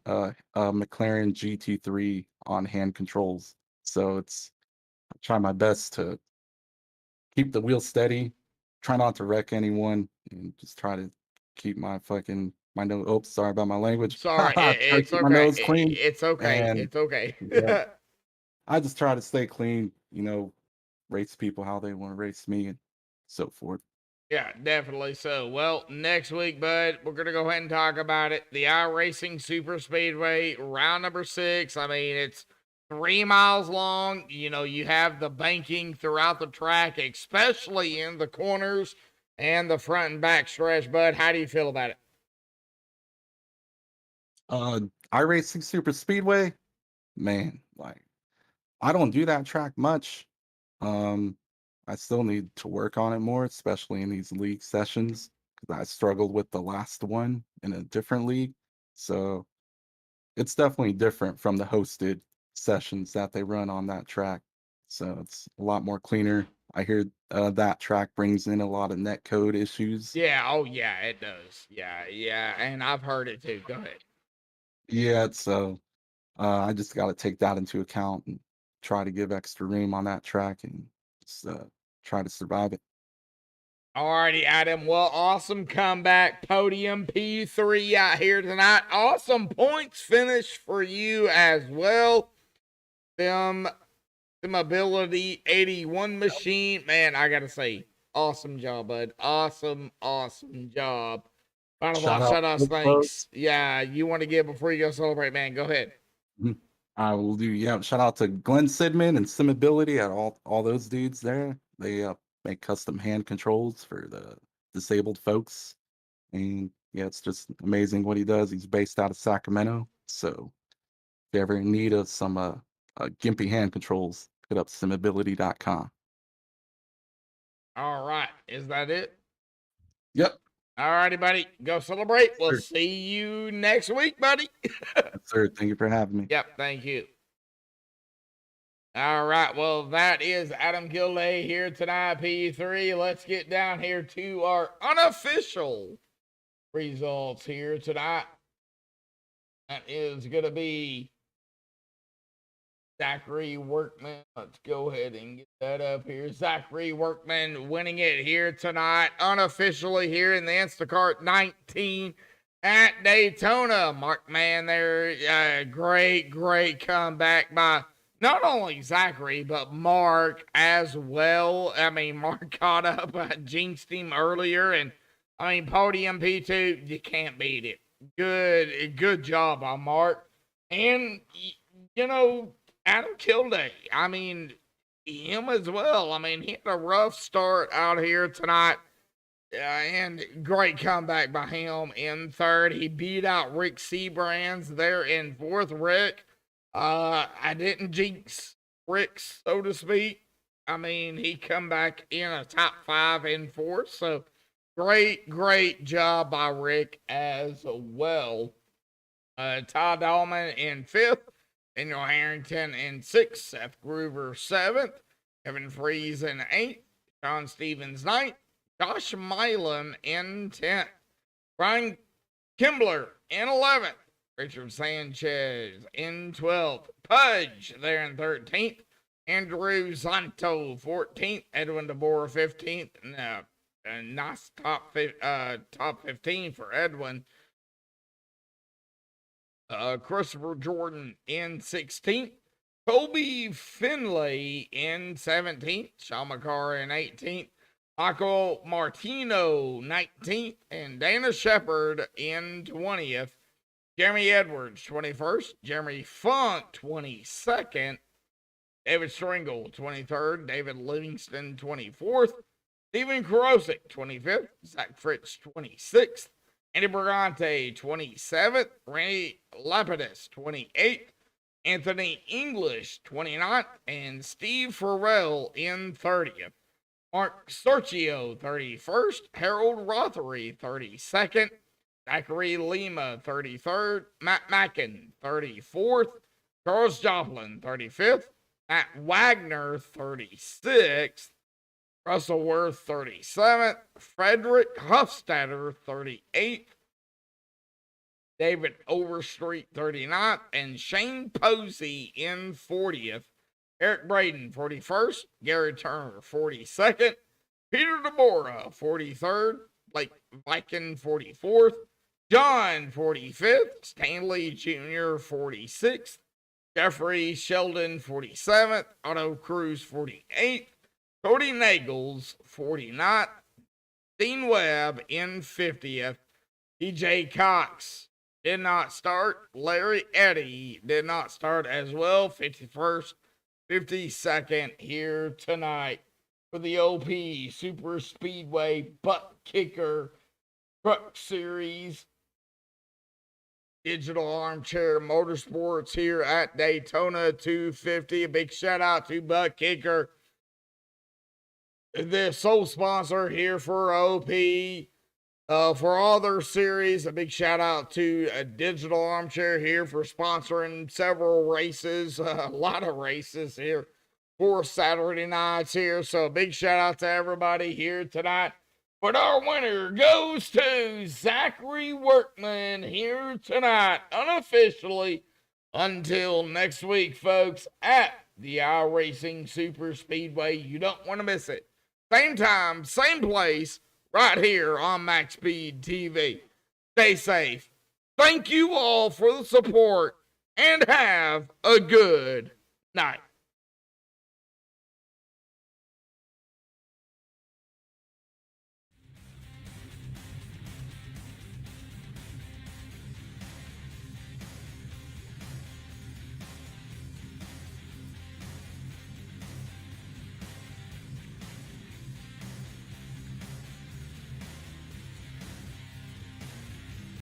McLaren GT3 on hand controls, so I try my best to keep the wheel steady, try not to wreck anyone, and just try to keep my nose. Oops, sorry about my language. sorry. Try to It's keep my okay. nose clean, It's okay. and It's okay. yeah, I just try to stay clean. Race people how they want to race me, and so forth. Yeah, definitely so. Well, next week, bud, we're going to go ahead and talk about it. The iRacing Super Speedway, round number 6. I mean, it's 3 miles long. You have the banking throughout the track, especially in the corners and the front and back stretch, bud. How do you feel about it? Uh, iRacing Super Speedway, man, like I don't do that track much. Um, I still need to work on it more, especially in these league sessions, because I struggled with the last one in a different league. So it's definitely different from the hosted sessions that they run on that track. So it's a lot more cleaner. I hear that track brings in a lot of net code issues. Yeah, oh, yeah, it does. Yeah, yeah, and I've heard it too. Go ahead. Yeah, so I just got to take that into account and try to give extra room on that track and just try to survive it. Alrighty, Adam. Well, awesome comeback. Podium P3 out here tonight. Awesome points finish for you as well. Them Ability 81 machine. Man, I gotta say, awesome job, bud. Awesome job. Final Shout thoughts, out shout outs, to the thanks. folks. Yeah, you want to give before you go celebrate, man. Go ahead. Mhm. I will do. Yeah, shout out to Glenn Sidman and Simability at all those dudes there. They make custom hand controls for the disabled folks, and yeah, it's just amazing what he does. He's based out of Sacramento, so if you ever in need of some gimpy hand controls, hit up simability.com. All right. Is that it? Yep. Alrighty, buddy. Go celebrate. We'll Sure. see you next week, buddy. Yes, sir. Thank you for having me. Yep, thank you. All right, well, that is Adam Gilday here tonight, P3. Let's get down here to our unofficial results here tonight. That is going to be Zachary Workman. Let's go ahead and get that up here. Zachary Workman winning it here tonight, unofficially here in the Instacart 19 at Daytona. Mark, man, there, great comeback by not only Zachary, but Mark as well. I mean, Mark caught up, jinxed him earlier, and I mean, podium P2, you can't beat it. Good job on Mark. And, Adam Kilday, I mean, him as well. I mean, he had a rough start out here tonight. And great comeback by him in third. He beat out Rick Seabrands there in fourth. Rick, I didn't jinx Rick, so to speak. I mean, he come back in a top 5 in fourth. So great job by Rick as well. Todd Dahlman in fifth. Daniel Harrington in sixth. Seth Groover seventh. Kevin Freeze in eighth. Sean Stevens ninth. Josh Milam in 10th. Brian Kimbler in 11th. Richard Sanchez in 12th. Pudge there in 13th. Andrew Zanto 14th. Edwin DeBoer 15th. A nice top 15 for Edwin. Christopher Jordan in 16th. Kobe Finlay in 17th. Sean McCarr in 18th. Michael Martino, 19th, and Dana Shepard in 20th. Jeremy Edwards, 21st. Jeremy Funk, 22nd. David Stringle, 23rd. David Livingston, 24th. Stephen Karosik, 25th. Zach Fritz, 26th. Andy Brigante, 27th. Randy Lapidus, 28th. Anthony English, 29th. And Steve Farrell in 30th. Mark Sergio, 31st. Harold Rothery, 32nd. Zachary Lima, 33rd. Matt Mackin, 34th. Charles Joplin, 35th. Matt Wagner, 36th. Russell Worth, 37th. Frederick Hofstadter, 38th. David Overstreet, 39th. And Shane Posey in 40th. Eric Braden, 41st. Gary Turner, 42nd. Peter DeBora, 43rd. Blake Viking, 44th. John, 45th. Stanley Jr., 46th. Jeffrey Sheldon, 47th. Otto Cruz, 48th. Cody Nagels, 49th. Dean Webb in 50th. TJ Cox did not start. Larry Eddy did not start as well. 51st, 52nd here tonight for the OP Super Speedway Butt Kicker Truck Series. Digital Armchair Motorsports here at Daytona 250. A big shout out to Butt Kicker, the sole sponsor here for OP. For all their series, a big shout out to Digital Armchair here for sponsoring several races, a lot of races here for Saturday nights here. So a big shout out to everybody here tonight. But our winner goes to Zachary Workman here tonight, unofficially, until next week, folks, at the iRacing Super Speedway. You don't want to miss it. Same time, same place, right here on MaxspeedTV. Stay safe. Thank you all for the support, and have a good night.